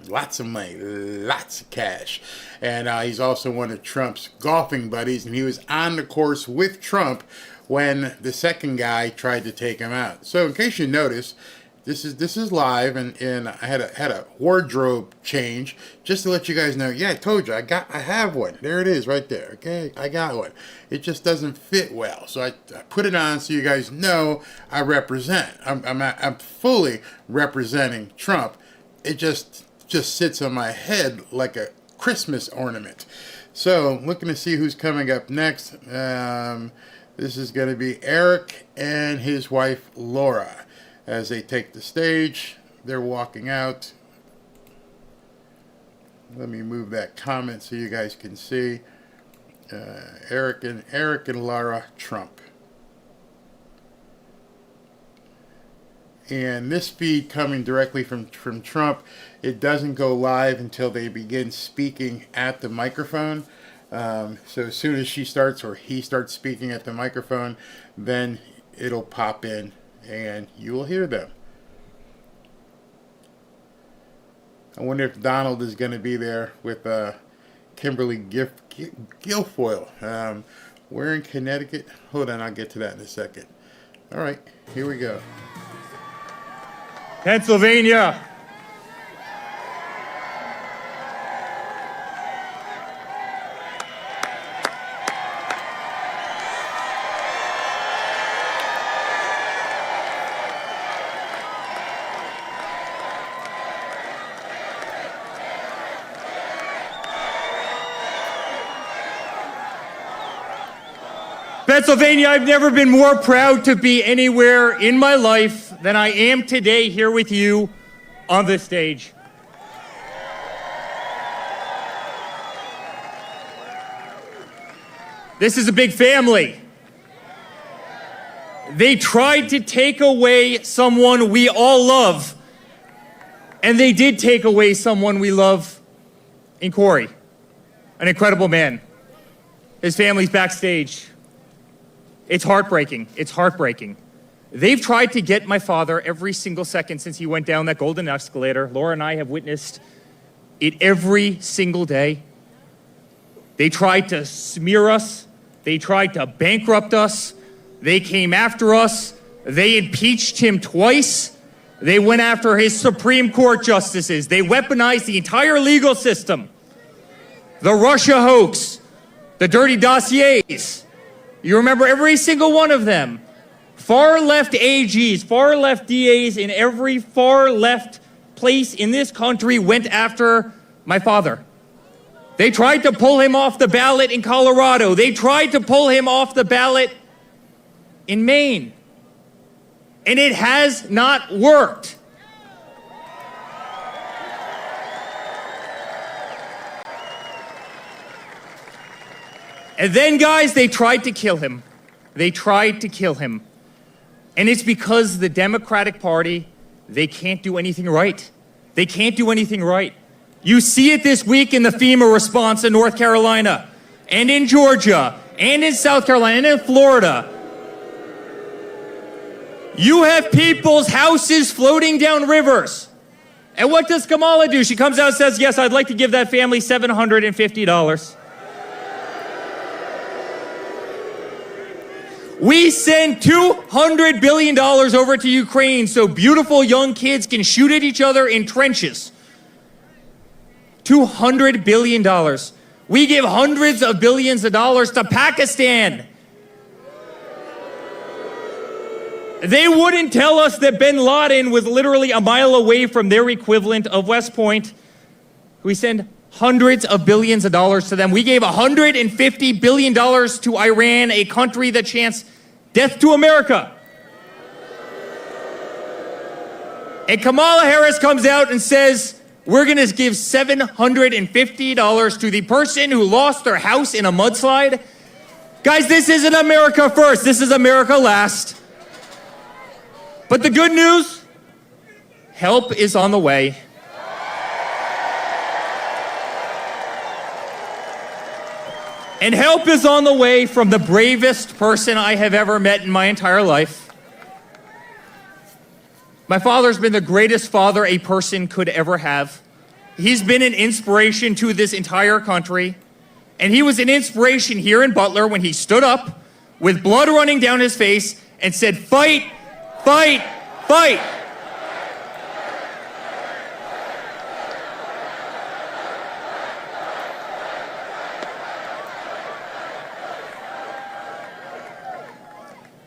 Lots of money, lots of cash. And he's also one of Trump's golfing buddies, and he was on the course with Trump when the second guy tried to take him out. So in case you notice, this is live, and I had a wardrobe change just to let you guys know. Yeah, I told you I have one. There it is, right there. Okay, I got one. It just doesn't fit well, so I put it on so you guys know I represent. I'm fully representing Trump. It just sits on my head like a Christmas ornament. So looking to see who's coming up next. This is going to be Eric and his wife Laura. As they take the stage, they're walking out. Let me move that comment so you guys can see. Eric and Laura Trump. And this feed coming directly from Trump, it doesn't go live until they begin speaking at the microphone. So as soon as she starts or he starts speaking at the microphone, then it'll pop in and you will hear them. I wonder if Donald is going to be there with Kimberly Guilfoyle. We're in Connecticut. Hold on, I'll get to that in a second. All right, here we go. Pennsylvania. Pennsylvania, I've never been more proud to be anywhere in my life than I am today here with you on this stage. This is a big family. They tried to take away someone we all love, and they did take away someone we love in Corey, an incredible man. His family's backstage. It's heartbreaking. It's heartbreaking. They've tried to get my father every single second since he went down that golden escalator. Laura and I have witnessed it every single day. They tried to smear us. They tried to bankrupt us. They came after us. They impeached him twice. They went after his Supreme Court justices. They weaponized the entire legal system. The Russia hoax, the dirty dossiers. You remember every single one of them. Far left AGs, far left DAs in every far left place in this country went after my father. They tried to pull him off the ballot in Colorado. They tried to pull him off the ballot in Maine. And it has not worked. And then, guys, they tried to kill him. They tried to kill him. And it's because the Democratic Party, they can't do anything right. They can't do anything right. You see it this week in the FEMA response in North Carolina, and in Georgia, and in South Carolina, and in Florida. You have people's houses floating down rivers. And what does Kamala do? She comes out and says, yes, I'd like to give that family $750. We send $200 billion over to Ukraine so beautiful young kids can shoot at each other in trenches. $200 billion. We give hundreds of billions of dollars to Pakistan. They wouldn't tell us that bin Laden was literally a mile away from their equivalent of West Point. We send hundreds of billions of dollars to them. We gave $150 billion to Iran, a country that chants death to America. And Kamala Harris comes out and says, we're going to give $750 to the person who lost their house in a mudslide. Guys, this isn't America first. This is America last. But the good news, help is on the way. And help is on the way from the bravest person I have ever met in my entire life. My father's been the greatest father a person could ever have. He's been an inspiration to this entire country. And he was an inspiration here in Butler when he stood up with blood running down his face and said, fight, fight, fight.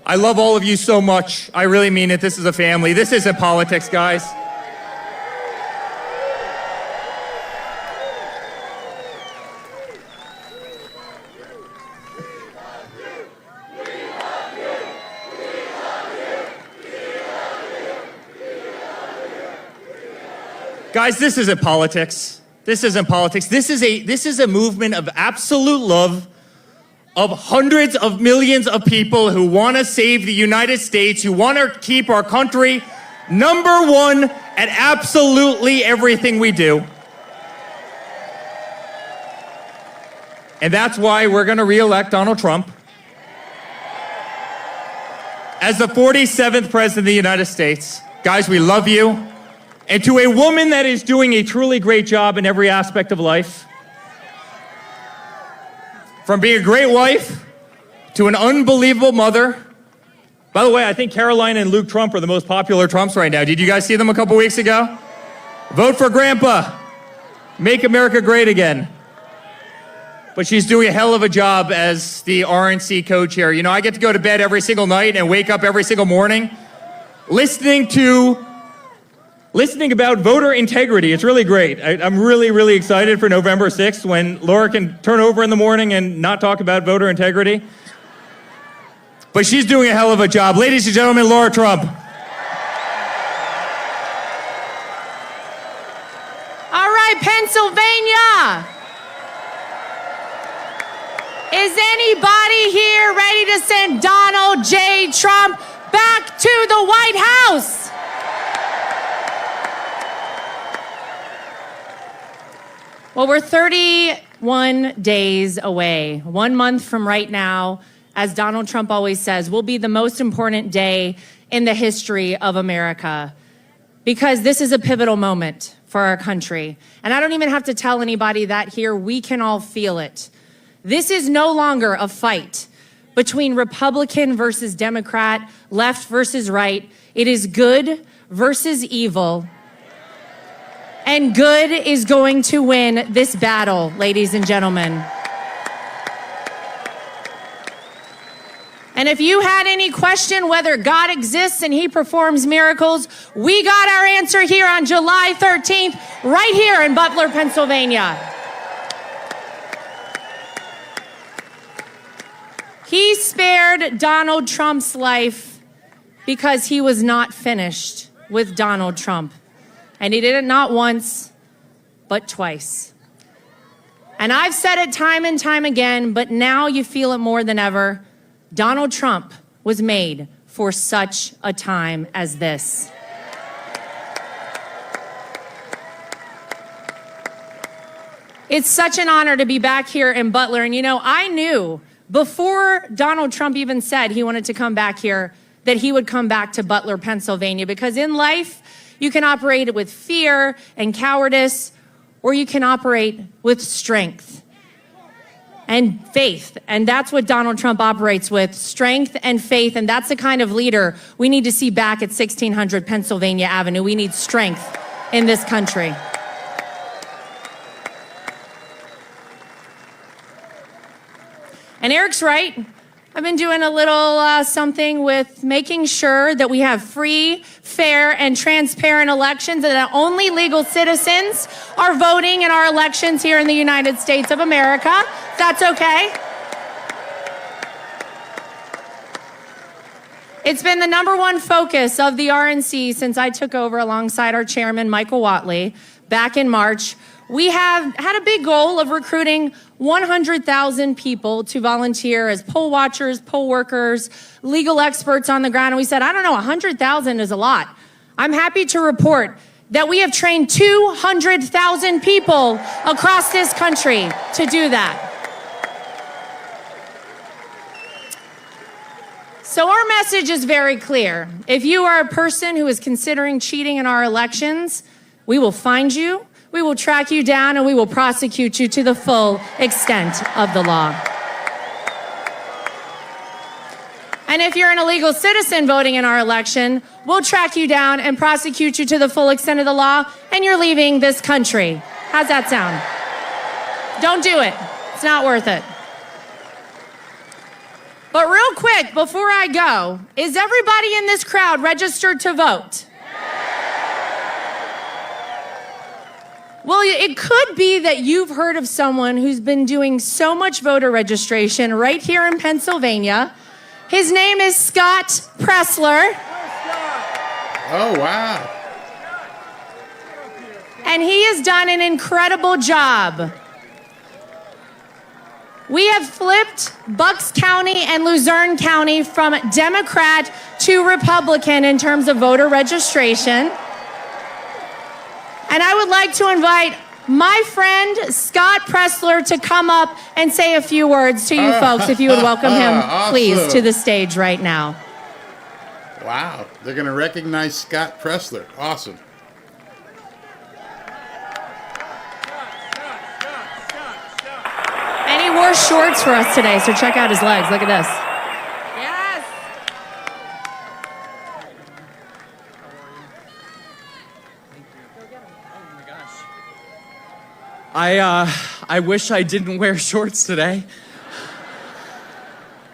I love all of you so much. I really mean it. This is a family. This isn't politics, guys. Guys, this isn't politics. This isn't politics. This is a movement of absolute love of hundreds of millions of people who want to save the United States, who want to keep our country number one at absolutely everything we do. And that's why we're going to re-elect Donald Trump as the 47th president of the United States. Guys, we love you. And to a woman that is doing a truly great job in every aspect of life, from being a great wife to an unbelievable mother. By the way, I think Caroline and Luke Trump are the most popular Trumps right now. Did you guys see them a couple weeks ago? Vote for Grandpa. Make America great again. But she's doing a hell of a job as the RNC co-chair. You know, I get to go to bed every single night and wake up every single morning listening about voter integrity. It's really great. I'm really, really excited for November 6th when Laura can turn over in the morning and not talk about voter integrity. but she's doing a hell of a job. Ladies and gentlemen, Laura Trump. All right, Pennsylvania. Is anybody here ready to send Donald J. Trump back to the White House? Well, we're 31 days away. 1 month from right now, as Donald Trump always says, will be the most important day in the history of America, because this is a pivotal moment for our country. And I don't even have to tell anybody that here. We can all feel it. This is no longer a fight between Republican versus Democrat, left versus right. It is good versus evil. And good is going to win this battle, ladies and gentlemen. And if you had any question whether God exists and he performs miracles, we got our answer here on July 13th, right here in Butler, Pennsylvania. He spared Donald Trump's life because he was not finished with Donald Trump. And he did it not once, but twice. And I've said it time and time again, but now you feel it more than ever. Donald Trump was made for such a time as this. It's such an honor to be back here in Butler. And you know, I knew before Donald Trump even said he wanted to come back here that he would come back to Butler, Pennsylvania, because in life, you can operate with fear and cowardice, or you can operate with strength and faith. And that's what Donald Trump operates with, strength and faith. And that's the kind of leader we need to see back at 1600 Pennsylvania Avenue. We need strength in this country. And Eric's right. I've been doing a little something with making sure that we have free, fair, and transparent elections, and that only legal citizens are voting in our elections here in the United States of America. That's okay. It's been the #1 focus of the RNC since I took over alongside our chairman, Michael Whatley, back in March. We have had a big goal of recruiting 100,000 people to volunteer as poll watchers, poll workers, legal experts on the ground. And we said, I don't know, 100,000 is a lot. I'm happy to report that we have trained 200,000 people across this country to do that. So our message is very clear. If you are a person who is considering cheating in our elections, we will find you. We will track you down and we will prosecute you to the full extent of the law. And if you're an illegal citizen voting in our election, we'll track you down and prosecute you to the full extent of the law, and you're leaving this country. How's that sound? Don't do it. It's not worth it. But real quick, before I go, is everybody in this crowd registered to vote? Well, it could be that you've heard of someone who's been doing so much voter registration right here in Pennsylvania. His name is Scott Pressler. Oh, wow. And he has done an incredible job. We have flipped Bucks County and Luzerne County from Democrat to Republican in terms of voter registration. And I would like to invite my friend Scott Pressler to come up and say a few words to you folks, if you would welcome him, Awesome. please, to the stage right now. Wow, they're going to recognize Scott Pressler. Awesome. And he wore shorts for us today, so check out his legs. Look at this. I wish I didn't wear shorts today.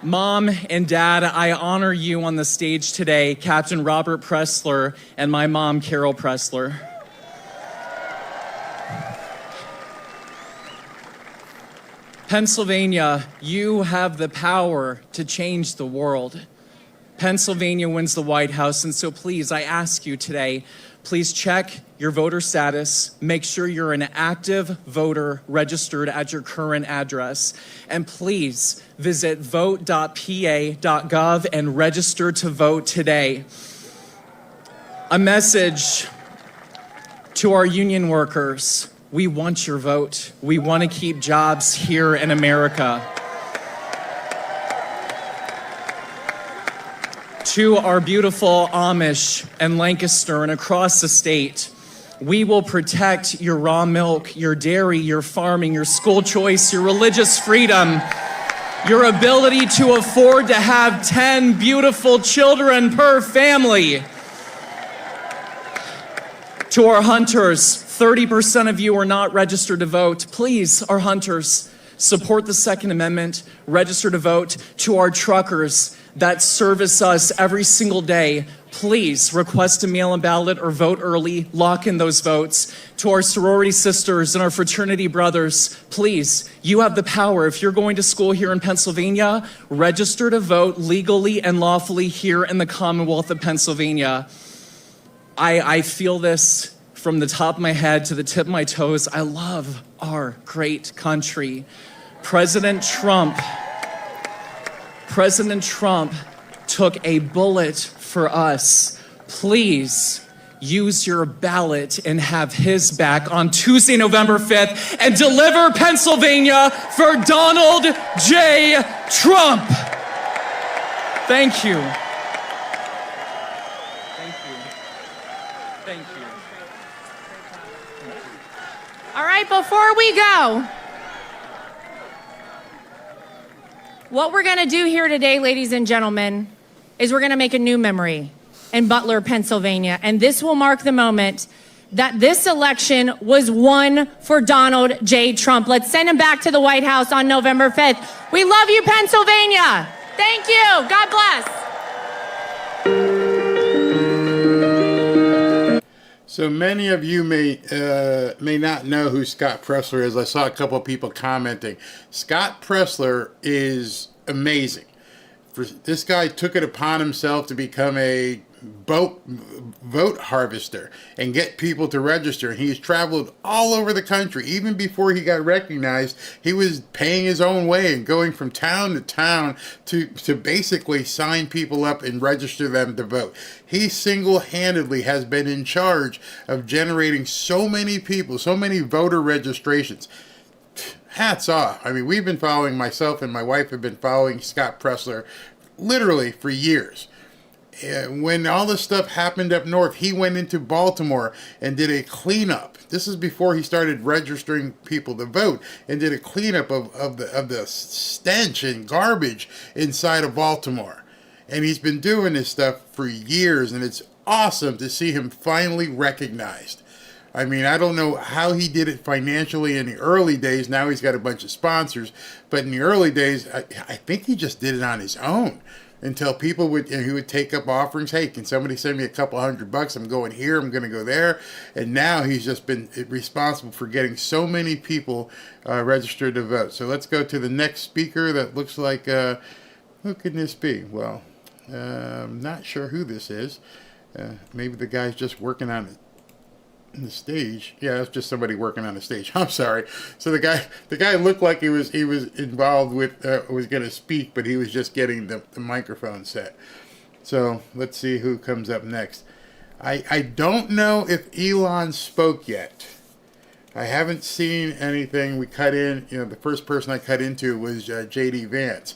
Mom and Dad, I honor you on the stage today, Captain Robert Pressler and my mom, Carol Pressler. Pennsylvania, you have the power to change the world. Pennsylvania wins the White House, and so please, I ask you today, please check your voter status, make sure you're an active voter registered at your current address, and please visit vote.pa.gov and register to vote today. A message to our union workers: we want your vote. We want to keep jobs here in America. To our beautiful Amish and Lancaster and across the state, we will protect your raw milk, your dairy, your farming, your school choice, your religious freedom, your ability to afford to have 10 beautiful children per family. To our hunters, 30% of you are not registered to vote. Please, our hunters, support the Second Amendment, register to vote. To our truckers that service us every single day, please request a mail-in ballot or vote early, lock in those votes. To our sorority sisters and our fraternity brothers, please, you have the power. If you're going to school here in Pennsylvania, register to vote legally and lawfully here in the Commonwealth of Pennsylvania. I feel this from the top of my head to the tip of my toes. I love our great country. President Trump took a bullet for us. Please use your ballot and have his back on Tuesday, November 5th, and deliver Pennsylvania for Donald J. Trump. Thank you. All right, before we go, what we're going to do here today, ladies and gentlemen, is we're going to make a new memory in Butler, Pennsylvania. And this will mark the moment that this election was won for Donald J. Trump. Let's send him back to the White House on November 5th. We love you, Pennsylvania. Thank you. God bless. So many of you may not know who Scott Presler is. I saw a couple of people commenting. Scott Presler is amazing. This guy took it upon himself to become a vote harvester and get people to register. He's traveled all over the country. Even before he got recognized, he was paying his own way and going from town to town to basically sign people up and register them to vote. He single-handedly has been in charge of generating so many people, so many voter registrations. Hats off. I mean, we've been following, myself and my wife have been following Scott Presler literally for years. When all this stuff happened up north, he went into Baltimore and did a cleanup. This is before he started registering people to vote, and did a cleanup of the stench and garbage inside of Baltimore. And he's been doing this stuff for years, and it's awesome to see him finally recognized. I mean, I don't know how he did it financially in the early days. Now he's got a bunch of sponsors. But in the early days, I think he just did it on his own. Until people would, he would take up offerings. Hey, can somebody send me a couple $100? I'm going here, I'm going to go there. And now he's just been responsible for getting so many people registered to vote. So let's go to the next speaker that looks like, who can this be? Well, I'm not sure who this is. Maybe the guy's just working on it. The stage. Yeah, it's just somebody working on the stage. I'm sorry. So the guy looked like he was involved with was going to speak, but he was just getting the microphone set. So let's see who comes up next. I don't know if Elon spoke yet. I haven't seen anything. We cut in. The first person I cut into was J.D. Vance.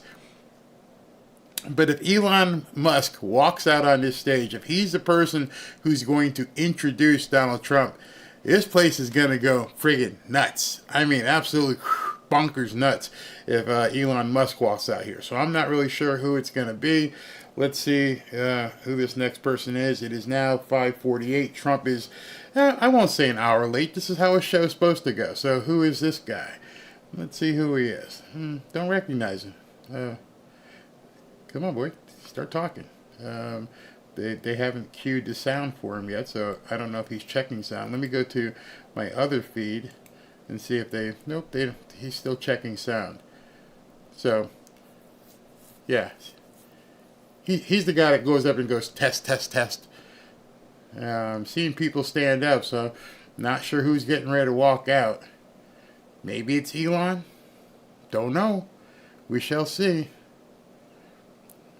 But if Elon Musk walks out on this stage, if he's the person who's going to introduce Donald Trump, this place is going to go friggin' nuts. I mean, absolutely bonkers nuts if Elon Musk walks out here. So I'm not really sure who it's going to be. Let's see who this next person is. It is now 5:48. Trump is, I won't say an hour late. This is how a show's supposed to go. So who is this guy? Let's see who he is. Don't recognize him. Come on, boy. Start talking. They haven't queued the sound for him yet, so I don't know if he's checking sound. Let me go to my other feed and see if they... Nope, he's still checking sound. So, yeah. He's the guy that goes up and goes, test, test, test. I'm seeing people stand up, so not sure who's getting ready to walk out. Maybe it's Elon. Don't know. We shall see.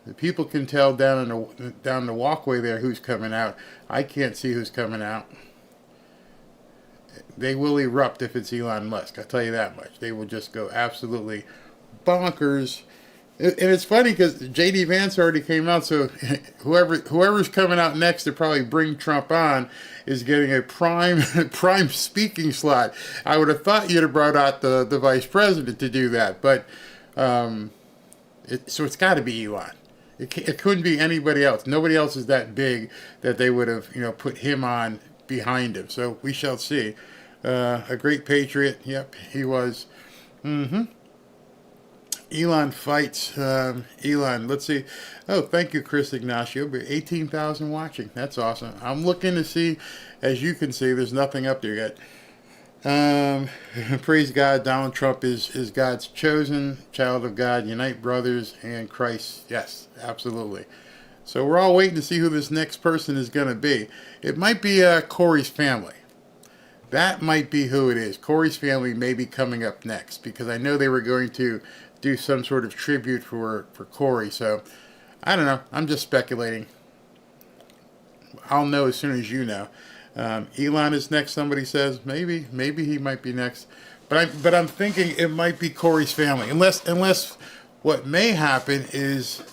The people can tell down the walkway there who's coming out. I can't see who's coming out. They will erupt if it's Elon Musk. I'll tell you that much. They will just go absolutely bonkers. And it's funny because J.D. Vance already came out, so whoever's coming out next to probably bring Trump on is getting a prime speaking slot. I would have thought you'd have brought out the vice president to do that, but so it's got to be Elon. It couldn't be anybody else. Nobody else is that big that they would have put him on behind him. So we shall see. A great patriot. Yep, he was. Elon fights. Elon, let's see. Oh, thank you, Chris Ignacio. 18,000 watching. That's awesome. I'm looking to see, as you can see, there's nothing up there yet. Praise God, Donald Trump is God's chosen child of God. Unite brothers and Christ. Yes, absolutely. So we're all waiting to see who this next person is going to be. It might be Corey's family. That might be who it is. Corey's family may be coming up next because I know they were going to do some sort of tribute for Corey. So I don't know. I'm just speculating. I'll know as soon as you know. Elon is next. Somebody says maybe he might be next, but I'm thinking it might be Corey's family. Unless what may happen is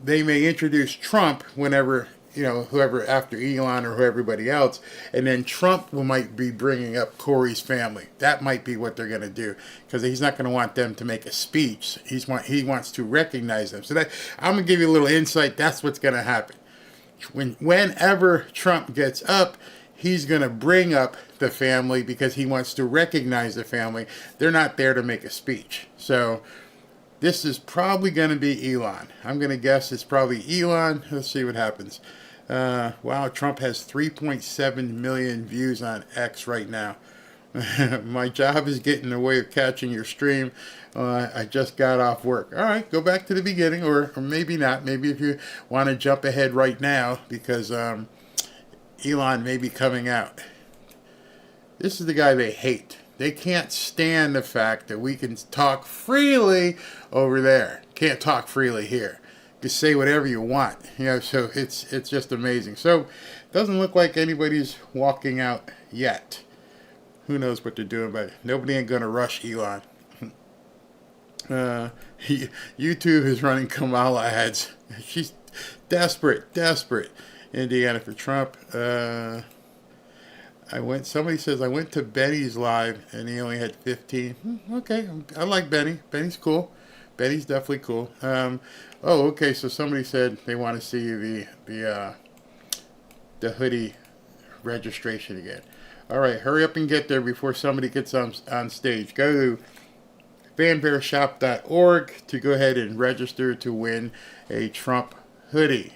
they may introduce Trump whenever whoever after Elon or everybody else, and then Trump might be bringing up Corey's family. That might be what they're going to do because he's not going to want them to make a speech. He wants to recognize them. So that I'm going to give you a little insight. That's what's going to happen. Whenever Trump gets up, he's going to bring up the family because he wants to recognize the family. They're not there to make a speech. So this is probably going to be Elon. I'm going to guess it's probably Elon. Let's see what happens. Wow, Trump has 3.7 million views on X right now. My job is getting in the way of catching your stream. I just got off work. All right, go back to the beginning, or maybe not. Maybe if you want to jump ahead right now, because Elon may be coming out. This is the guy they hate. They can't stand the fact that we can talk freely over there. Can't talk freely here. You can say whatever you want. So it's just amazing. So it doesn't look like anybody's walking out yet. Who knows what they're doing, but nobody ain't gonna rush Elon. YouTube is running Kamala ads. She's desperate. Indiana for Trump. Somebody says I went to Benny's live and he only had 15. Okay, I like Benny. Benny's cool. Benny's definitely cool. Okay. So somebody said they want to see the hoodie registration again. All right, hurry up and get there before somebody gets on stage. Go to fanfareshop.org to go ahead and register to win a Trump hoodie.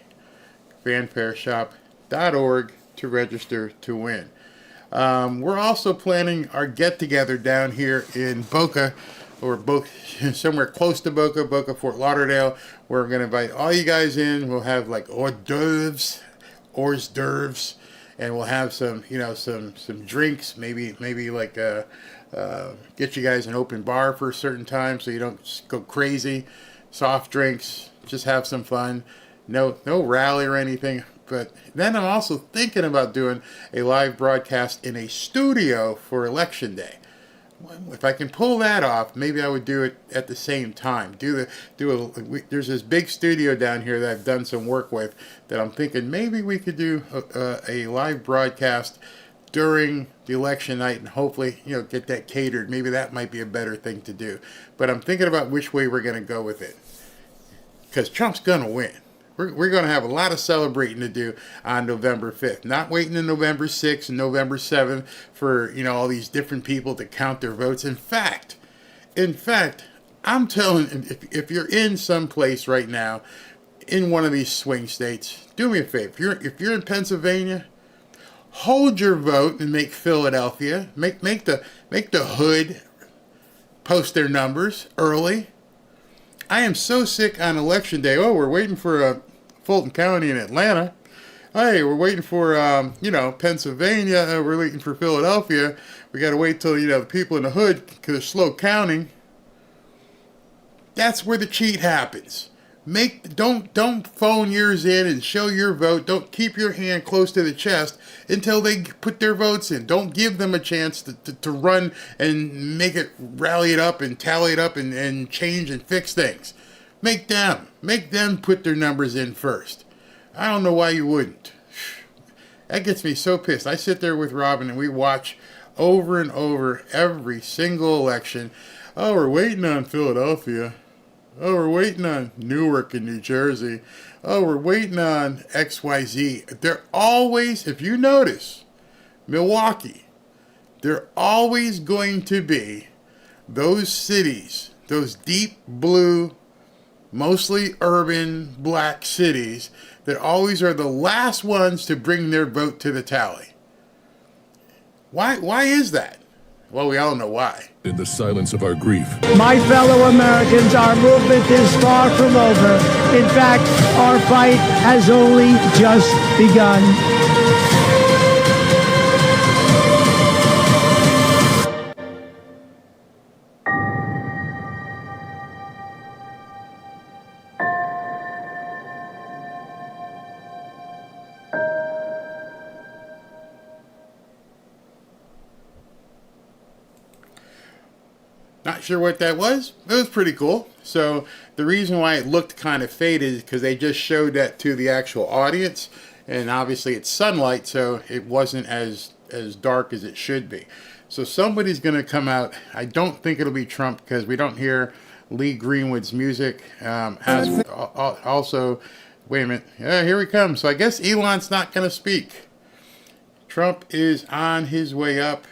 fanfareshop.org to register to win. We're also planning our get-together down here in Boca, or somewhere close to Boca, Fort Lauderdale. We're going to invite all you guys in. We'll have like hors d'oeuvres, and we'll have some drinks, maybe like get you guys an open bar for a certain time so you don't go crazy. Soft drinks, just have some fun. No rally or anything. But then I'm also thinking about doing a live broadcast in a studio for Election Day. If I can pull that off, maybe I would do it at the same time. There's this big studio down here that I've done some work with that I'm thinking maybe we could do a live broadcast during the election night and hopefully get that catered. Maybe that might be a better thing to do. But I'm thinking about which way we're going to go with it, because Trump's going to win. We're going to have a lot of celebrating to do on November 5th. Not waiting on November 6th and November 7th for, all these different people to count their votes. In fact, I'm telling, if you're in some place right now, in one of these swing states, do me a favor. If you're in Pennsylvania, hold your vote and make Philadelphia, make the hood post their numbers early. I am so sick on election day. Oh, we're waiting for Fulton County in Atlanta. Hey, we're waiting for, Pennsylvania. We're waiting for Philadelphia. We got to wait till, the people in the hood, because they're slow counting. That's where the cheat happens. Don't phone yours in and show your vote. Don't keep your hand close to the chest until they put their votes in. Don't give them a chance to run and make it, rally it up and tally it up and change and fix things. Make them put their numbers in first. I don't know why you wouldn't. That gets me so pissed. I sit there with Robin and we watch over and over every single election. Oh, we're waiting on Philadelphia. Oh, we're waiting on Newark in New Jersey. Oh, we're waiting on XYZ. They're always, if you notice, Milwaukee, they're always going to be those cities, those deep blue, mostly urban black cities that always are the last ones to bring their vote to the tally. Why is that? Well, we all know why. In the silence of our grief, My fellow Americans, our movement is far from over. In fact, our fight has only just begun. Not sure what that was. It was pretty cool. So the reason why it looked kind of faded is because they just showed that to the actual audience, and obviously it's sunlight, so it wasn't as dark as it should be. So somebody's going to come out. I don't think it'll be Trump because we don't hear Lee Greenwood's music. Also, wait a minute. Yeah, here he comes. So I guess Elon's not going to speak. Trump is on his way up.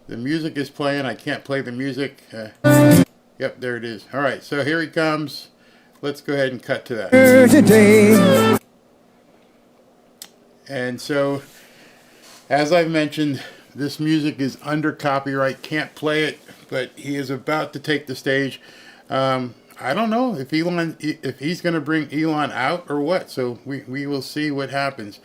The music is playing. I can't play the music. Yep, there it is. All right, so here he comes. Let's go ahead and cut to that. And so, as I've mentioned, this music is under copyright. Can't play it, but he is about to take the stage. I don't know if he's going to bring Elon out or what. So we will see what happens.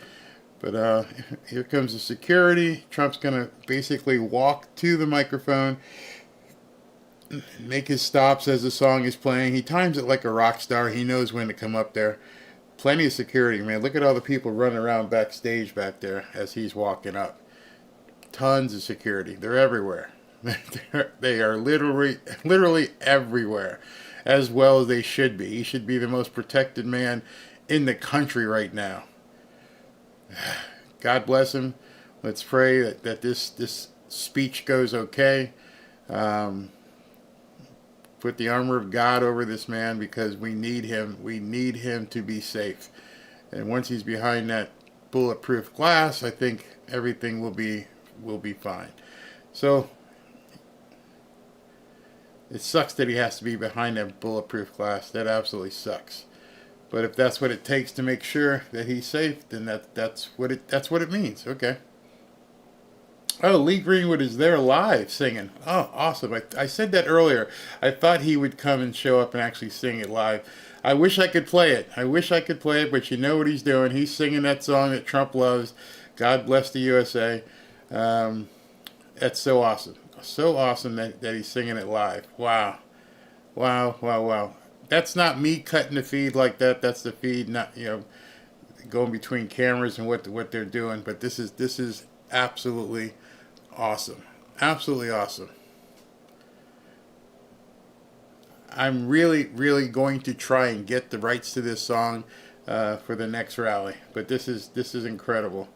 But here comes the security. Trump's going to basically walk to the microphone, make his stops as the song is playing. He times it like a rock star. He knows when to come up there. Plenty of security, man. Look at all the people running around backstage back there as he's walking up. Tons of security. They're everywhere. They are literally everywhere, as well as they should be. He should be the most protected man in the country right now. God bless him. Let's pray that this speech goes okay. Put the armor of God over this man because we need him. We need him to be safe. And once he's behind that bulletproof glass, I think everything will be fine. So it sucks that he has to be behind that bulletproof glass. That absolutely sucks. But if that's what it takes to make sure that he's safe, then that's what it means. Okay. Oh, Lee Greenwood is there live singing. Oh, awesome. I said that earlier. I thought he would come and show up and actually sing it live. I wish I could play it. But you know what he's doing. He's singing that song that Trump loves. God bless the USA. That's so awesome. So awesome that he's singing it live. Wow. Wow. That's not me cutting the feed like that. That's the feed, not going between cameras and what they're doing. But this is absolutely awesome. Absolutely awesome. I'm really going to try and get the rights to this song for the next rally. But this is incredible.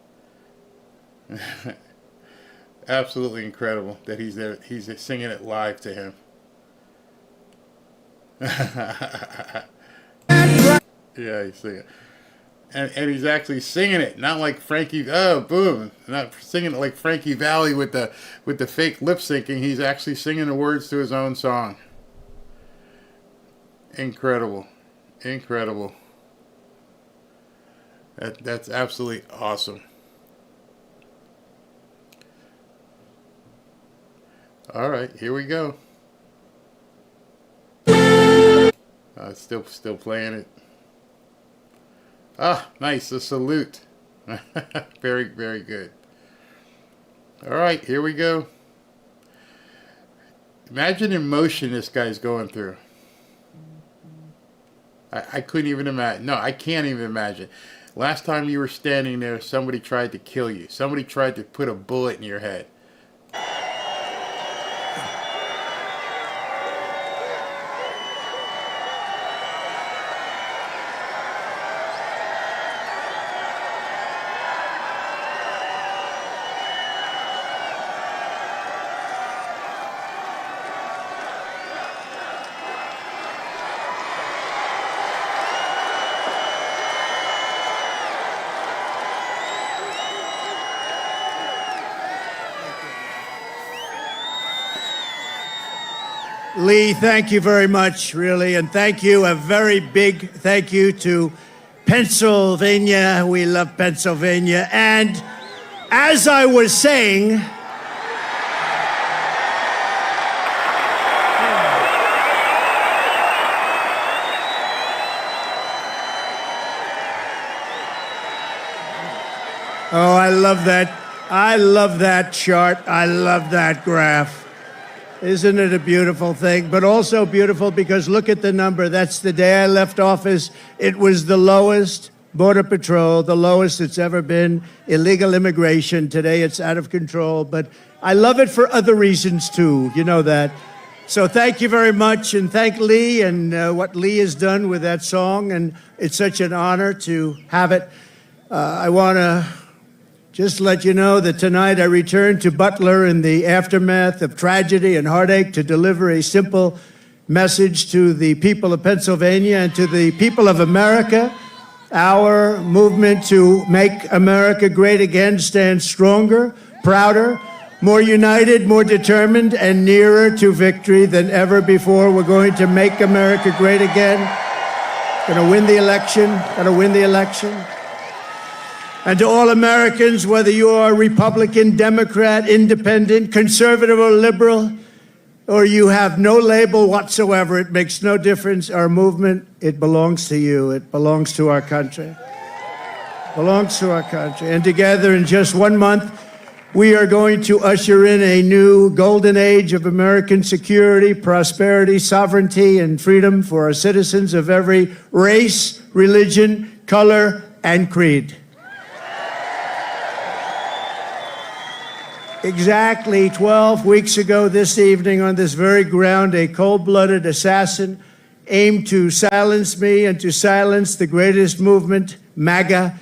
Absolutely incredible that he's there. He's singing it live to him. Yeah, he's singing it. And he's actually singing it, not like Frankie. Oh, boom! Not singing it like Frankie Valli with the fake lip syncing. He's actually singing the words to his own song. Incredible. That's absolutely awesome. All right, here we go. Still playing it. Ah, nice. A salute. Very, very good. All right, here we go. Imagine the emotion this guy's going through. I couldn't even imagine. No, I can't even imagine. Last time you were standing there, somebody tried to kill you. Somebody tried to put a bullet in your head. Lee, thank you very much, really. And thank you, a very big thank you to Pennsylvania. We love Pennsylvania. And as I was saying, oh, I love that. I love that chart. I love that graph. Isn't it a beautiful thing? But also beautiful because look at the number. That's the day I left office. It was the lowest Border Patrol, the lowest it's ever been. Illegal immigration. Today it's out of control. But I love it for other reasons too. You know that. So thank you very much. And thank Lee and what Lee has done with that song. And it's such an honor to have it. I want to just let you know that tonight I return to Butler in the aftermath of tragedy and heartache to deliver a simple message to the people of Pennsylvania and to the people of America. Our movement to make America great again stands stronger, prouder, more united, more determined, and nearer to victory than ever before. We're going to make America great again. Going to win the election. Going to win the election. And to all Americans, whether you are Republican, Democrat, Independent, Conservative, or Liberal, or you have no label whatsoever, it makes no difference. Our movement, it belongs to you. It belongs to our country. It belongs to our country. And together in just 1 month, we are going to usher in a new golden age of American security, prosperity, sovereignty, and freedom for our citizens of every race, religion, color, and creed. Exactly 12 weeks ago this evening on this very ground, a cold-blooded assassin aimed to silence me and to silence the greatest movement, MAGA,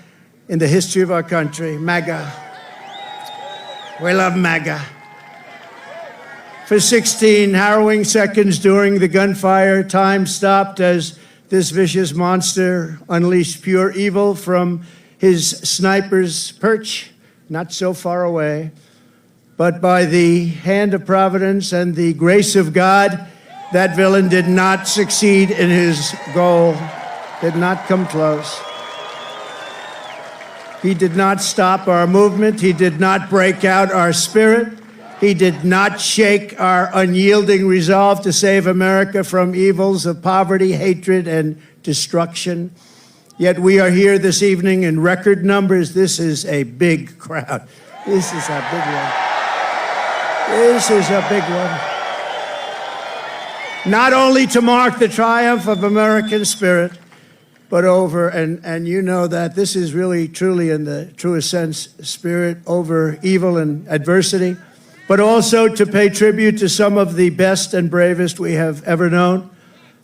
in the history of our country. MAGA. We love MAGA. For 16 harrowing seconds during the gunfire, time stopped as this vicious monster unleashed pure evil from his sniper's perch, not so far away. But by the hand of providence and the grace of God, that villain did not succeed in his goal, did not come close. He did not stop our movement. He did not break out our spirit. He did not shake our unyielding resolve to save America from evils of poverty, hatred, and destruction. Yet we are here this evening in record numbers. This is a big crowd. This is a big one. This is a big one. Not only to mark the triumph of American spirit, but over, and you know that this is really, truly, in the truest sense, spirit over evil and adversity, but also to pay tribute to some of the best and bravest we have ever known.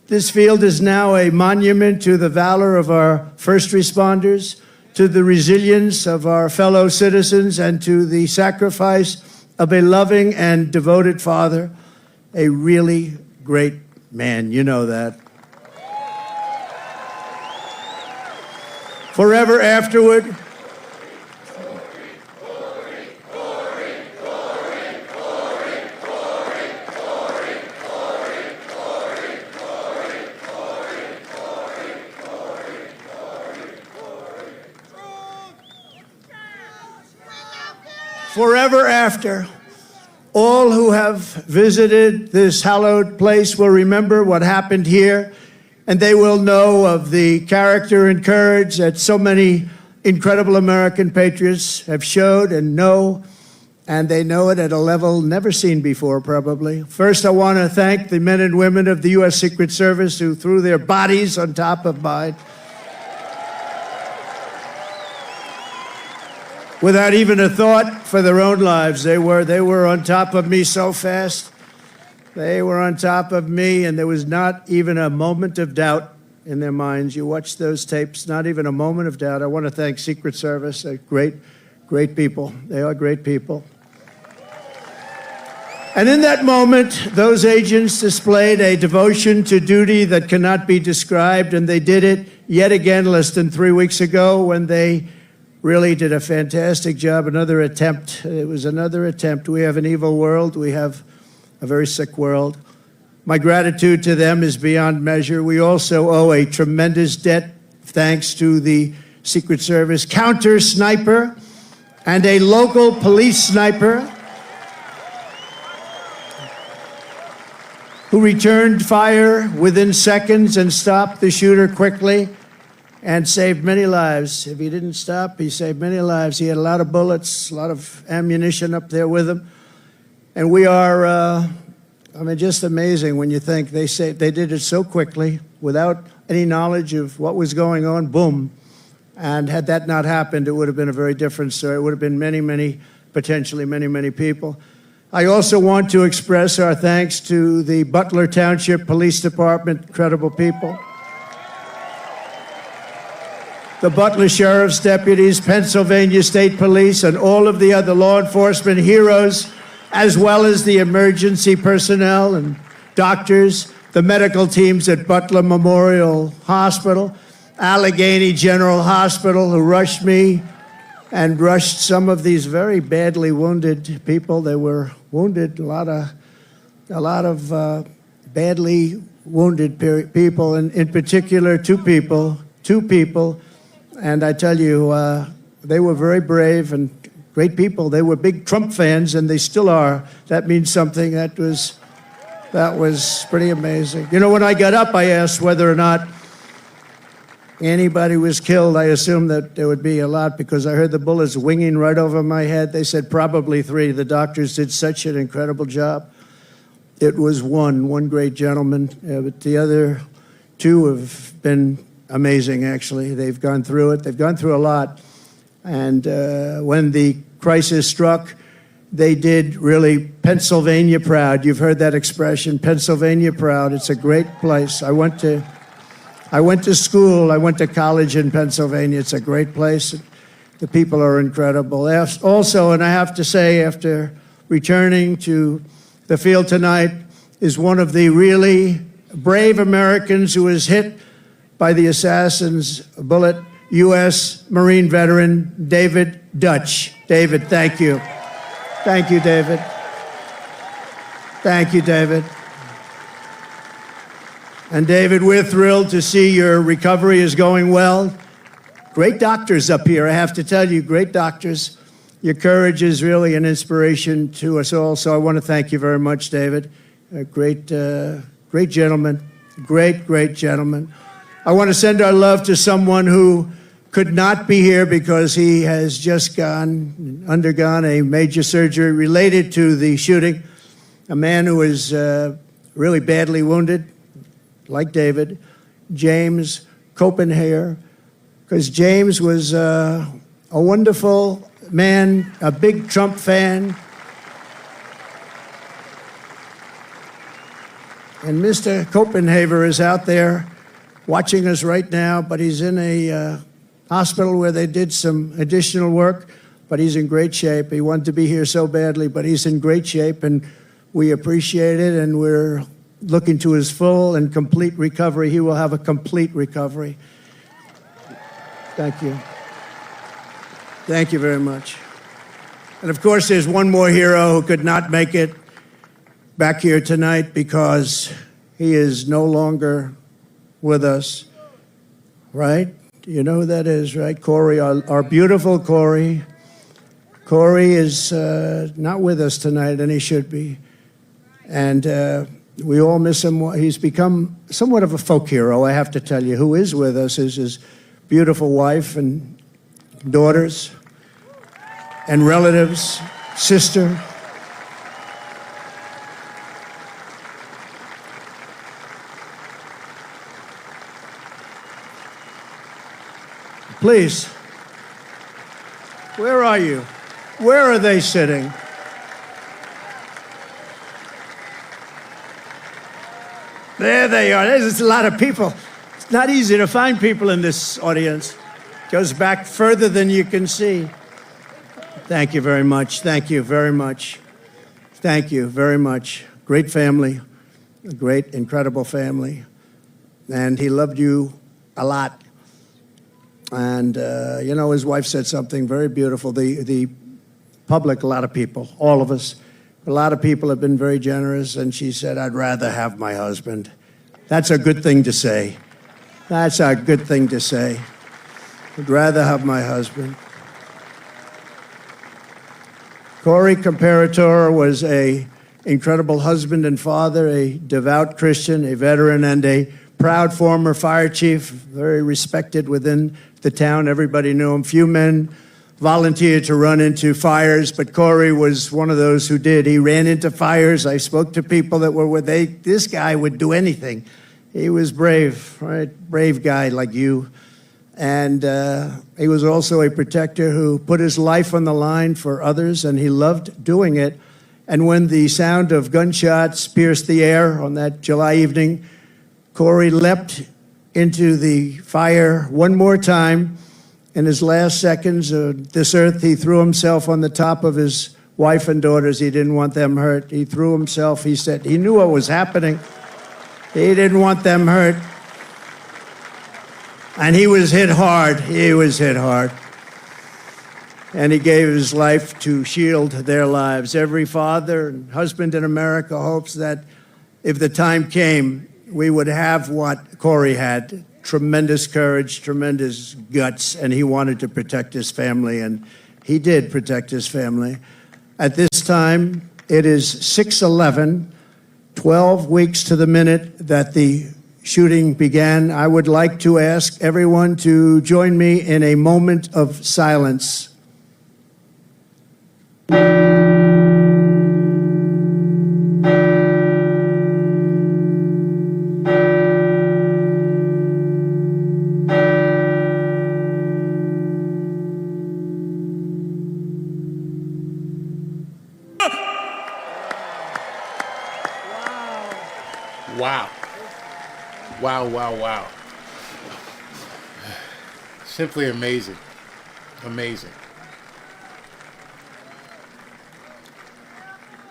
This field is now a monument to the valor of our first responders, to the resilience of our fellow citizens, and to the sacrifice of a loving and devoted father, a really great man. You know that. Forever afterward, forever after, all who have visited this hallowed place will remember what happened here and they will know of the character and courage that so many incredible American patriots have showed and know, and they know it at a level never seen before, probably. First, I want to thank the men and women of the U.S. Secret Service who threw their bodies on top of mine without even a thought for their own lives. They were on top of me so fast. They were on top of me, and there was not even a moment of doubt in their minds. You watch those tapes, not even a moment of doubt. I want to thank Secret Service. They're great, great people. They are great people. And in that moment, those agents displayed a devotion to duty that cannot be described, and they did it yet again less than 3 weeks ago when they really did a fantastic job. Another attempt. It was another attempt. We have an evil world. We have a very sick world. My gratitude to them is beyond measure. We also owe a tremendous debt, thanks to the Secret Service counter sniper and a local police sniper who returned fire within seconds and stopped the shooter quickly and saved many lives. If he didn't stop, he saved many lives. He had a lot of bullets, a lot of ammunition up there with him. And we are, just amazing when you think they did it so quickly without any knowledge of what was going on, boom. And had that not happened, it would have been a very different story. It would have been potentially many people. I also want to express our thanks to the Butler Township Police Department, incredible people. The Butler Sheriff's deputies, Pennsylvania State Police, and all of the other law enforcement heroes, as well as the emergency personnel and doctors, the medical teams at Butler Memorial Hospital, Allegheny General Hospital, who rushed me and rushed some of these very badly wounded people. They were wounded, a lot of badly wounded people, and in particular, two people. And I tell you, they were very brave and great people. They were big Trump fans, and they still are. That means something. That was pretty amazing. You know, when I got up, I asked whether or not anybody was killed. I assumed that there would be a lot because I heard the bullets winging right over my head. They said probably 3. The doctors did such an incredible job. It was one great gentleman, but the other 2 have been amazing, actually. They've gone through it. They've gone through a lot. And when the crisis struck, they did really Pennsylvania proud. You've heard that expression, Pennsylvania proud. It's a great place. I went to school. I went to college in Pennsylvania. It's a great place. The people are incredible. Also, and I have to say, after returning to the field tonight, is one of the really brave Americans who was hit by the assassin's bullet, U.S. Marine veteran David Dutch. David, thank you. Thank you, David. Thank you, David. And David, we're thrilled to see your recovery is going well. Great doctors up here, I have to tell you, great doctors. Your courage is really an inspiration to us all, so I want to thank you very much, David. A great gentleman, great gentleman. I want to send our love to someone who could not be here because he has just undergone a major surgery related to the shooting. A man who was really badly wounded, like David, James Copenhagen, because James was a wonderful man, a big Trump fan. And Mr. Copenhagen is out there watching us right now, but he's in a hospital where they did some additional work, but he's in great shape. He wanted to be here so badly, but he's in great shape, and we appreciate it, and we're looking to his full and complete recovery. He will have a complete recovery. Thank you. Thank you very much. And of course, there's one more hero who could not make it back here tonight because he is no longer with us, right? You know who that is, right? Corey, our beautiful Corey. Corey is not with us tonight, and he should be. And We all miss him. He's become somewhat of a folk hero, I have to tell you. Who is with us is his beautiful wife and daughters and relatives, sister. Please, where are you? Where are they sitting? There they are. There's a lot of people. It's not easy to find people in this audience. Goes back further than you can see. Thank you very much. Thank you very much. Thank you very much. Great family, a great, incredible family. And he loved you a lot. And, you know, his wife said something very beautiful. The public, a lot of people, all of us, a lot of people have been very generous. And she said, I'd rather have my husband. That's a good thing to say. That's a good thing to say. I'd rather have my husband. Corey Comparator was an incredible husband and father, a devout Christian, a veteran, and a proud former fire chief, very respected within the town. Everybody knew him. Few men volunteered to run into fires, but Corey was one of those who did. He ran into fires. I spoke to people that were with this guy would do anything. He was brave, right? Brave guy like you. And he was also a protector who put his life on the line for others, and he loved doing it. And when the sound of gunshots pierced the air on that July evening, Corey leapt into the fire one more time. In his last seconds of this earth, he threw himself on the top of his wife and daughters. He didn't want them hurt. He threw himself. He said he knew what was happening. He didn't want them hurt. And he was hit hard. He was hit hard. And he gave his life to shield their lives. Every father and husband in America hopes that if the time came, we would have what Corey had. Tremendous courage, tremendous guts, and he wanted to protect his family, and he did protect his family. At this time, it is 6:11, 12 weeks to the minute that the shooting began. I would like to ask everyone to join me in a moment of silence. Wow. Wow, wow, wow. Simply amazing. Amazing.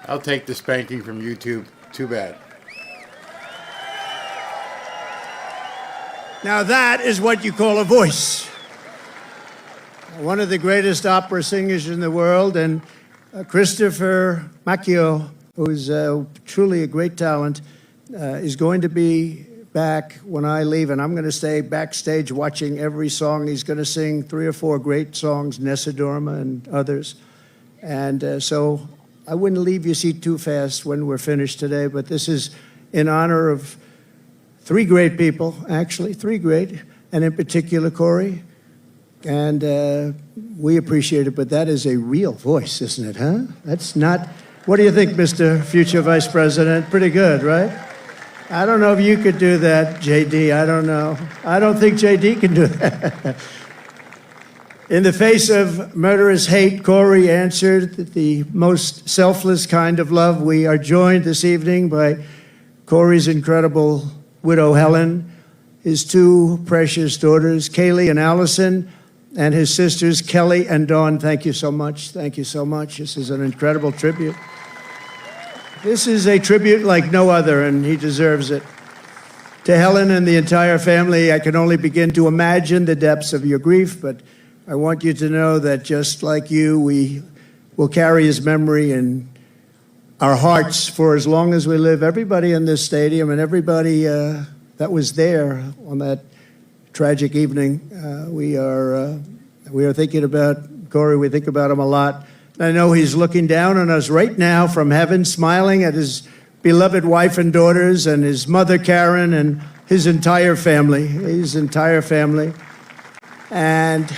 I'll take the spanking from YouTube. Too bad. Now that is what you call a voice. One of the greatest opera singers in the world, and Christopher Macchio, who's truly a great talent, is going to be back when I leave, and I'm going to stay backstage watching every song. He's going to sing 3 or 4 great songs, Nessa Dorma and others. And so I wouldn't leave your seat too fast when we're finished today, but this is in honor of 3 great people, actually, 3 great, and in particular, Corey. And we appreciate it, but that is a real voice, isn't it, huh? That's not... What do you think, Mr. Future Vice President? Pretty good, right? I don't know if you could do that, JD. I don't know. I don't think JD can do that. In the face of murderous hate, Corey answered the most selfless kind of love. We are joined this evening by Corey's incredible widow, Helen, his 2 precious daughters, Kaylee and Allison, and his sisters, Kelly and Dawn. Thank you so much. Thank you so much. This is an incredible tribute. This is a tribute like no other, and he deserves it. To Helen and the entire family, I can only begin to imagine the depths of your grief, but I want you to know that just like you, we will carry his memory in our hearts for as long as we live. Everybody in this stadium and everybody that was there on that tragic evening, we are thinking about Corey. We think about him a lot. I know he's looking down on us right now from heaven, smiling at his beloved wife and daughters and his mother, Karen, and his entire family. And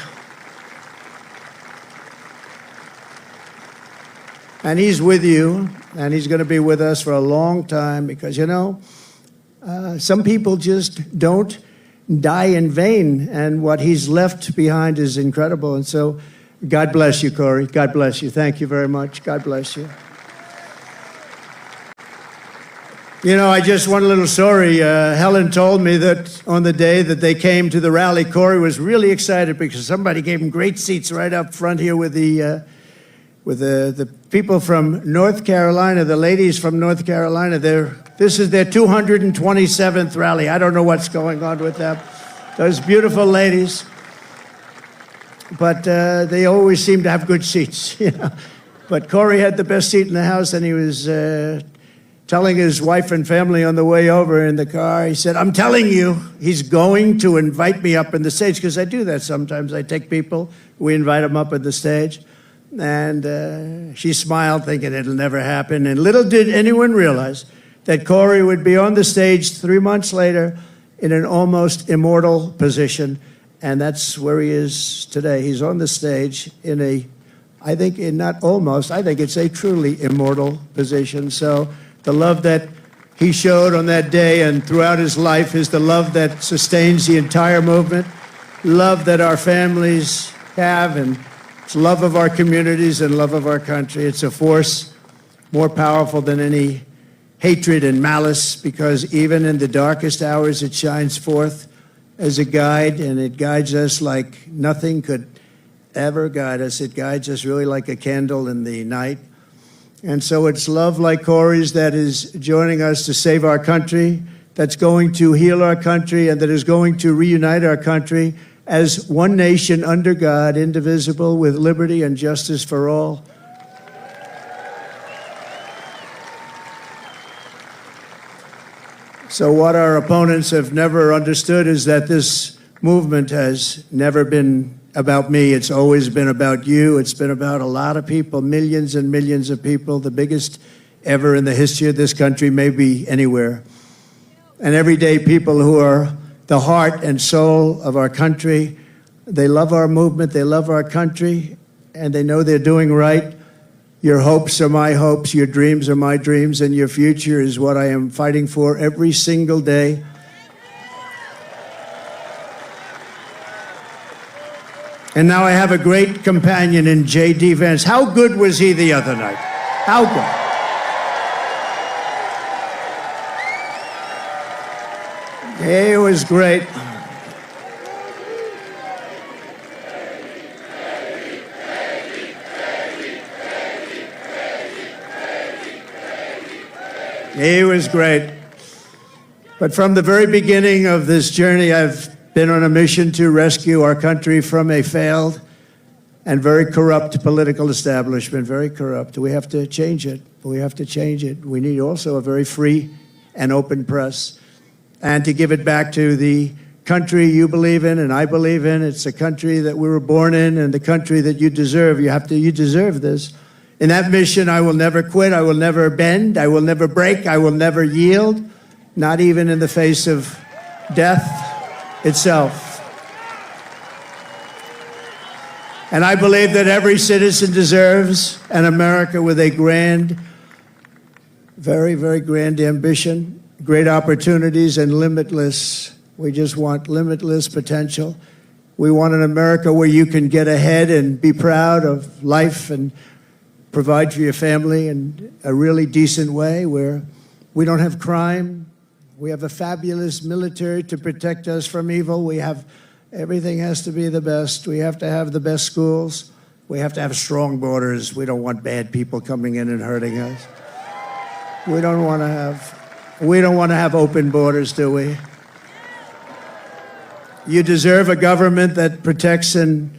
he's with you, and he's going to be with us for a long time because, some people just don't die in vain, and what he's left behind is incredible. And so, God bless you, Corey. God bless you. Thank you very much. God bless you. I just one little story. Helen told me that on the day that they came to the rally, Corey was really excited because somebody gave him great seats right up front here with the people from North Carolina, the ladies from North Carolina. This is their 227th rally. I don't know what's going on with them. Those beautiful ladies. But they always seem to have good seats. But Corey had the best seat in the house, and he was telling his wife and family on the way over in the car, he said, I'm telling you, he's going to invite me up on the stage, because I do that sometimes. I take people, we invite them up on the stage. And she smiled, thinking it'll never happen. And little did anyone realize that Corey would be on the stage 3 months later in an almost immortal position. And that's where he is today. He's on the stage in I think it's a truly immortal position. So the love that he showed on that day and throughout his life is the love that sustains the entire movement, love that our families have, and it's love of our communities and love of our country. It's a force more powerful than any hatred and malice, because even in the darkest hours it shines forth as a guide, and it guides us like nothing could ever guide us. It guides us really like a candle in the night. And so it's love like Corey's that is joining us to save our country, that's going to heal our country, and that is going to reunite our country as one nation under God, indivisible, with liberty and justice for all. So what our opponents have never understood is that this movement has never been about me. It's always been about you. It's been about a lot of people, millions and millions of people, the biggest ever in the history of this country, maybe anywhere. And everyday people who are the heart and soul of our country. They love our movement, they love our country, and they know they're doing right. Your hopes are my hopes, your dreams are my dreams, and your future is what I am fighting for every single day. And now I have a great companion in J.D. Vance. How good was he the other night? How good? He was great. He was great. But from the very beginning of this journey, I've been on a mission to rescue our country from a failed and very corrupt political establishment, very corrupt. We have to change it. We have to change it. We need also a very free and open press, and to give it back to the country you believe in and I believe in. It's a country that we were born in and the country that you deserve. You deserve this. In that mission, I will never quit. I will never bend. I will never break. I will never yield, not even in the face of death itself. And I believe that every citizen deserves an America with a grand, very, very grand ambition, great opportunities, and limitless. We just want limitless potential. We want an America where you can get ahead and be proud of life and provide for your family in a really decent way, where we don't have crime. We have a fabulous military to protect us from evil. Everything has to be the best. We have to have the best schools. We have to have strong borders. We don't want bad people coming in and hurting us. We don't want to have open borders, do we? You deserve a government that protects and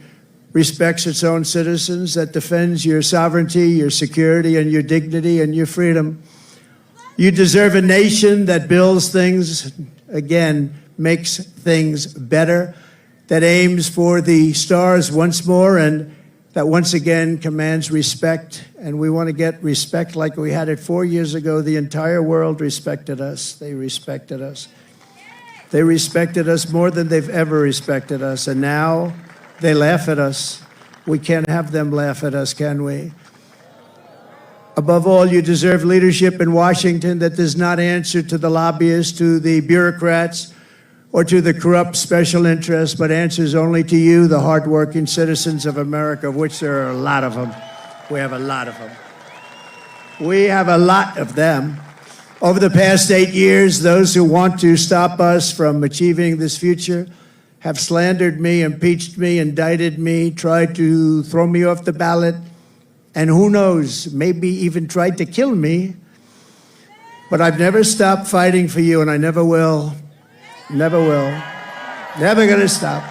respects its own citizens, that defends your sovereignty, your security, and your dignity and your freedom. You deserve a nation that builds things, again, makes things better, that aims for the stars once more and that once again commands respect, and we want to get respect like we had it 4 years ago. The entire world respected us. They respected us. They respected us more than they've ever respected us, and now they laugh at us. We can't have them laugh at us, can we? Above all, you deserve leadership in Washington that does not answer to the lobbyists, to the bureaucrats, or to the corrupt special interests, but answers only to you, the hardworking citizens of America, of which there are a lot of them. We have a lot of them. We have a lot of them. Over the past 8 years, those who want to stop us from achieving this future have slandered me, impeached me, indicted me, tried to throw me off the ballot, and who knows, maybe even tried to kill me. But I've never stopped fighting for you, and I never will. Never will. Never gonna stop.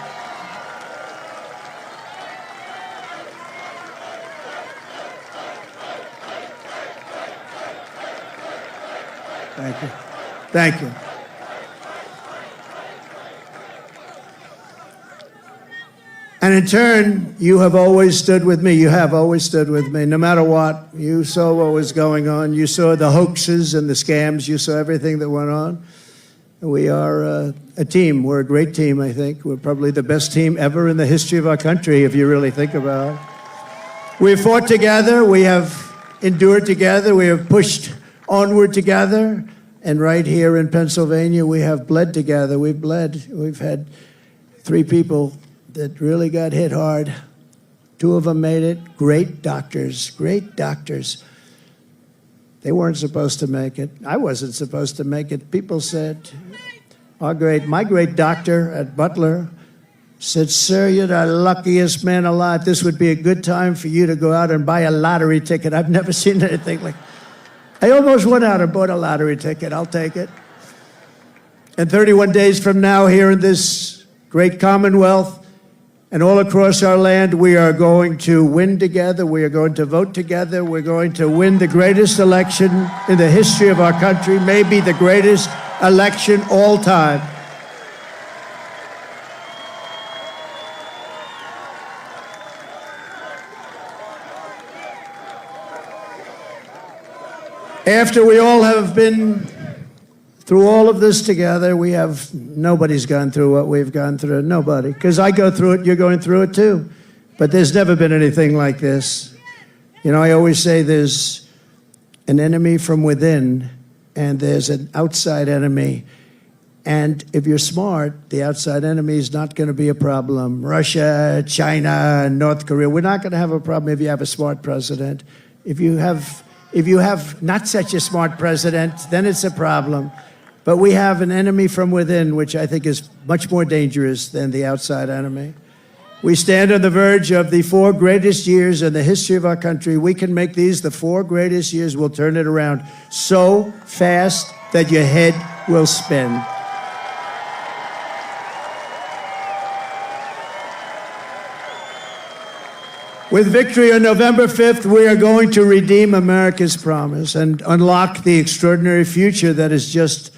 Thank you. Thank you. And in turn, you have always stood with me. You have always stood with me, no matter what. You saw what was going on. You saw the hoaxes and the scams. You saw everything that went on. We are a team. We're a great team, I think. We're probably the best team ever in the history of our country, if you really think about it. We've fought together. We have endured together. We have pushed onward together. And right here in Pennsylvania, we have bled together. We've bled. We've had 3 people that really got hit hard. 2 of them made it. Great doctors, great doctors. They weren't supposed to make it. I wasn't supposed to make it. People said, my great doctor at Butler said, "Sir, you're the luckiest man alive. This would be a good time for you to go out and buy a lottery ticket." I've never seen anything like. I almost went out and bought a lottery ticket. I'll take it. And 31 days from now, here in this great Commonwealth, and all across our land, we are going to win together. We are going to vote together. We're going to win the greatest election in the history of our country, maybe the greatest election all time. After we all have been through all of this together, nobody's gone through what we've gone through. Nobody. Because I go through it, you're going through it too. But there's never been anything like this. You know, I always say there's an enemy from within and there's an outside enemy. And if you're smart, the outside enemy is not going to be a problem. Russia, China, North Korea, we're not going to have a problem if you have a smart president. If you have not such a smart president, then it's a problem. But we have an enemy from within, which I think is much more dangerous than the outside enemy. We stand on the verge of the 4 greatest years in the history of our country. We can make these the 4 greatest years. We'll turn it around so fast that your head will spin. With victory on November 5th, we are going to redeem America's promise and unlock the extraordinary future that is just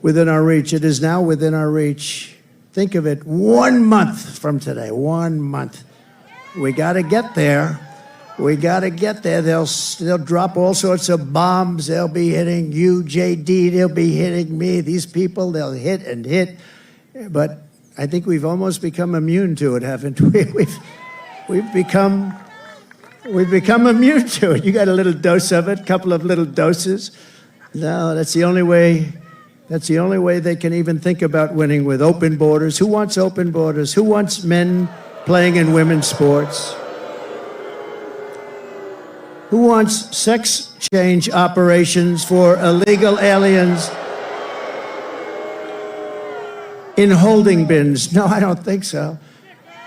within our reach. It is now within our reach. Think of it, 1 month from today, 1 month. We got to get there. We got to get there. They'll drop all sorts of bombs. They'll be hitting you, JD. They'll be hitting me. These people, they'll hit and hit. But I think we've almost become immune to it, haven't we? We've become immune to it. You got a little dose of it, a couple of little doses. No, that's the only way. That's the only way they can even think about winning, with open borders. Who wants open borders? Who wants men playing in women's sports? Who wants sex change operations for illegal aliens in holding bins? No, I don't think so.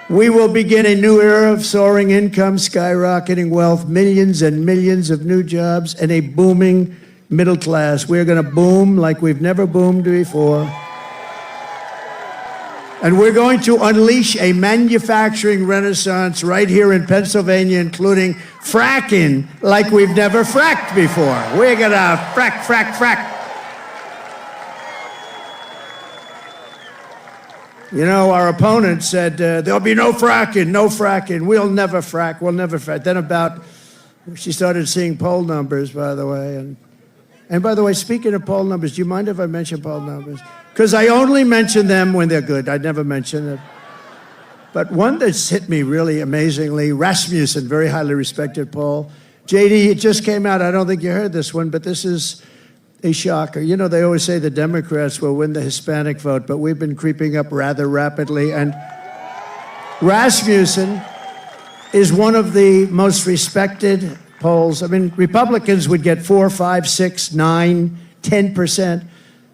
We will begin a new era of soaring income, skyrocketing wealth, millions and millions of new jobs, and a booming middle class. We're going to boom like we've never boomed before. And we're going to unleash a manufacturing renaissance right here in Pennsylvania, including fracking like we've never fracked before. We're going to frack, frack, frack. You know, our opponent said, there'll be no fracking, no fracking. We'll never frack, we'll never frack. Then she started seeing poll numbers, by the way. And by the way, speaking of poll numbers, do you mind if I mention poll numbers? Because I only mention them when they're good. I never mention it. But one that's hit me really amazingly, Rasmussen, very highly respected poll. JD, it just came out. I don't think you heard this one, but this is a shocker. You know, they always say the Democrats will win the Hispanic vote, but we've been creeping up rather rapidly. And Rasmussen is one of the most respected polls. I mean, Republicans would get 4, 5, 6, 9, 10%.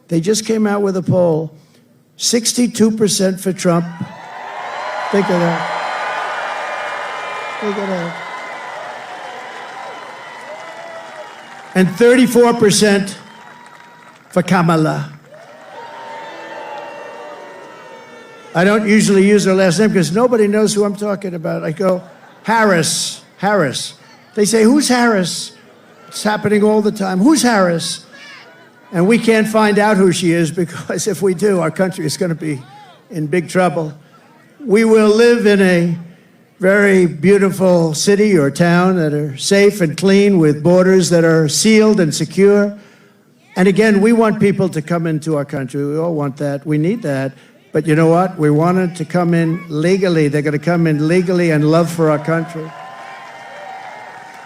They just came out with a poll, 62% for Trump. Think of that. Think of that. And 34% for Kamala. I don't usually use her last name because nobody knows who I'm talking about. I go, Harris, Harris. They say, who's Harris? It's happening all the time. Who's Harris? And we can't find out who she is because if we do, our country is going to be in big trouble. We will live in a very beautiful city or town that are safe and clean with borders that are sealed and secure. And again, we want people to come into our country. We all want that. We need that. But you know what? We want them to come in legally. They're going to come in legally and love for our country.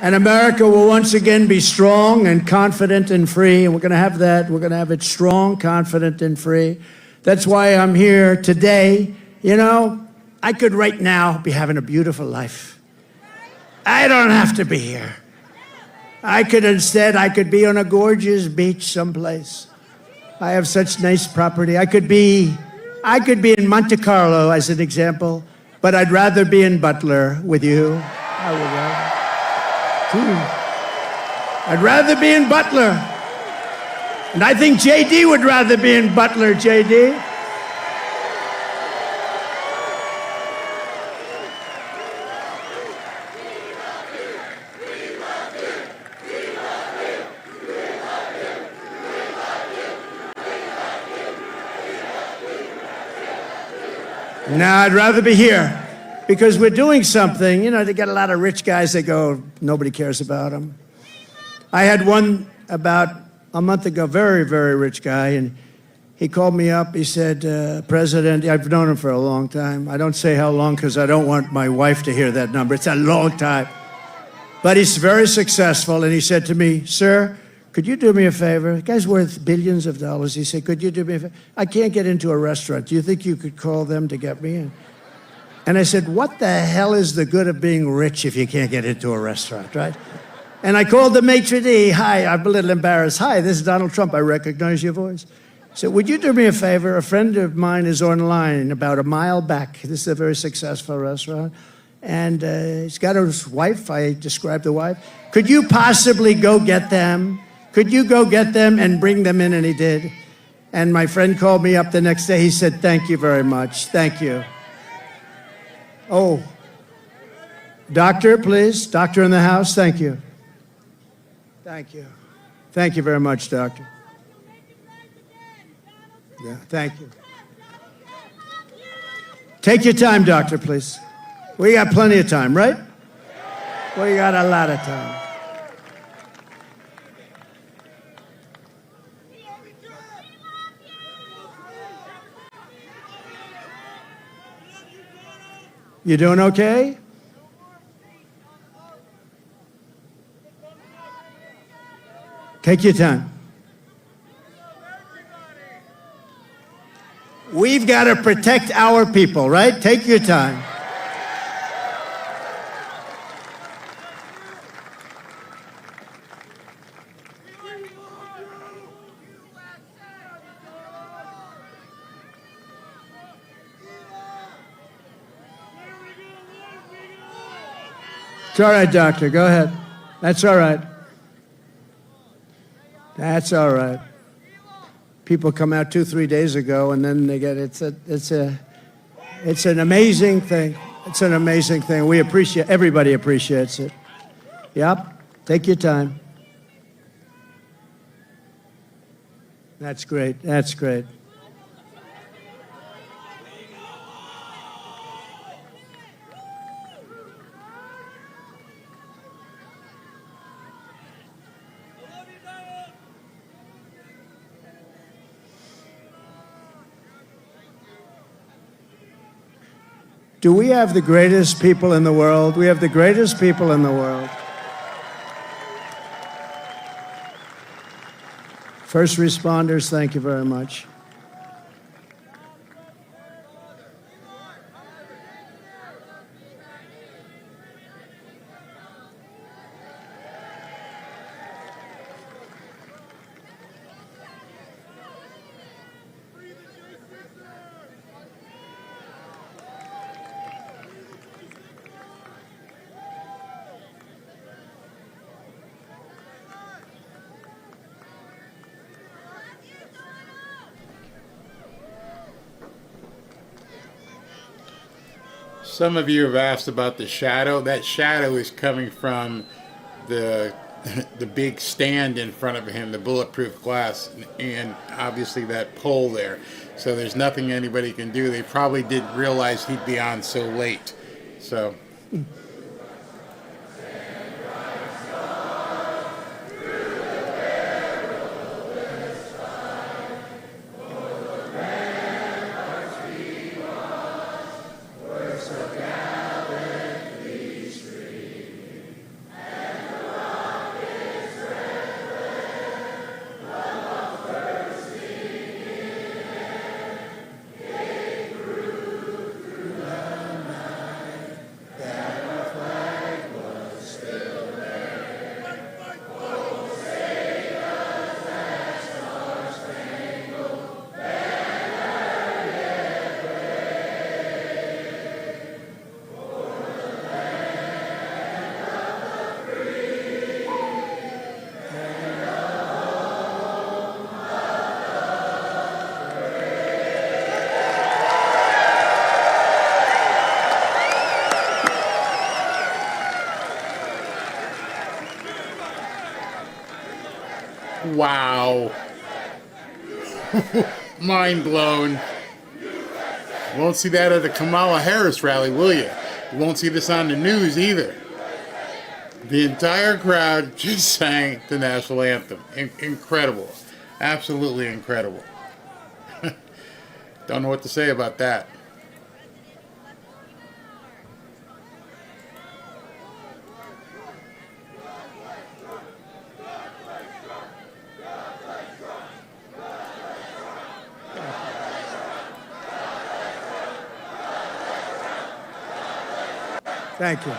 And America will once again be strong and confident and free. And we're going to have that. We're going to have it strong, confident, and free. That's why I'm here today. You know, I could right now be having a beautiful life. I don't have to be here. I could be on a gorgeous beach someplace. I have such nice property. I could be in Monte Carlo as an example, but I'd rather be in Butler with you. I would rather. I'd rather be in Butler. And I think JD would rather be in Butler, JD. No, I'd rather be here because we're doing something. You know, they got a lot of rich guys that go, nobody cares about them. I had one about a month ago, very, very rich guy, and he called me up. He said, President, I've known him for a long time. I don't say how long because I don't want my wife to hear that number. It's a long time. But he's very successful, and he said to me, sir, could you do me a favor? The guy's worth billions of dollars. He said, could you do me a favor? I can't get into a restaurant. Do you think you could call them to get me in? And I said, what the hell is the good of being rich if you can't get into a restaurant, right? And I called the maitre d'. Hi, I'm a little embarrassed. Hi, this is Donald Trump. I recognize your voice. I said, would you do me a favor? A friend of mine is online about a mile back. This is a very successful restaurant. And he's got his wife. I described the wife. Could you possibly go get them? Could you go get them and bring them in? And he did. And my friend called me up the next day. He said, thank you very much. Thank you. Oh, doctor, please. Doctor in the house. Thank you. Thank you. Thank you very much, doctor. Yeah, thank you. Take your time, doctor, please. We got plenty of time, right? We got a lot of time. You doing okay? Take your time. We've got to protect our people, right? Take your time. It's all right, doctor. Go ahead. That's all right. That's all right. People come out 2-3 days ago, and then they get it's an amazing thing. It's an amazing thing. We appreciate. Everybody appreciates it. Yep. Take your time. That's great. That's great. Do we have the greatest people in the world? We have the greatest people in the world. First responders, thank you very much. Some of you have asked about the shadow. That shadow is coming from the the big stand in front of him, the bulletproof glass, and obviously that pole there. So there's nothing anybody can do. They probably didn't realize he'd be on so late. So. Wow. Mind blown. Won't see that at a Kamala Harris rally, will you? You won't see this on the news either. The entire crowd just sang the national anthem. Incredible. Absolutely incredible. Don't know what to say about that. Thank you.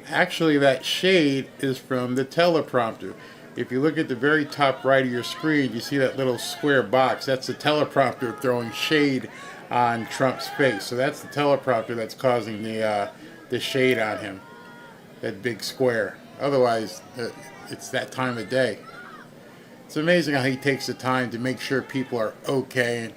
Actually, that shade is from the teleprompter. If you look at the very top right of your screen, you see that little square box. That's the teleprompter throwing shade on Trump's face. So that's the teleprompter that's causing the shade on him. That big square. Otherwise, it's that time of day. It's amazing how he takes the time to make sure people are okay.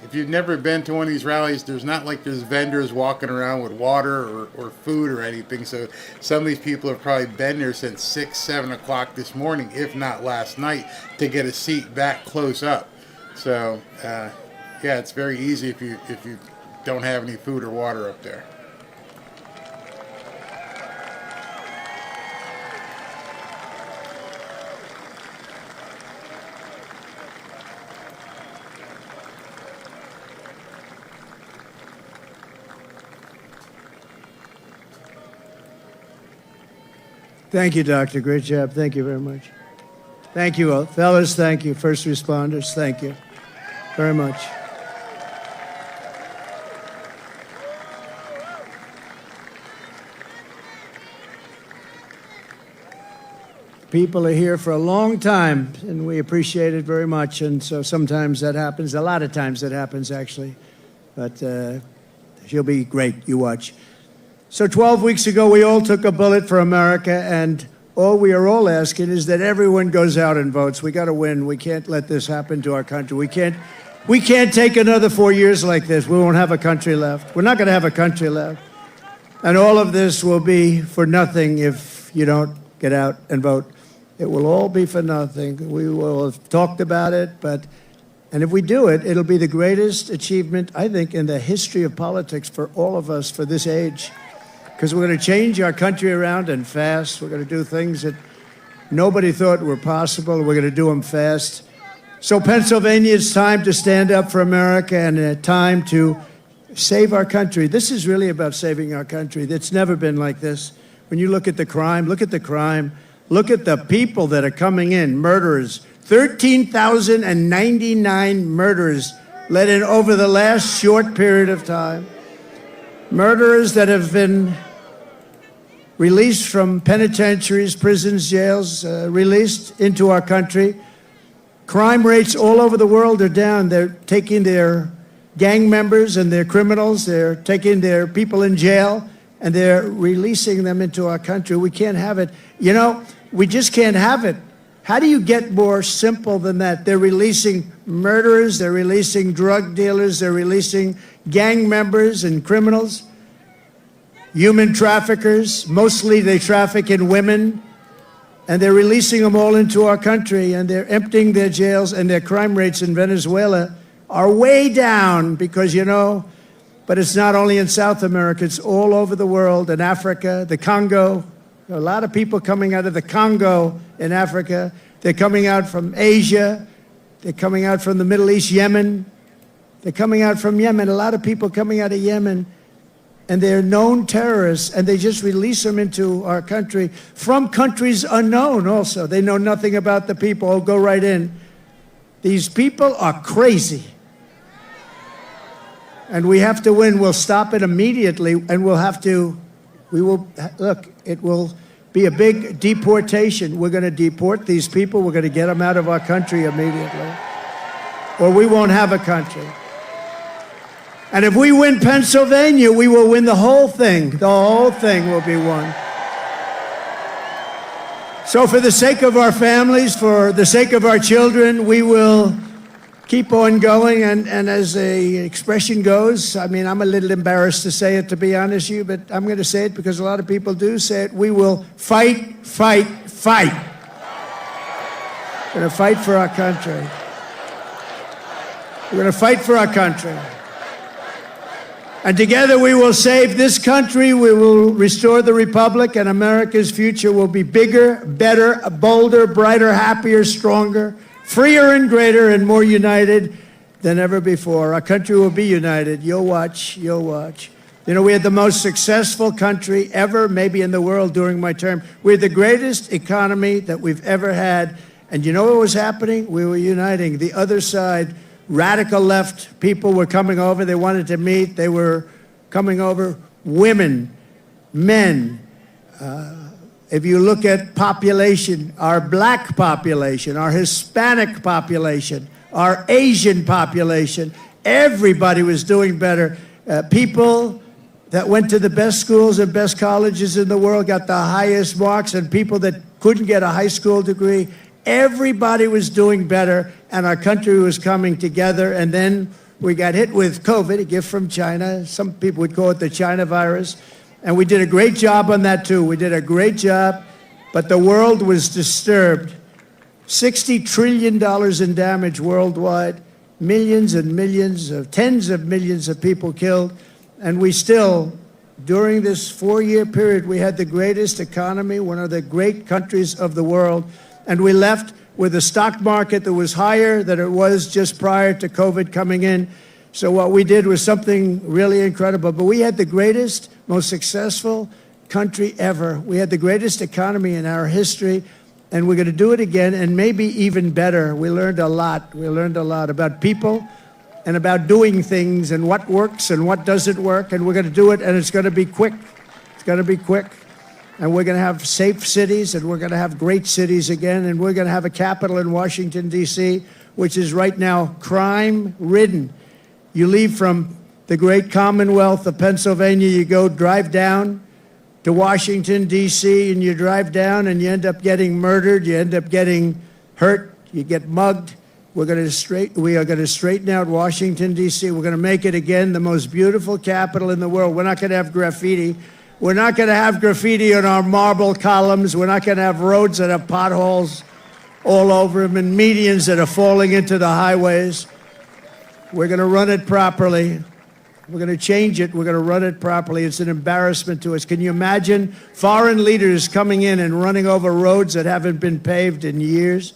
If you've never been to one of these rallies, there's not like there's vendors walking around with water or food or anything. So some of these people have probably been there since 6, 7 o'clock this morning, if not last night, to get a seat back close up. So, yeah, it's very easy if you don't have any food or water up there. Thank you, Doctor. Great job. Thank you very much. Thank you all. Fellas, thank you. First responders, thank you very much. People are here for a long time, and we appreciate it very much. And so sometimes that happens. A lot of times that happens, actually. But she'll be great. You watch. So 12 weeks ago, we all took a bullet for America, and all we are all asking is that everyone goes out and votes. We got to win. We can't let this happen to our country. We can't We can't take another 4 years like this. We won't have a country left. We're not going to have a country left. And all of this will be for nothing if you don't get out and vote. It will all be for nothing. We will have talked about it, and if we do it, it'll be the greatest achievement, I think, in the history of politics for all of us for this age. Because we're going to change our country around and fast. We're going to do things that nobody thought were possible. We're going to do them fast. So Pennsylvania, it's time to stand up for America and a time to save our country. This is really about saving our country. It's never been like this. When you look at the crime, look at the crime. Look at the people that are coming in, murderers. 13,099 murderers let in over the last short period of time. Murderers that have been released from penitentiaries, prisons, jails, released into our country. Crime rates all over the world are down. They're taking their gang members and their criminals, they're taking their people in jail, and they're releasing them into our country. We can't have it. You know, we just can't have it. How do you get more simple than that? They're releasing murderers, they're releasing drug dealers, they're releasing gang members and criminals, human traffickers. Mostly they traffic in women. And they're releasing them all into our country, and they're emptying their jails, and their crime rates in Venezuela are way down because, you know, but it's not only in South America, it's all over the world, in Africa, the Congo. There are a lot of people coming out of the Congo in Africa. They're coming out from Asia. They're coming out from the Middle East, Yemen. They're coming out from Yemen. A lot of people coming out of Yemen. And they're known terrorists, and they just release them into our country from countries unknown also. They know nothing about the people. Oh, go right in. These people are crazy. And we have to win. We'll stop it immediately, and it will be a big deportation. We're going to deport these people. We're going to get them out of our country immediately, or we won't have a country. And if we win Pennsylvania, we will win the whole thing. The whole thing will be won. So for the sake of our families, for the sake of our children, we will keep on going. And as the expression goes, I mean, I'm a little embarrassed to say it, to be honest with you, but I'm going to say it because a lot of people do say it. We will fight, fight, fight. We're going to fight for our country. We're going to fight for our country. And together we will save this country, we will restore the republic, and America's future will be bigger, better, bolder, brighter, happier, stronger, freer and greater, and more united than ever before. Our country will be united. You'll watch, you'll watch. You know, we had the most successful country ever, maybe in the world during my term. We had the greatest economy that we've ever had. And you know what was happening? We were uniting. The other side, radical left people were coming over. They wanted to meet. They were coming over. Women, men. If you look at population, our black population, our Hispanic population, our Asian population, everybody was doing better. People that went to the best schools and best colleges in the world got the highest marks, and people that couldn't get a high school degree, everybody was doing better, and our country was coming together. And then we got hit with COVID, a gift from China. Some people would call it the China virus. And we did a great job on that, too. We did a great job, but the world was disturbed. $60 trillion in damage worldwide, millions and millions of, tens of millions of people killed. And we still, during this 4-year period, we had the greatest economy, one of the great countries of the world. And we left with a stock market that was higher than it was just prior to COVID coming in. So what we did was something really incredible. But we had the greatest, most successful country ever. We had the greatest economy in our history, and we're going to do it again, and maybe even better. We learned a lot. We learned a lot about people and about doing things and what works and what doesn't work, and we're going to do it, and it's going to be quick. It's going to be quick. And we're going to have safe cities, and we're going to have great cities again, and we're going to have a capital in Washington, D.C., which is right now crime-ridden. You leave from the great Commonwealth of Pennsylvania, you go drive down to Washington, D.C., and you drive down and you end up getting murdered, you end up getting hurt, you get mugged, We are going to straighten out Washington, D.C. We're going to make it again the most beautiful capital in the world. We're not going to have graffiti. We're not going to have graffiti on our marble columns. We're not going to have roads that have potholes all over them and medians that are falling into the highways. We're going to run it properly. We're going to change it. We're going to run it properly. It's an embarrassment to us. Can you imagine foreign leaders coming in and running over roads that haven't been paved in years?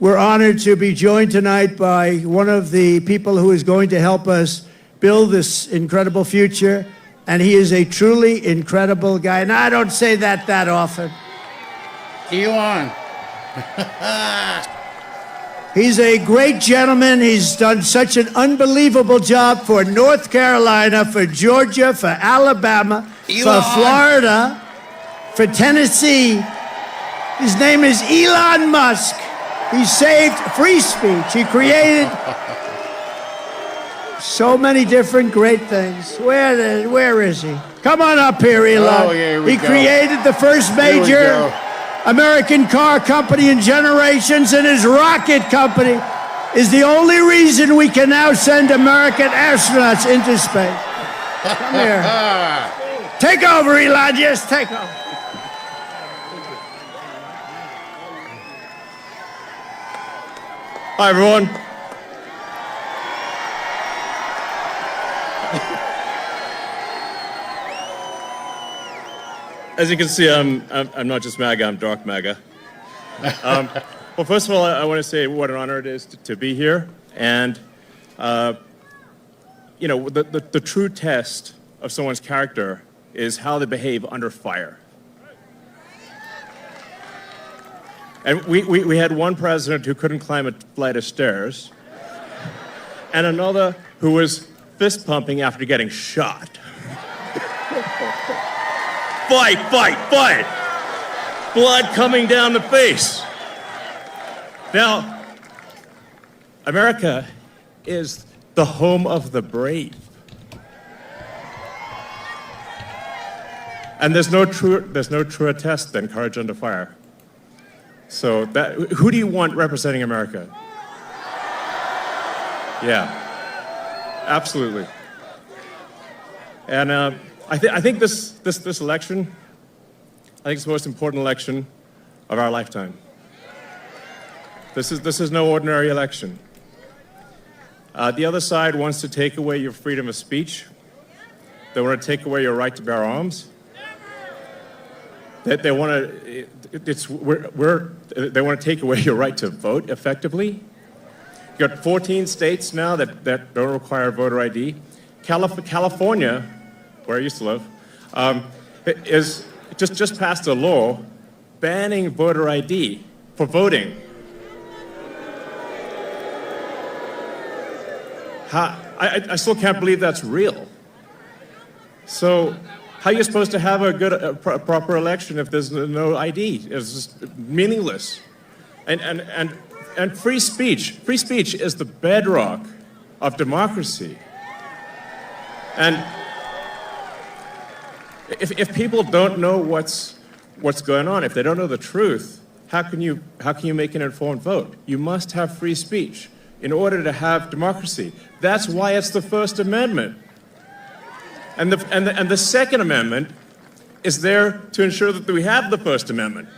We're honored to be joined tonight by one of the people who is going to help us build this incredible future, and he is a truly incredible guy. And I don't say that often. Elon. He's a great gentleman. He's done such an unbelievable job for North Carolina, for Georgia, for Alabama, Elon. for Florida, for Tennessee. His name is Elon Musk. He saved free speech. He created so many different great things. Where is he? Come on up here, Elon. Oh, yeah, here we he go. created the first major American car company in generations, and his rocket company is the only reason we can now send American astronauts into space. Come here. Take over, Elon. Just take over. Hi, everyone. As you can see, I'm not just MAGA, I'm dark MAGA. Well, first of all, I want to say what an honor it is to be here. And, you know, the true test of someone's character is how they behave under fire. And we had one president who couldn't climb a flight of stairs, and another who was fist pumping after getting shot. Fight, fight, fight! Blood coming down the face. Now, America is the home of the brave. And there's no truer test than courage under fire. So who do you want representing America? Yeah, absolutely. And I think this election, I think it's the most important election of our lifetime. This is no ordinary election. The other side wants to take away your freedom of speech. They want to take away your right to bear arms. They want to take away your right to vote effectively. You've got 14 states now that don't require voter ID. California, where I used to live, is just passed a law banning voter ID for voting. I still can't believe that's real. So how are you supposed to have a proper election if there's no ID? It's just meaningless. And free speech is the bedrock of democracy. And if people don't know what's going on, if they don't know the truth, how can you make an informed vote? You must have free speech in order to have democracy. That's why it's the First Amendment. And the Second Amendment is there to ensure that we have the First Amendment.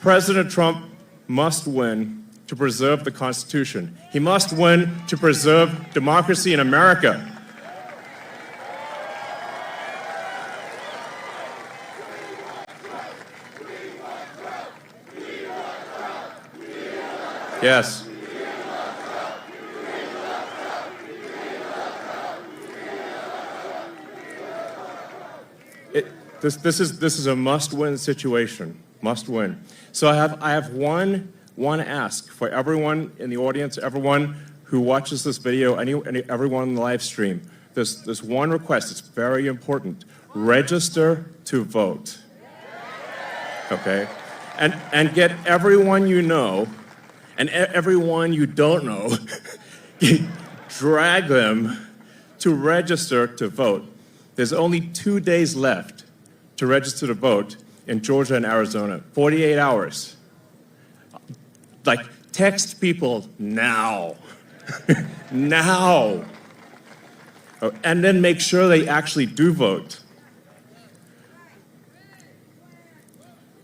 President Trump must win to preserve the Constitution. He must win to preserve democracy in America. Yes. This is a must-win situation. Must win. So I have one ask for everyone in the audience, everyone who watches this video, everyone on the live stream. There's one request. It's very important. Register to vote. Okay? And get everyone you know and everyone you don't know, drag them to register to vote. There's only 2 days left to register to vote in Georgia and Arizona. 48 hours. Like, text people now. Now. Oh, and then make sure they actually do vote.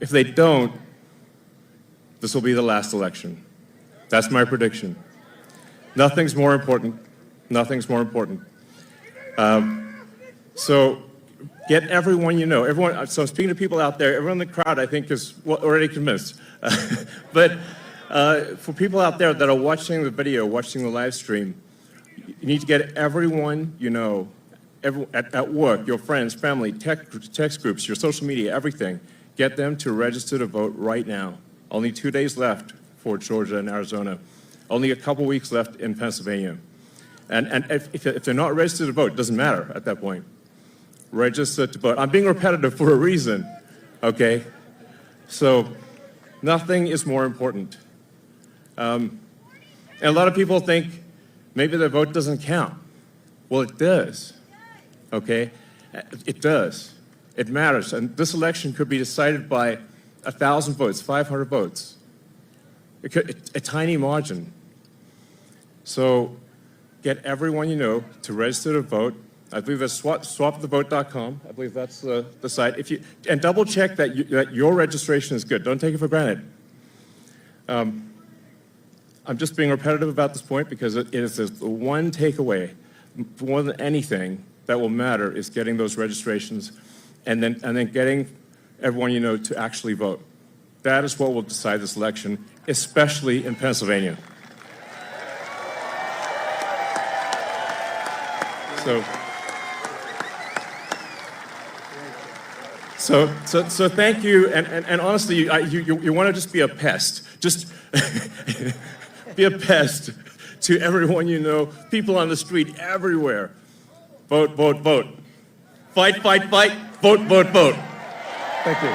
If they don't, this will be the last election. That's my prediction. Nothing's more important. Nothing's more important. So get everyone you know. Everyone. So I'm speaking to people out there. Everyone in the crowd, I think, is already convinced. But for people out there that are watching the video, watching the live stream, you need to get everyone you know, at work, your friends, family, text groups, your social media, everything. Get them to register to vote right now. Only 2 days left for Georgia and Arizona. Only a couple weeks left in Pennsylvania. And if they're not registered to vote, it doesn't matter at that point. Register to vote. I'm being repetitive for a reason, okay? So nothing is more important. And a lot of people think maybe their vote doesn't count. Well, it does, okay? It does. It matters. And this election could be decided by 1,000 votes, 500 votes. A tiny margin. So get everyone you know to register to vote. I believe that's swapthevote.com. I believe that's the site. And double check that your registration is good. Don't take it for granted. I'm just being repetitive about this point because it is the one takeaway, more than anything, that will matter is getting those registrations and then getting everyone you know to actually vote. That is what will decide this election, especially in Pennsylvania. So thank you, and honestly, you want to just be a pest. Just be a pest to everyone you know, people on the street, everywhere. Vote, vote, vote. Fight, fight, fight. Vote, vote, vote. Thank you.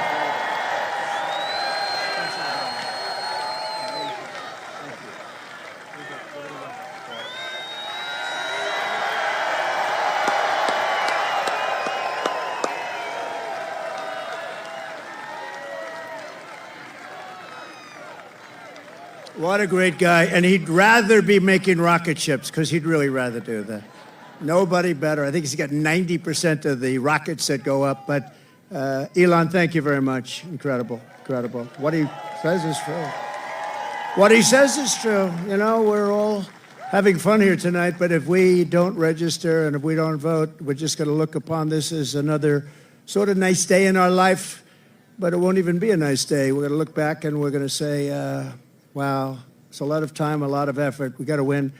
What a great guy. And he'd rather be making rocket ships, because he'd really rather do that. Nobody better. I think he's got 90% of the rockets that go up. But Elon, thank you very much. Incredible, incredible. What he says is true. What he says is true. You know, we're all having fun here tonight, but if we don't register and if we don't vote, we're just going to look upon this as another sort of nice day in our life, but it won't even be a nice day. We're going to look back and we're going to say, wow, it's a lot of time, a lot of effort. We got to win.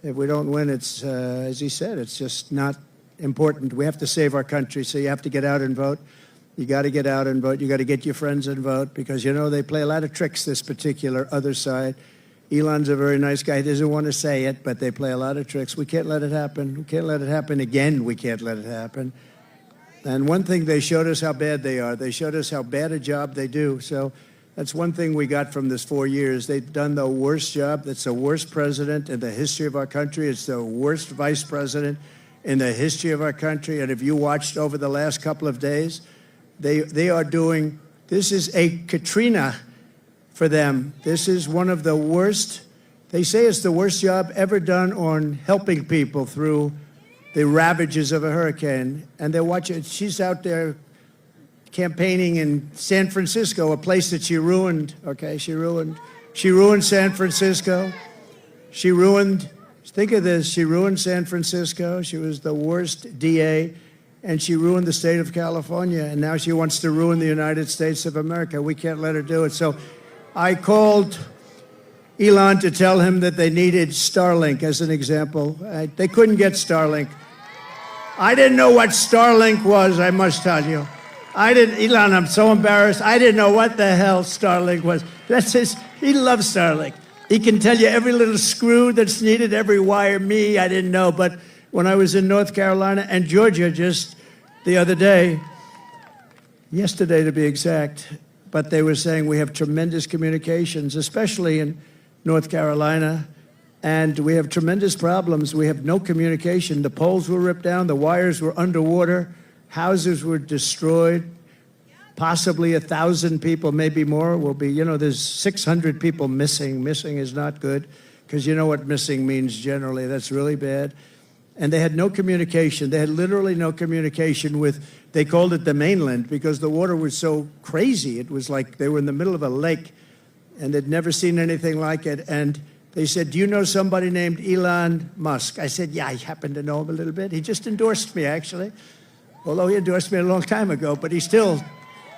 If we don't win, it's, as he said, it's just not important. We have to save our country, so you have to get out and vote. You got to get out and vote. You got to get your friends and vote because, you know, they play a lot of tricks, this particular other side. Elon's a very nice guy. He doesn't want to say it, but they play a lot of tricks. We can't let it happen. We can't let it happen again. We can't let it happen. And one thing, they showed us how bad they are. They showed us how bad a job they do. So that's one thing we got from this 4 years. They've done the worst job. That's the worst president in the history of our country. It's the worst vice president in the history of our country. And if you watched over the last couple of days, they are doing, this is a Katrina for them. This is one of the worst, they say it's the worst job ever done on helping people through the ravages of a hurricane. And they're watching, she's out there campaigning in San Francisco, a place that she ruined, okay? She ruined San Francisco. She ruined, think of this, she ruined San Francisco. She was the worst DA, and she ruined the state of California, and now she wants to ruin the United States of America. We can't let her do it. So I called Elon to tell him that they needed Starlink as an example. They couldn't get Starlink. I didn't know what Starlink was, I must tell you. Elon, I'm so embarrassed. I didn't know what the hell Starlink was. He loves Starlink. He can tell you every little screw that's needed, every wire. Me, I didn't know. But when I was in North Carolina and Georgia just the other day, yesterday to be exact, but they were saying we have tremendous communications, especially in North Carolina, and we have tremendous problems. We have no communication. The poles were ripped down. The wires were underwater. Houses were destroyed. Possibly 1,000 people, maybe more, will be, there's 600 people missing. Missing is not good, because you know what missing means generally. That's really bad. And they had no communication. They had literally no communication with, they called it the mainland, because the water was so crazy. It was like they were in the middle of a lake, and they'd never seen anything like it. And they said, do you know somebody named Elon Musk? I said, yeah, I happen to know him a little bit. He just endorsed me, actually. Although he endorsed me a long time ago, but he still,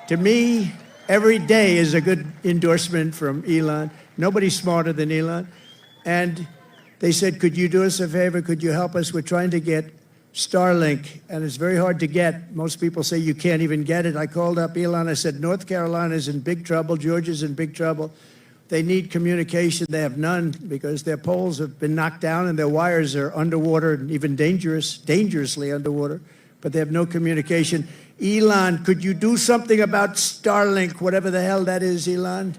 to me, every day is a good endorsement from Elon. Nobody's smarter than Elon. And they said, could you do us a favor? Could you help us? We're trying to get Starlink, and it's very hard to get. Most people say you can't even get it. I called up Elon. I said, North Carolina's in big trouble. Georgia's in big trouble. They need communication. They have none, because their poles have been knocked down and their wires are underwater and even dangerously underwater. But they have no communication. Elon, could you do something about Starlink, whatever the hell that is, Elon?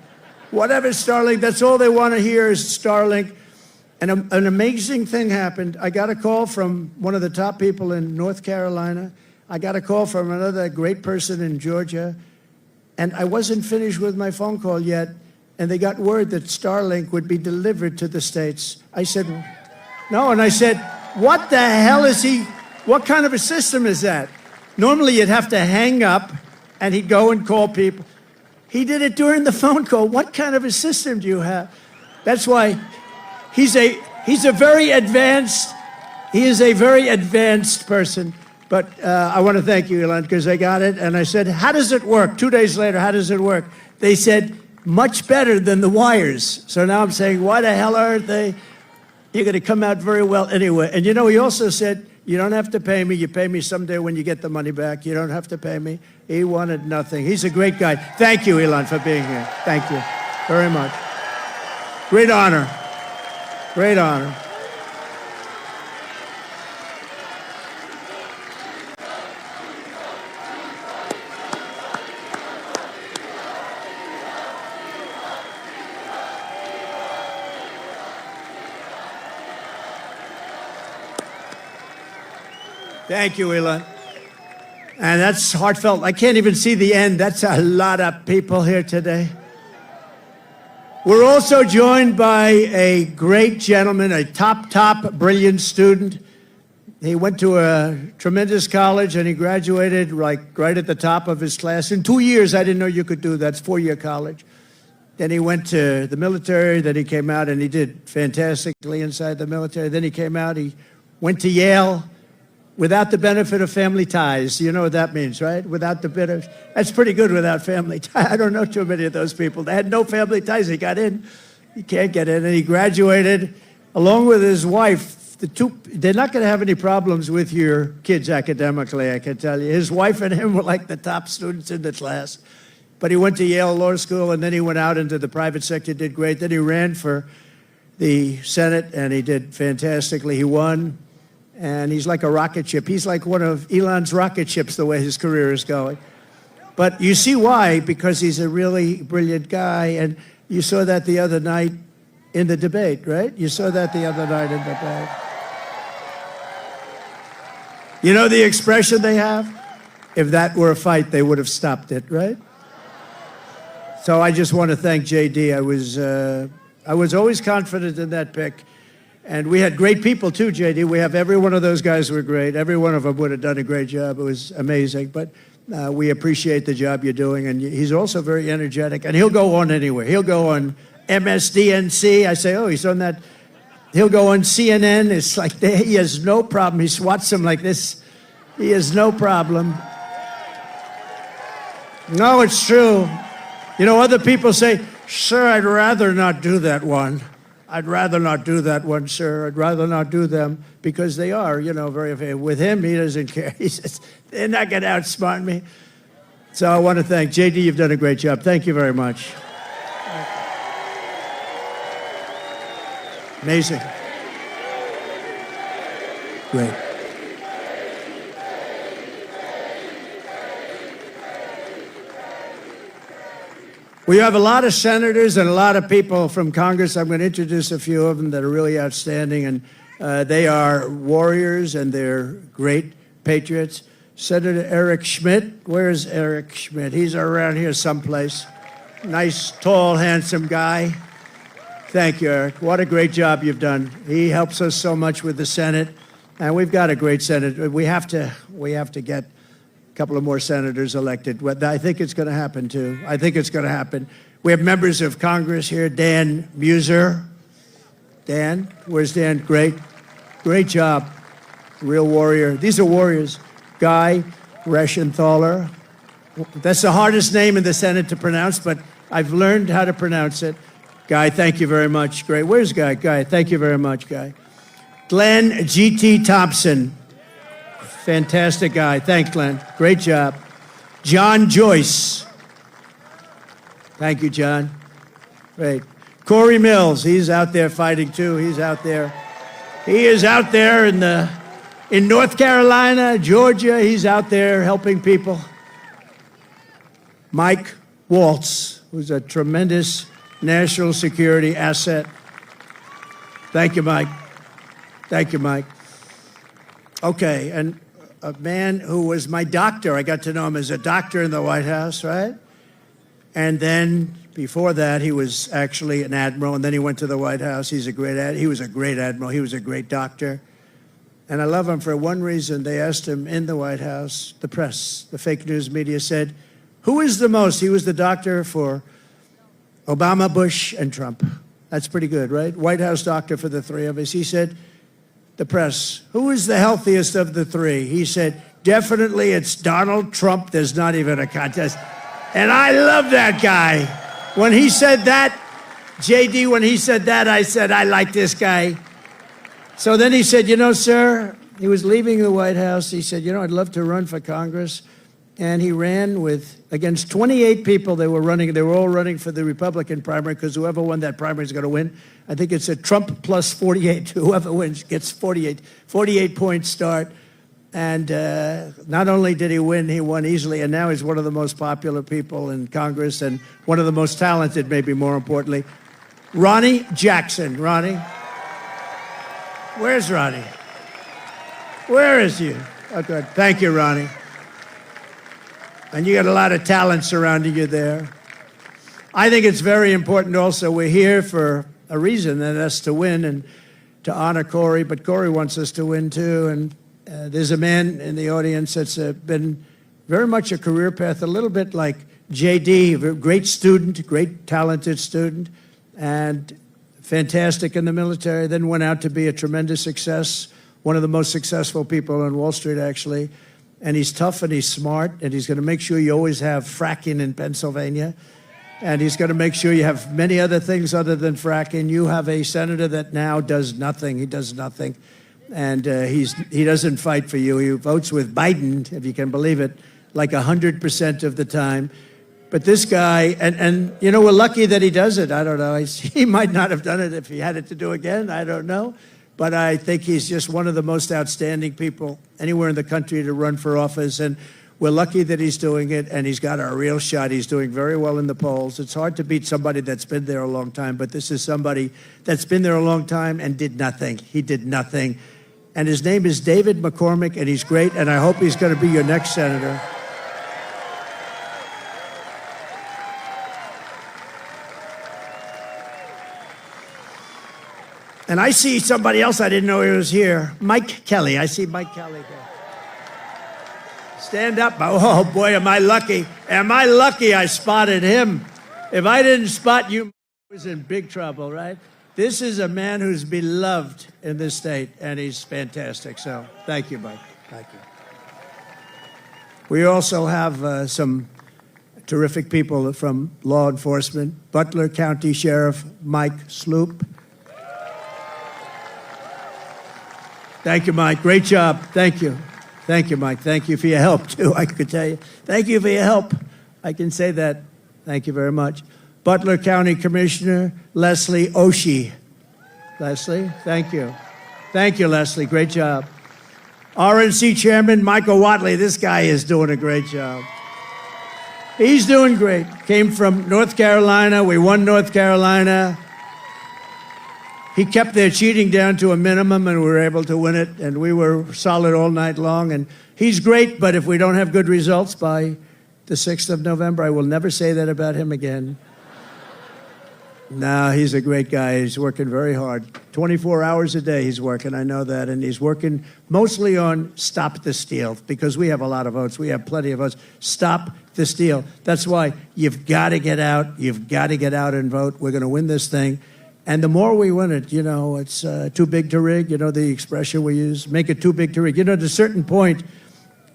Whatever Starlink, that's all they want to hear is Starlink. And an amazing thing happened. I got a call from one of the top people in North Carolina. I got a call from another great person in Georgia. And I wasn't finished with my phone call yet. And they got word that Starlink would be delivered to the States. I said, no. And I said, what the hell is he? What kind of a system is that? Normally, you'd have to hang up, and he'd go and call people. He did it during the phone call. What kind of a system do you have? That's why he's a very advanced. He is a very advanced person. But I want to thank you, Elon, because I got it. And I said, how does it work? 2 days later, how does it work? They said, much better than the wires. So now I'm saying, why the hell aren't they? You're going to come out very well anyway. And he also said, you don't have to pay me. You pay me someday when you get the money back. You don't have to pay me. He wanted nothing. He's a great guy. Thank you, Elon, for being here. Thank you very much. Great honor. Great honor. Thank you, Elon. And that's heartfelt. I can't even see the end. That's a lot of people here today. We're also joined by a great gentleman, a top, brilliant student. He went to a tremendous college, and he graduated right at the top of his class. In 2 years, I didn't know you could do that. It's 4-year college. Then he went to the military. Then he came out, and he did fantastically inside the military. Then he came out. He went to Yale. Without the benefit of family ties. You know what that means, right? Without the benefit. That's pretty good without family ties. I don't know too many of those people. They had no family ties. He got in. He can't get in. And he graduated along with his wife. They're not going to have any problems with your kids academically, I can tell you. His wife and him were like the top students in the class. But he went to Yale Law School, and then he went out into the private sector, did great. Then he ran for the Senate, and he did fantastically. He won. And he's like a rocket ship. He's like one of Elon's rocket ships, the way his career is going. But you see why, because he's a really brilliant guy. And you saw that the other night in the debate, right? You saw that the other night in the debate. You know the expression they have? If that were a fight, they would have stopped it, right? So I just want to thank JD. I was always confident in that pick. And we had great people too, JD. We have every one of those guys were great. Every one of them would have done a great job. It was amazing. But we appreciate the job you're doing. And he's also very energetic. And he'll go on anywhere. He'll go on MSDNC. I say, oh, he's on that. He'll go on CNN. It's like he has no problem. He swats them like this. He has no problem. No, it's true. You know, other people say, sir, I'd rather not do that one. I'd rather not do that one, sir. I'd rather not do them, because they are, very. With him, he doesn't care. He says, they're not going to outsmart me. So I want to thank JD. You've done a great job. Thank you very much. Amazing. Great. We have a lot of senators and a lot of people from Congress. I'm going to introduce a few of them that are really outstanding, and they are warriors and they're great patriots. Senator Eric Schmidt. Where's Eric Schmidt? He's around here someplace. Nice, tall, handsome guy. Thank you, Eric. What a great job you've done. He helps us so much with the Senate, and we've got a great Senate. We have to get a couple of more senators elected. I think it's going to happen, too. I think it's going to happen. We have members of Congress here. Dan Muser. Dan, where's Dan? Great job. Real warrior. These are warriors. Guy Reschenthaler. That's the hardest name in the Senate to pronounce, but I've learned how to pronounce it. Guy, thank you very much. Great. Where's Guy? Guy, thank you very much, Guy. Glenn G.T. Thompson. Fantastic guy. Thanks, Glenn. Great job. John Joyce. Thank you, John. Great. Corey Mills. He's out there fighting, too. He's out there. He is out there in North Carolina, Georgia. He's out there helping people. Mike Waltz, who's a tremendous national security asset. Thank you, Mike. Thank you, Mike. Okay, and a man who was my doctor. I got to know him as a doctor in the White House, right? And then before that, he was actually an admiral, and then he went to the White House. He was a great admiral. He was a great doctor. And I love him for one reason. They asked him in the White House, the press, the fake news media said, who is the most? He was the doctor for Obama, Bush, and Trump. That's pretty good, right? White House doctor for the three of us. He said, the press, who is the healthiest of the three? He said, definitely it's Donald Trump. There's not even a contest. And I love that guy. When he said that, JD, when he said that, I said, I like this guy. So then he said, you know, sir, he was leaving the White House. He said, you know, I'd love to run for Congress. And he ran against 28 people. They were all running for the Republican primary because whoever won that primary is going to win. I think it's a Trump plus 48. Whoever wins gets 48 points start. And not only did he win, he won easily. And now he's one of the most popular people in Congress and one of the most talented, maybe more importantly. Ronnie Jackson. Ronnie? Where's Ronnie? Where is he? Oh, good. Thank you, Ronnie. And you got a lot of talent surrounding you there. I think it's very important also. We're here for a reason, and that's to win and to honor Corey. But Corey wants us to win, too. And there's a man in the audience that's been very much a career path, a little bit like JD, a great student, great talented student, and fantastic in the military, then went out to be a tremendous success, one of the most successful people on Wall Street, actually. And he's tough and he's smart, and he's going to make sure you always have fracking in Pennsylvania. And he's going to make sure you have many other things other than fracking. You have a senator that now does nothing. He does nothing. And he doesn't fight for you. He votes with Biden, if you can believe it, like 100% of the time. But this guy, and you know, we're lucky that he does it. I don't know. He might not have done it if he had it to do again. I don't know. But I think he's just one of the most outstanding people anywhere in the country to run for office. And we're lucky that he's doing it, and he's got a real shot. He's doing very well in the polls. It's hard to beat somebody that's been there a long time, but this is somebody that's been there a long time and did nothing. He did nothing. And his name is David McCormick, and he's great, and I hope he's going to be your next senator. And I see somebody else I didn't know he was here. Mike Kelly. I see Mike Kelly there. Stand up. Oh, boy, am I lucky. Am I lucky I spotted him. If I didn't spot you, I was in big trouble, right? This is a man who's beloved in this state, and he's fantastic. So thank you, Mike. Thank you. We also have some terrific people from law enforcement. Butler County Sheriff Mike Sloop. Thank you, Mike. Great job. Thank you. Thank you, Mike. Thank you for your help, too, I could tell you. Thank you for your help. I can say that. Thank you very much. Butler County Commissioner Leslie Oshie. Leslie, thank you. Thank you, Leslie. Great job. RNC Chairman Michael Whatley. This guy is doing a great job. He's doing great. Came from North Carolina. We won North Carolina. He kept their cheating down to a minimum, and we were able to win it, and we were solid all night long. And he's great, but if we don't have good results by the 6th of November, I will never say that about him again. No, he's a great guy. He's working very hard. 24 hours a day he's working, I know that. And he's working mostly on Stop the Steal, because we have a lot of votes. We have plenty of votes. Stop the steal. That's why you've got to get out. You've got to get out and vote. We're going to win this thing. And the more we win it, it's too big to rig, the expression we use, make it too big to rig. At a certain point,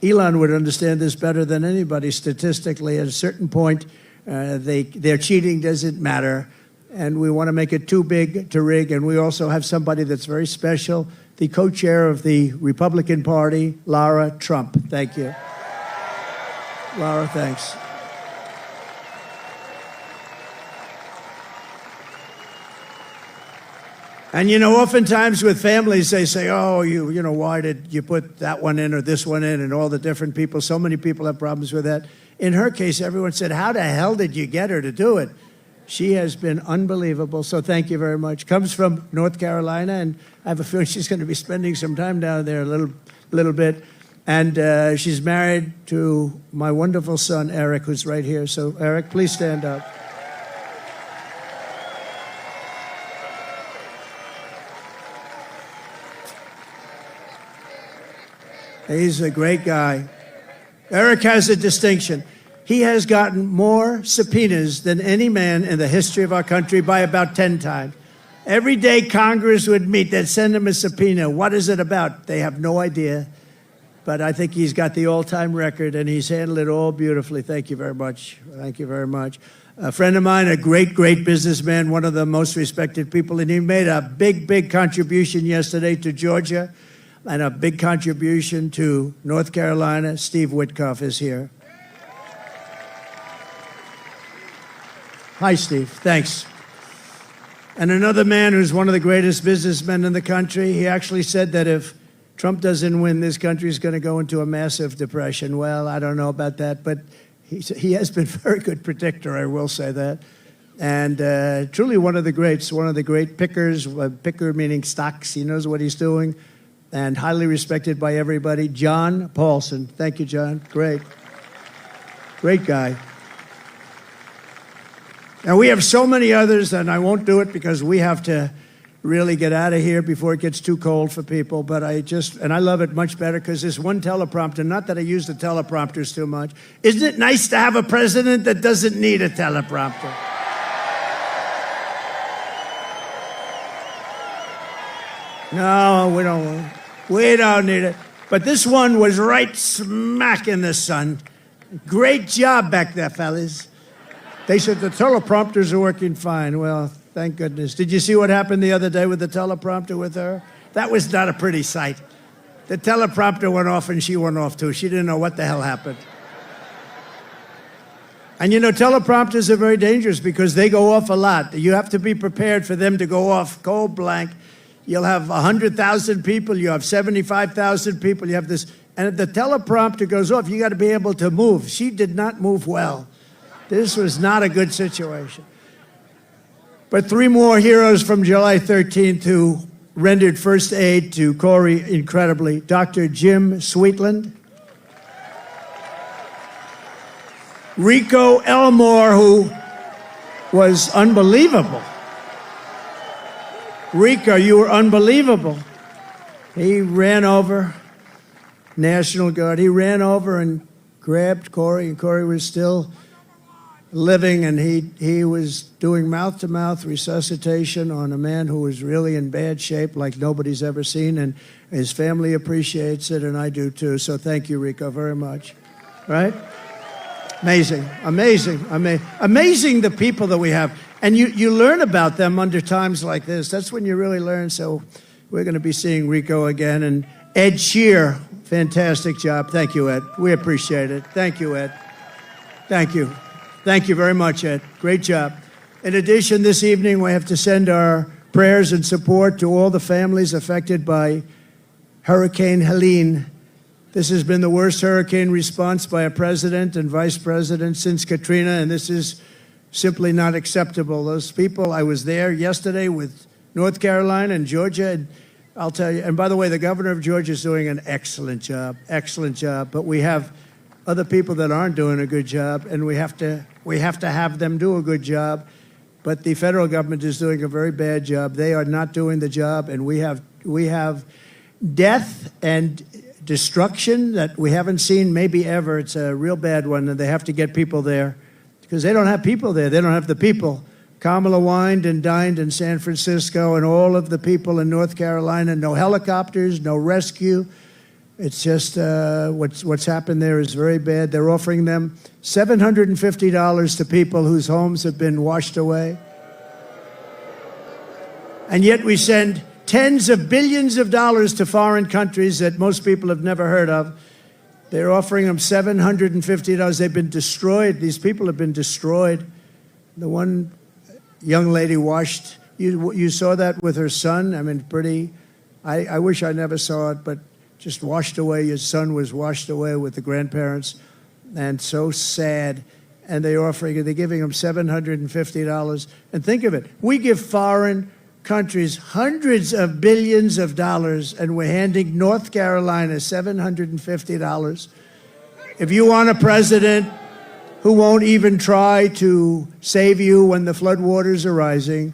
Elon would understand this better than anybody statistically. At a certain point, their cheating doesn't matter, and we want to make it too big to rig. And we also have somebody that's very special, the co-chair of the Republican Party, Lara Trump. Thank you. Lara, thanks. And oftentimes with families, they say, oh, why did you put that one in or this one in, and all the different people. So many people have problems with that. In her case, everyone said, how the hell did you get her to do it? She has been unbelievable, so thank you very much. Comes from North Carolina, and I have a feeling she's going to be spending some time down there a little bit. And she's married to my wonderful son, Eric, who's right here. So, Eric, please stand up. He's a great guy. Eric has a distinction. He has gotten more subpoenas than any man in the history of our country by about 10 times. Every day Congress would meet, they'd send him a subpoena. What is it about? They have no idea. But I think he's got the all-time record, and he's handled it all beautifully. Thank you very much. Thank you very much. A friend of mine, a great, great businessman, one of the most respected people, and he made a big, big contribution yesterday to Georgia and a big contribution to North Carolina. Steve Witkoff is here. Hi, Steve. Thanks. And another man who's one of the greatest businessmen in the country, he actually said that if Trump doesn't win, this country is going to go into a massive depression. Well, I don't know about that, but he has been a very good predictor, I will say that. And truly one of the greats, one of the great pickers, picker meaning stocks. He knows what he's doing, and highly respected by everybody. John Paulson. Thank you, John. Great. Great guy. And we have so many others, and I won't do it because we have to really get out of here before it gets too cold for people. But I love it much better because there's one teleprompter. Not that I use the teleprompters too much. Isn't it nice to have a president that doesn't need a teleprompter? No, we don't need it. But this one was right smack in the sun. Great job back there, fellas. They said the teleprompters are working fine. Well, thank goodness. Did you see what happened the other day with the teleprompter with her? That was not a pretty sight. The teleprompter went off and she went off too. She didn't know what the hell happened. And teleprompters are very dangerous because they go off a lot. You have to be prepared for them to go off cold blank. You'll have 100,000 people. You have 75,000 people. You have this. And if the teleprompter goes off, you got to be able to move. She did not move well. This was not a good situation. But 3 more heroes from July 13th who rendered first aid to Corey incredibly. Dr. Jim Sweetland. Rico Elmore, who was unbelievable. Rico, you were unbelievable. He ran over, National Guard, he ran over and grabbed Corey, and Corey was still living, and he was doing mouth-to-mouth resuscitation on a man who was really in bad shape like nobody's ever seen, and his family appreciates it, and I do too. So thank you, Rico, very much. Right? Amazing, amazing, amazing the people that we have. And you learn about them under times like this. That's when you really learn. So we're going to be seeing Rico again. And Ed Shear, fantastic job. Thank you, Ed. We appreciate it. Thank you, Ed. Thank you. Thank you very much, Ed. Great job. In addition, this evening, we have to send our prayers and support to all the families affected by Hurricane Helene. This has been the worst hurricane response by a president and vice president since Katrina, and this is simply not acceptable. Those people, I was there yesterday with North Carolina and Georgia. And I'll tell you, and by the way, the governor of Georgia is doing an excellent job, but we have other people that aren't doing a good job, and we have to have them do a good job. But the federal government is doing a very bad job. They are not doing the job, and we have death and destruction that we haven't seen maybe ever. It's a real bad one, and they have to get people there because they don't have people there. They don't have the people. Kamala wined and dined in San Francisco, and all of the people in North Carolina, no helicopters, no rescue. It's just what's happened there is very bad. They're offering them $750 to people whose homes have been washed away. And yet we send tens of billions of dollars to foreign countries that most people have never heard of. They're offering them $750. They've been destroyed. These people have been destroyed. The one young lady washed, you saw that with her son. I mean, pretty, I wish I never saw it, but just washed away. Your son was washed away with the grandparents, and so sad. And they're giving them $750. And think of it, we give foreign countries hundreds of billions of dollars, and we're handing North Carolina $750. If you want a president who won't even try to save you when the floodwaters are rising,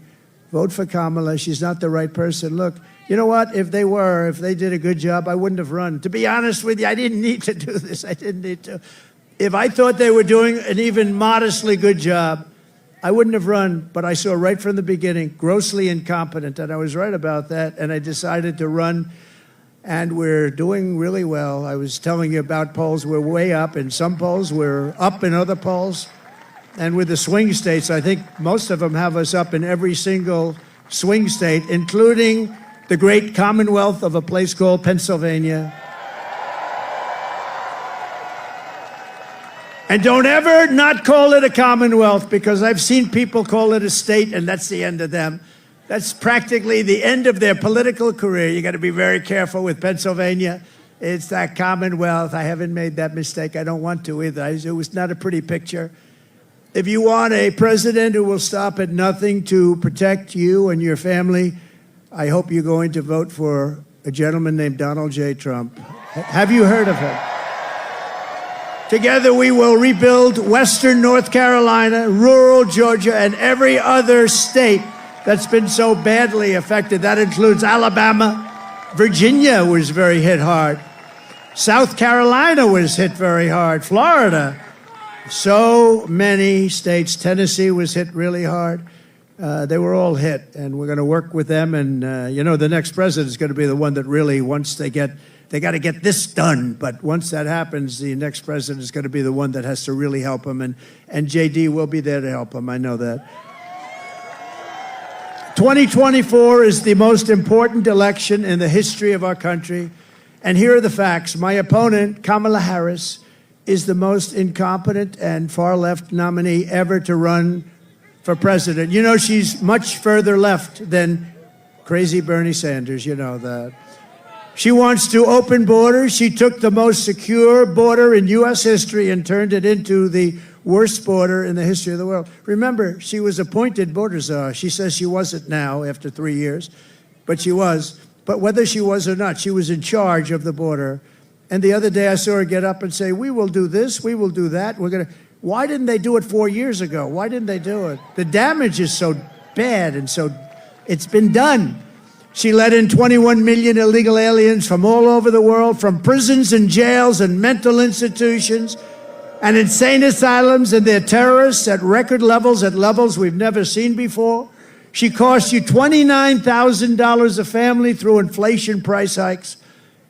vote for Kamala. She's not the right person. Look, you know what? If they did a good job, I wouldn't have run. To be honest with you, I didn't need to do this. I didn't need to. If I thought they were doing an even modestly good job, I wouldn't have run. But I saw right from the beginning, grossly incompetent, and I was right about that, and I decided to run. And we're doing really well. I was telling you about polls. We're way up in some polls. We're up in other polls. And with the swing states, I think most of them have us up in every single swing state, including the great commonwealth of a place called Pennsylvania. And don't ever not call it a commonwealth, because I've seen people call it a state, and that's the end of them. That's practically the end of their political career. You got to be very careful with Pennsylvania. It's that commonwealth. I haven't made that mistake. I don't want to either. It was not a pretty picture. If you want a president who will stop at nothing to protect you and your family, I hope you're going to vote for a gentleman named Donald J. Trump. Have you heard of him? Together we will rebuild Western North Carolina, rural Georgia, and every other state that's been so badly affected. That includes Alabama. Virginia was very hit hard. South Carolina was hit very hard. Florida. So many states. Tennessee was hit really hard. They were all hit, and we're going to work with them. And, the next president is going to be the one that really, once they got to get this done. But once that happens, the next president is going to be the one that has to really help them. And J.D. will be there to help them. I know that. 2024 is the most important election in the history of our country. And here are the facts. My opponent, Kamala Harris, is the most incompetent and far-left nominee ever to run for president. You know, she's much further left than crazy Bernie Sanders. You know that. She wants to open borders. She took the most secure border in U.S. history and turned it into the worst border in the history of the world. Remember, she was appointed border czar. She says she wasn't now after 3 years, but she was. But whether she was or not, she was in charge of the border. And the other day I saw her get up and say, we will do this, we will do that. Why didn't they do it 4 years ago? Why didn't they do it? The damage is so bad, and so it's been done. She let in 21 million illegal aliens from all over the world, from prisons and jails and mental institutions and insane asylums, and they're terrorists at record levels, at levels we've never seen before. She cost you $29,000 a family through inflation price hikes,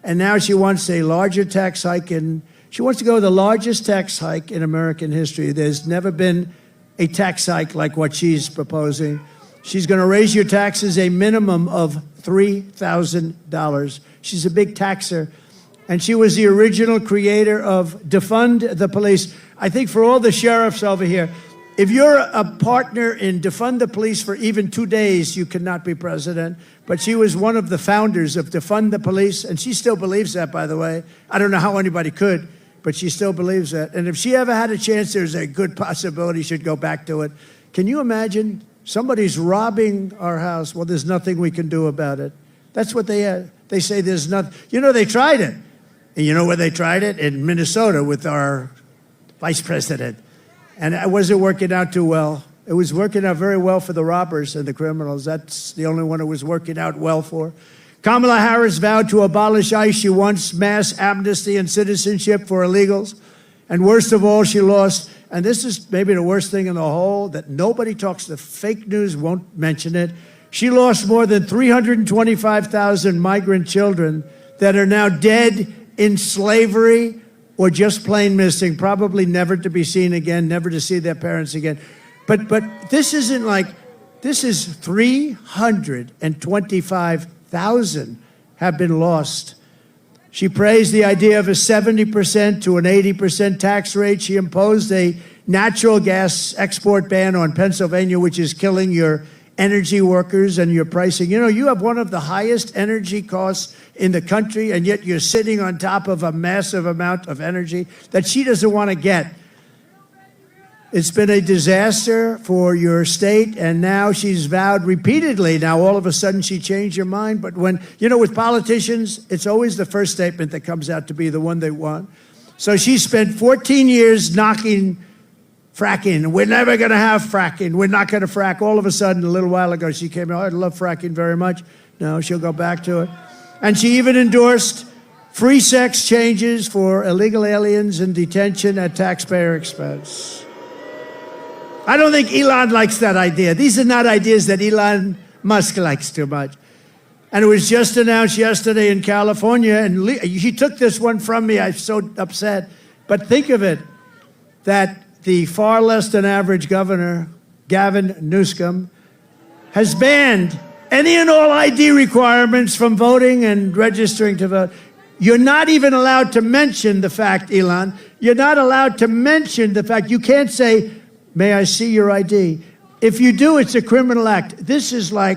and now she wants a larger tax hike, and she wants to go the largest tax hike in American history. There's never been a tax hike like what she's proposing. She's going to raise your taxes a minimum of $3,000. She's a big taxer. And she was the original creator of Defund the Police. I think for all the sheriffs over here, if you're a partner in Defund the Police for even 2 days, you cannot be president. But she was one of the founders of Defund the Police, and she still believes that, by the way. I don't know how anybody could, but she still believes that. And if she ever had a chance, there's a good possibility she'd go back to it. Can you imagine Somebody's robbing our house. Well, there's nothing we can do about it. That's what they say. There's nothing. You know, they tried it. And you know where they tried it? In Minnesota with our vice president. And it wasn't working out too well. It was working out very well for the robbers and the criminals. That's the only one it was working out well for. Kamala Harris vowed to abolish ICE. She wants mass amnesty and citizenship for illegals. And worst of all, she lost, and this is maybe the worst thing in the whole, that nobody talks, the fake news won't mention it. She lost more than 325,000 migrant children that are now dead in slavery or just plain missing, probably never to be seen again, never to see their parents again. But this isn't like, this is 325,000 have been lost. She praised the idea of a 70% to an 80% tax rate. She imposed a natural gas export ban on Pennsylvania, which is killing your energy workers and your pricing. You know, you have one of the highest energy costs in the country, and yet you're sitting on top of a massive amount of energy that she doesn't want to get. It's been a disaster for your state, and now she's vowed repeatedly. Now, all of a sudden, she changed her mind. But when, you know, with politicians, it's always the first statement that comes out to be the one they want. So she spent 14 years knocking fracking. We're never going to have fracking. We're not going to frack. All of a sudden, a little while ago, she came out, I love fracking very much. No, she'll go back to it. And she even endorsed free sex changes for illegal aliens in detention at taxpayer expense. I don't think Elon likes that idea. These are not ideas that Elon Musk likes too much. And it was just announced yesterday in California, and he took this one from me. I'm so upset. But think of it, that the far less than average governor, Gavin Newsom, has banned any and all ID requirements from voting and registering to vote. You're not even allowed to mention the fact, Elon, you're not allowed to mention the fact. You can't say, may I see your ID? If you do, it's a criminal act. This is a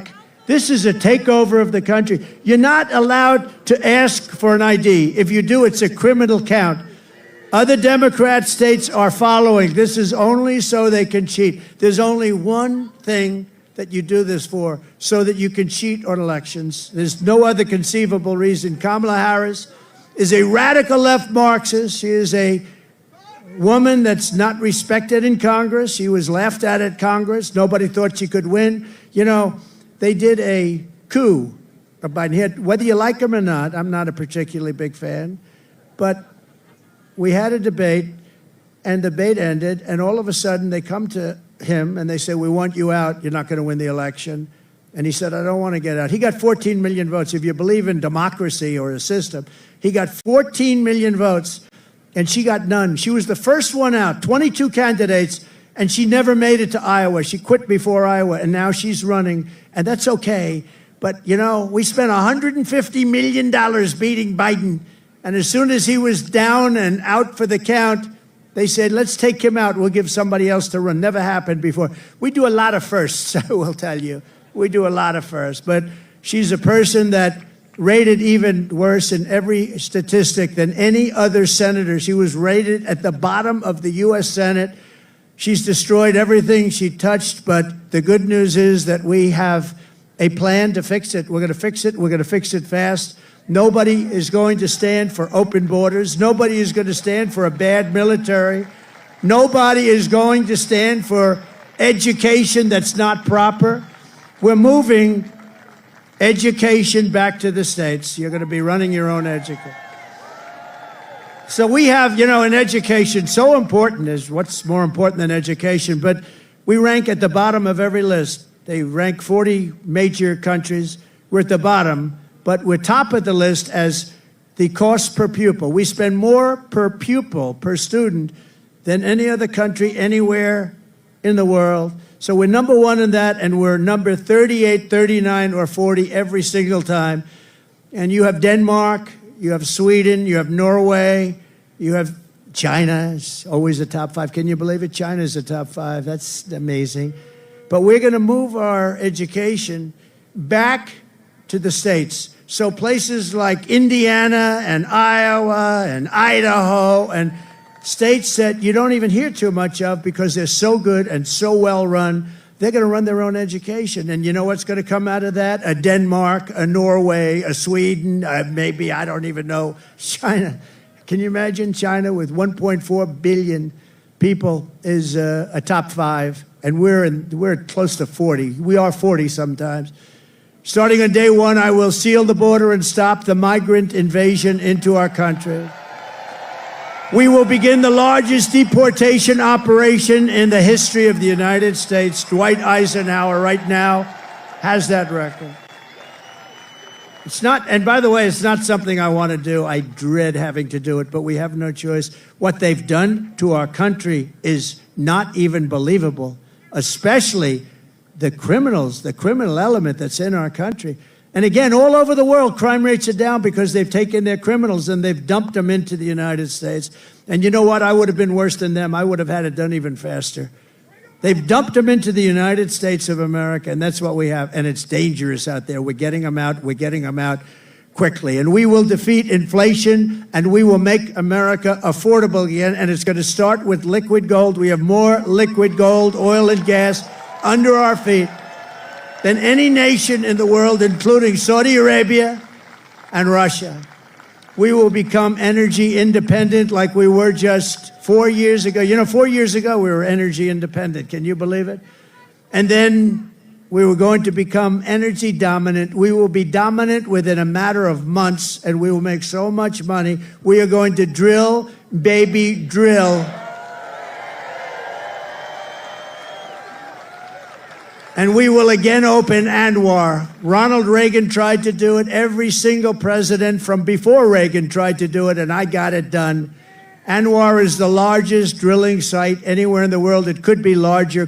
takeover of the country. You're not allowed to ask for an ID. If you do, it's a criminal count. Other Democrat states are following. This is only so they can cheat. There's only one thing that you do this for, so that you can cheat on elections. There's no other conceivable reason. Kamala Harris is a radical left Marxist. She is a woman that's not respected in Congress. She was laughed at Congress. Nobody thought she could win. You know, they did a coup. Whether you like him or not, I'm not a particularly big fan, but we had a debate, and the debate ended, and all of a sudden they come to him and they say, we want you out. You're not going to win the election. And he said, I don't want to get out. He got 14 million votes. If you believe in democracy or a system, he got 14 million votes. And she got none. She was the first one out, 22 candidates, and she never made it to Iowa. She quit before Iowa, and now she's running, and that's okay. But, you know, we spent $150 million beating Biden, and as soon as he was down and out for the count, they said, let's take him out. We'll give somebody else to run. Never happened before. We do a lot of firsts, I will tell you. We do a lot of firsts. But she's a person that rated even worse in every statistic than any other senator. She was rated at the bottom of the U.S. Senate. She's destroyed everything she touched, but the good news is that we have a plan to fix it. We're going to fix it. We're going to fix it fast. Nobody is going to stand for open borders. Nobody is going to stand for a bad military. Nobody is going to stand for education that's not proper. We're moving education back to the states. You're going to be running your own education. So we have, you know, in education, so important is what's more important than education, but we rank at the bottom of every list. They rank 40 major countries. We're at the bottom, but we're top of the list as the cost per pupil. We spend more per pupil, per student, than any other country anywhere in the world. So we're number one in that, and we're number 38, 39, or 40 every single time. And you have Denmark, you have Sweden, you have Norway, you have China. It's always the top five. Can you believe it? China's the top five. That's amazing. But we're going to move our education back to the states. So places like Indiana and Iowa and Idaho and states that you don't even hear too much of because they're so good and so well run, they're going to run their own education. And you know what's going to come out of that? A Denmark, a Norway, a Sweden, maybe, I don't even know, China. Can you imagine China with 1.4 billion people is a top 5, and we're close to 40. We are 40 sometimes. Starting on day 1, I will seal the border and stop the migrant invasion into our country. We will begin the largest deportation operation in the history of the United States. Dwight Eisenhower right now has that record. It's not, and by the way, it's not something I want to do. I dread having to do it, but we have no choice. What they've done to our country is not even believable, especially the criminals, the criminal element that's in our country. And again, all over the world, crime rates are down because they've taken their criminals and they've dumped them into the United States. And you know what? I would have been worse than them. I would have had it done even faster. They've dumped them into the United States of America, and that's what we have. And it's dangerous out there. We're getting them out. We're getting them out quickly. And we will defeat inflation, and we will make America affordable again. And it's going to start with liquid gold. We have more liquid gold, oil, and gas under our feet than any nation in the world, including Saudi Arabia and Russia. We will become energy independent like we were just 4 years ago. You know, 4 years ago, we were energy independent. Can you believe it? And then we were going to become energy dominant. We will be dominant within a matter of months, and we will make so much money. We are going to drill, baby, drill. And we will again open ANWR. Ronald Reagan tried to do it. Every single president from before Reagan tried to do it, and I got it done. ANWR is the largest drilling site anywhere in the world. It could be larger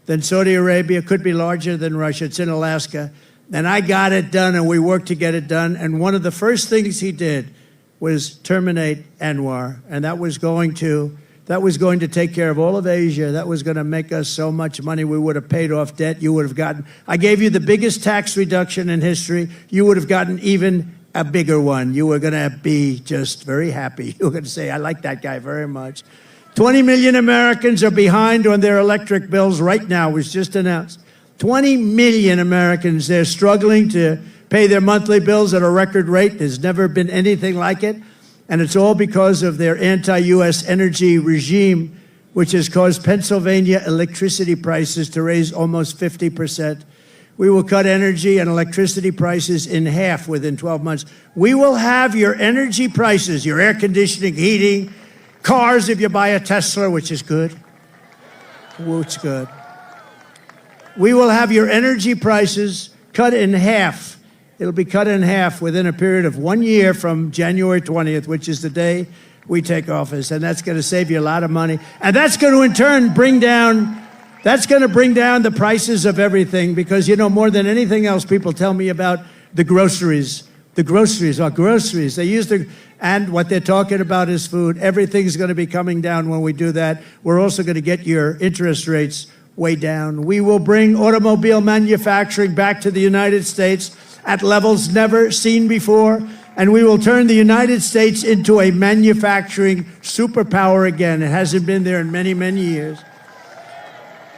than Saudi Arabia, could be larger than Russia. It's in Alaska. And I got it done, and we worked to get it done. And one of the first things he did was terminate ANWR, and that was going to take care of all of Asia. That was going to make us so much money. We would have paid off debt. You would have gotten, I gave you the biggest tax reduction in history. You would have gotten even a bigger one. You were going to be just very happy. You were going to say, I like that guy very much. 20 million Americans are behind on their electric bills right now. It was just announced. 20 million Americans, they're struggling to pay their monthly bills at a record rate. There's never been anything like it. And it's all because of their anti-U.S. energy regime, which has caused Pennsylvania electricity prices to raise almost 50%. We will cut energy and electricity prices in half within 12 months. We will have your energy prices, your air conditioning, heating, cars if you buy a Tesla, which is good. It's good. We will have your energy prices cut in half. It'll be cut in half within a period of 1 year from January 20th, which is the day we take office. And that's going to save you a lot of money. And that's going to, in turn, bring down the prices of everything. Because, you know, more than anything else, people tell me about the groceries. The groceries are groceries. They use and what they're talking about is food. Everything's going to be coming down when we do that. We're also going to get your interest rates way down. We will bring automobile manufacturing back to the United States at levels never seen before, and we will turn the United States into a manufacturing superpower again. It hasn't been there in many, many years.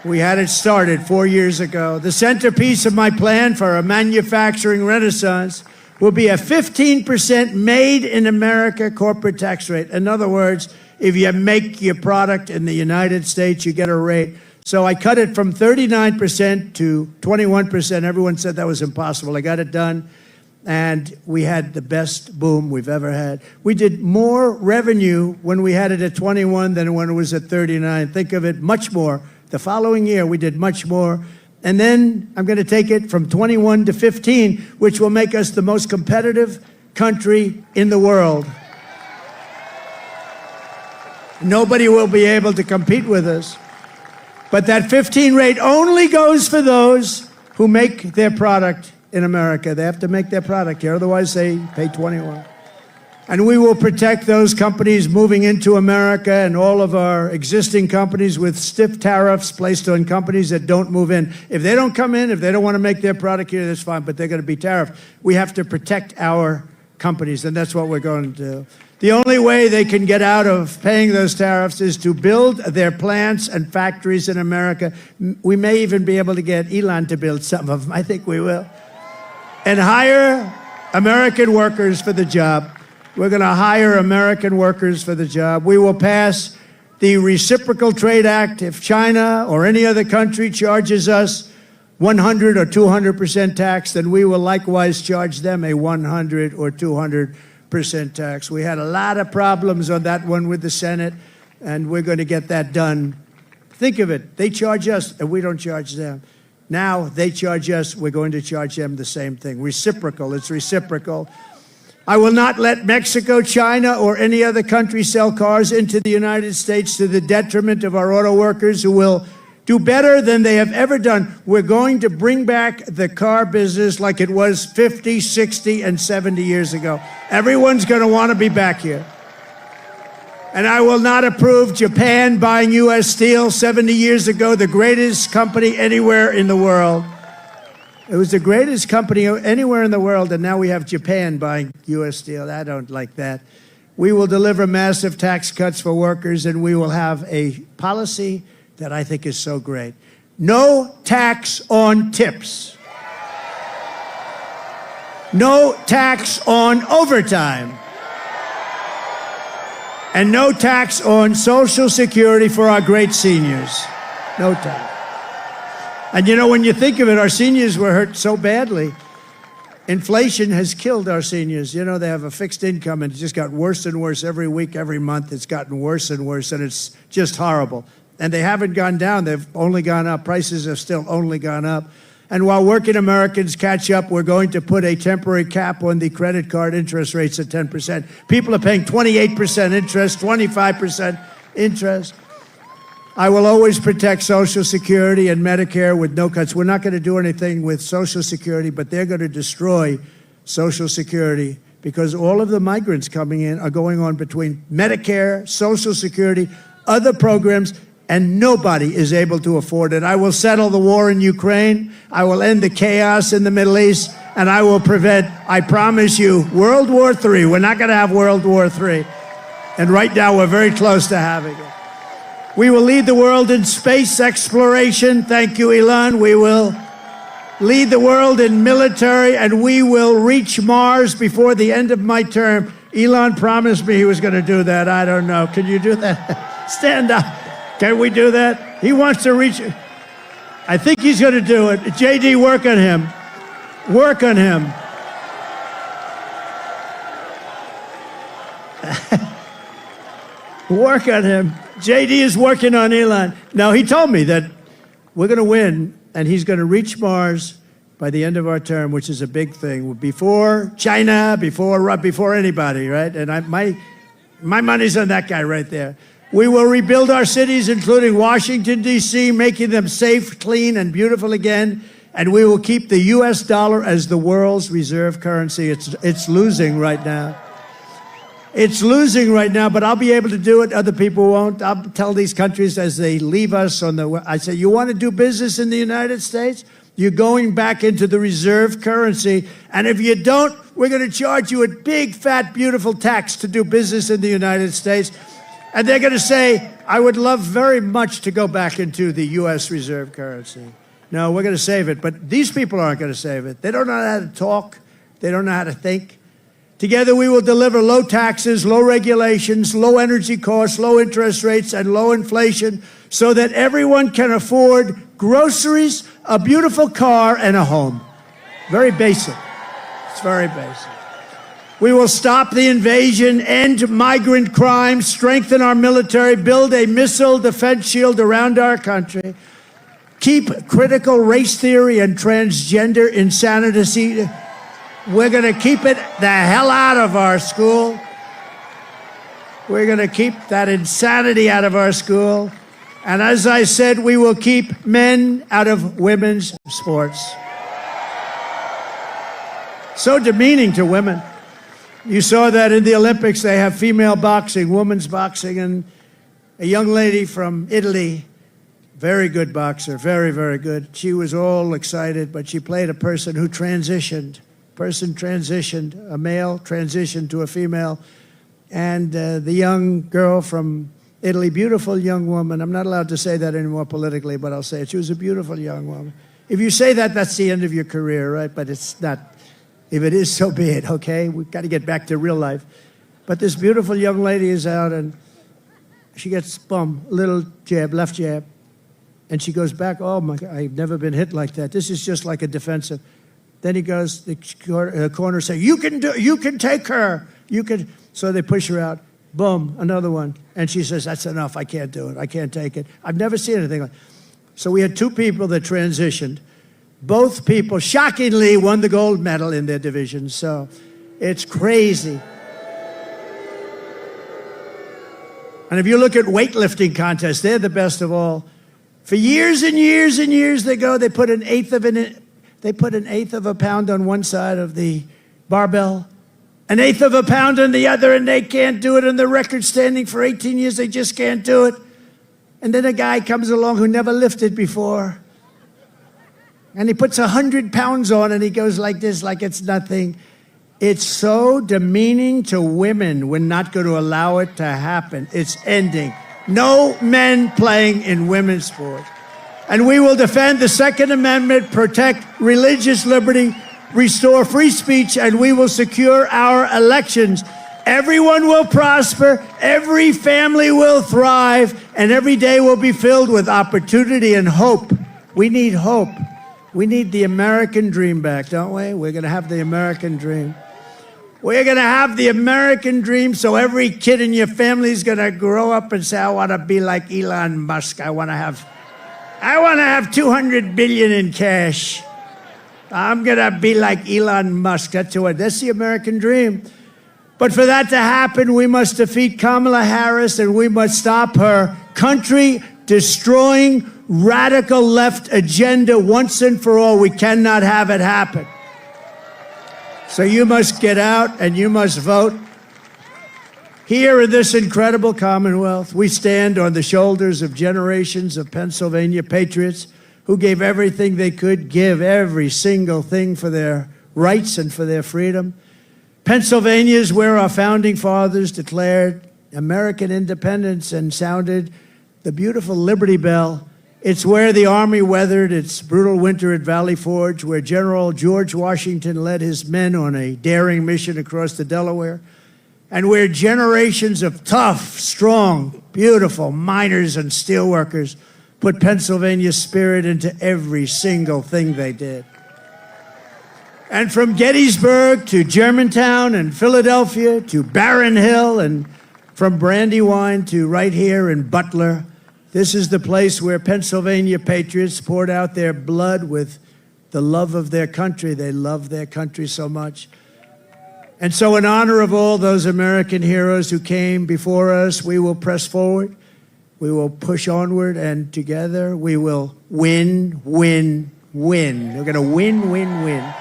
We had it started 4 years ago. The centerpiece of my plan for a manufacturing renaissance will be a 15% made in America corporate tax rate. In other words, if you make your product in the United States, you get a rate. So I cut it from 39% to 21%. Everyone said that was impossible. I got it done, and we had the best boom we've ever had. We did more revenue when we had it at 21 than when it was at 39. Think of it, much more. The following year, we did much more. And then I'm going to take it from 21 to 15, which will make us the most competitive country in the world. Nobody will be able to compete with us. But that 15 rate only goes for those who make their product in America. They have to make their product here, otherwise they pay 21. And we will protect those companies moving into America and all of our existing companies with stiff tariffs placed on companies that don't move in. If they don't come in, if they don't want to make their product here, that's fine, but they're going to be tariffed. We have to protect our companies, and that's what we're going to do. The only way they can get out of paying those tariffs is to build their plants and factories in America. We may even be able to get Elon to build some of them. I think we will. And hire American workers for the job. We're going to hire American workers for the job. We will pass the Reciprocal Trade Act. If China or any other country charges us 100 or 200% tax, then we will likewise charge them a 100 or 200% tax. We had a lot of problems on that one with the Senate, and we're going to get that done. Think of it. They charge us, and we don't charge them. Now they charge us, we're going to charge them the same thing. Reciprocal, it's reciprocal. I will not let Mexico, China, or any other country sell cars into the United States to the detriment of our auto workers who will do better than they have ever done. We're going to bring back the car business like it was 50, 60, and 70 years ago. Everyone's going to want to be back here. And I will not approve Japan buying U.S. Steel 70 years ago, the greatest company anywhere in the world. It was the greatest company anywhere in the world, and now we have Japan buying U.S. Steel. I don't like that. We will deliver massive tax cuts for workers, and we will have a policy that I think is so great. No tax on tips. No tax on overtime. And no tax on Social Security for our great seniors. No tax. And you know, when you think of it, our seniors were hurt so badly. Inflation has killed our seniors. You know, they have a fixed income, and it just got worse and worse every week, every month. It's gotten worse and worse, and it's just horrible. And they haven't gone down. They've only gone up. Prices have still only gone up. And while working Americans catch up, we're going to put a temporary cap on the credit card interest rates at 10%. People are paying 28% interest, 25% interest. I will always protect Social Security and Medicare with no cuts. We're not going to do anything with Social Security, but they're going to destroy Social Security because all of the migrants coming in are going on between Medicare, Social Security, other programs, and nobody is able to afford it. I will settle the war in Ukraine. I will end the chaos in the Middle East, and I will prevent, I promise you, World War III. We're not going to have World War III. And right now, we're very close to having it. We will lead the world in space exploration. Thank you, Elon. We will lead the world in military, and we will reach Mars before the end of my term. Elon promised me he was going to do that. I don't know. Can you do that? Stand up. Can we do that? He wants to reach. I think he's going to do it. JD, work on him. Work on him. Work on him. JD is working on Elon. Now, he told me that we're going to win, and he's going to reach Mars by the end of our term, which is a big thing. Before China, before anybody, right? And my money's on that guy right there. We will rebuild our cities, including Washington, D.C., making them safe, clean, and beautiful again. And we will keep the U.S. dollar as the world's reserve currency. It's losing right now. It's losing right now, but I'll be able to do it. Other people won't. I'll tell these countries as they leave us I say, you want to do business in the United States? You're going back into the reserve currency. And if you don't, we're going to charge you a big, fat, beautiful tax to do business in the United States. And they're going to say, I would love very much to go back into the U.S. reserve currency. No, we're going to save it. But these people aren't going to save it. They don't know how to talk. They don't know how to think. Together, we will deliver low taxes, low regulations, low energy costs, low interest rates, and low inflation so that everyone can afford groceries, a beautiful car, and a home. Very basic. It's very basic. We will stop the invasion, end migrant crime, strengthen our military, build a missile defense shield around our country, keep critical race theory and transgender insanity. We're going to keep it the hell out of our school. We're going to keep that insanity out of our school. And as I said, we will keep men out of women's sports. So demeaning to women. You saw that in the Olympics, they have female boxing, women's boxing, and a young lady from Italy, very good boxer, very, very good. She was all excited, but she played a person who transitioned. A male transitioned to a female. And the young girl from Italy, beautiful young woman. I'm not allowed to say that anymore politically, but I'll say it. She was a beautiful young woman. If you say that, that's the end of your career, right? But it's not. If it is, so be it, okay? We've got to get back to real life. But this beautiful young lady is out, and she gets, little jab, left jab. And she goes back, oh, my God, I've never been hit like that. This is just like a defensive. Then he goes, the corner say, you can take her. You can. So they push her out. Boom, another one. And she says, that's enough. I can't do it. I can't take it. I've never seen anything like that. So we had two people that transitioned. Both people, shockingly, won the gold medal in their division. So it's crazy. And if you look at weightlifting contests, they're the best of all. For years and years and years they put an eighth of a pound on one side of the barbell, an eighth of a pound on the other, and they can't do it. And the record standing for 18 years, they just can't do it. And then a guy comes along who never lifted before, and he puts 100 pounds on, and he goes like this, like it's nothing. It's so demeaning to women. We're not going to allow it to happen. It's ending. No men playing in women's sports. And we will defend the Second Amendment, protect religious liberty, restore free speech, and we will secure our elections. Everyone will prosper, every family will thrive, and every day will be filled with opportunity and hope. We need hope. We need the American dream back, don't we? We're going to have the American dream. We're going to have the American dream, so every kid in your family is going to grow up and say, I want to be like Elon Musk. I want to have 200 billion in cash. I'm going to be like Elon Musk. That's the American dream. But for that to happen, we must defeat Kamala Harris, and we must stop her country-destroying, radical left agenda once and for all. We cannot have it happen. So you must get out and you must vote. Here in this incredible Commonwealth, we stand on the shoulders of generations of Pennsylvania patriots who gave everything they could give, every single thing for their rights and for their freedom. Pennsylvania is where our founding fathers declared American independence and sounded the beautiful Liberty Bell. It's where the Army weathered its brutal winter at Valley Forge, where General George Washington led his men on a daring mission across the Delaware, and where generations of tough, strong, beautiful miners and steelworkers put Pennsylvania's spirit into every single thing they did. And from Gettysburg to Germantown and Philadelphia to Barron Hill, and from Brandywine to right here in Butler, this is the place where Pennsylvania patriots poured out their blood with the love of their country. They love their country so much. And so in honor of all those American heroes who came before us, we will press forward, we will push onward, and together we will win, win, win. We're going to win, win, win.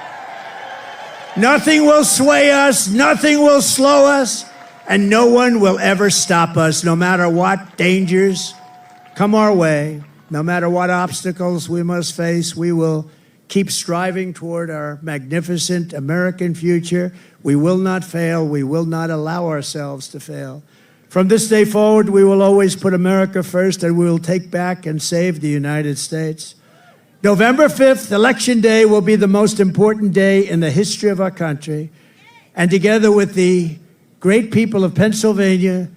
Nothing will sway us, nothing will slow us, and no one will ever stop us, no matter what dangers come our way, no matter what obstacles we must face. We will keep striving toward our magnificent American future. We will not fail. We will not allow ourselves to fail. From this day forward, we will always put America first, and we will take back and save the United States. November 5th, Election Day, will be the most important day in the history of our country. And together with the great people of Pennsylvania,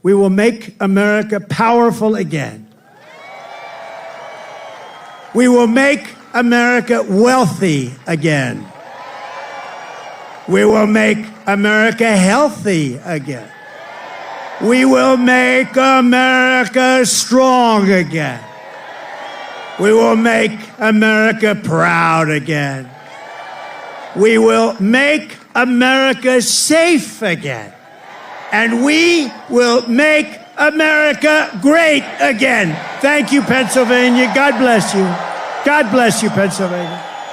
we will make America powerful again. We will make America wealthy again. We will make America healthy again. We will make America strong again. We will make America proud again. We will make America safe again. And we will make America great again. Thank you, Pennsylvania. God bless you. God bless you, Pennsylvania.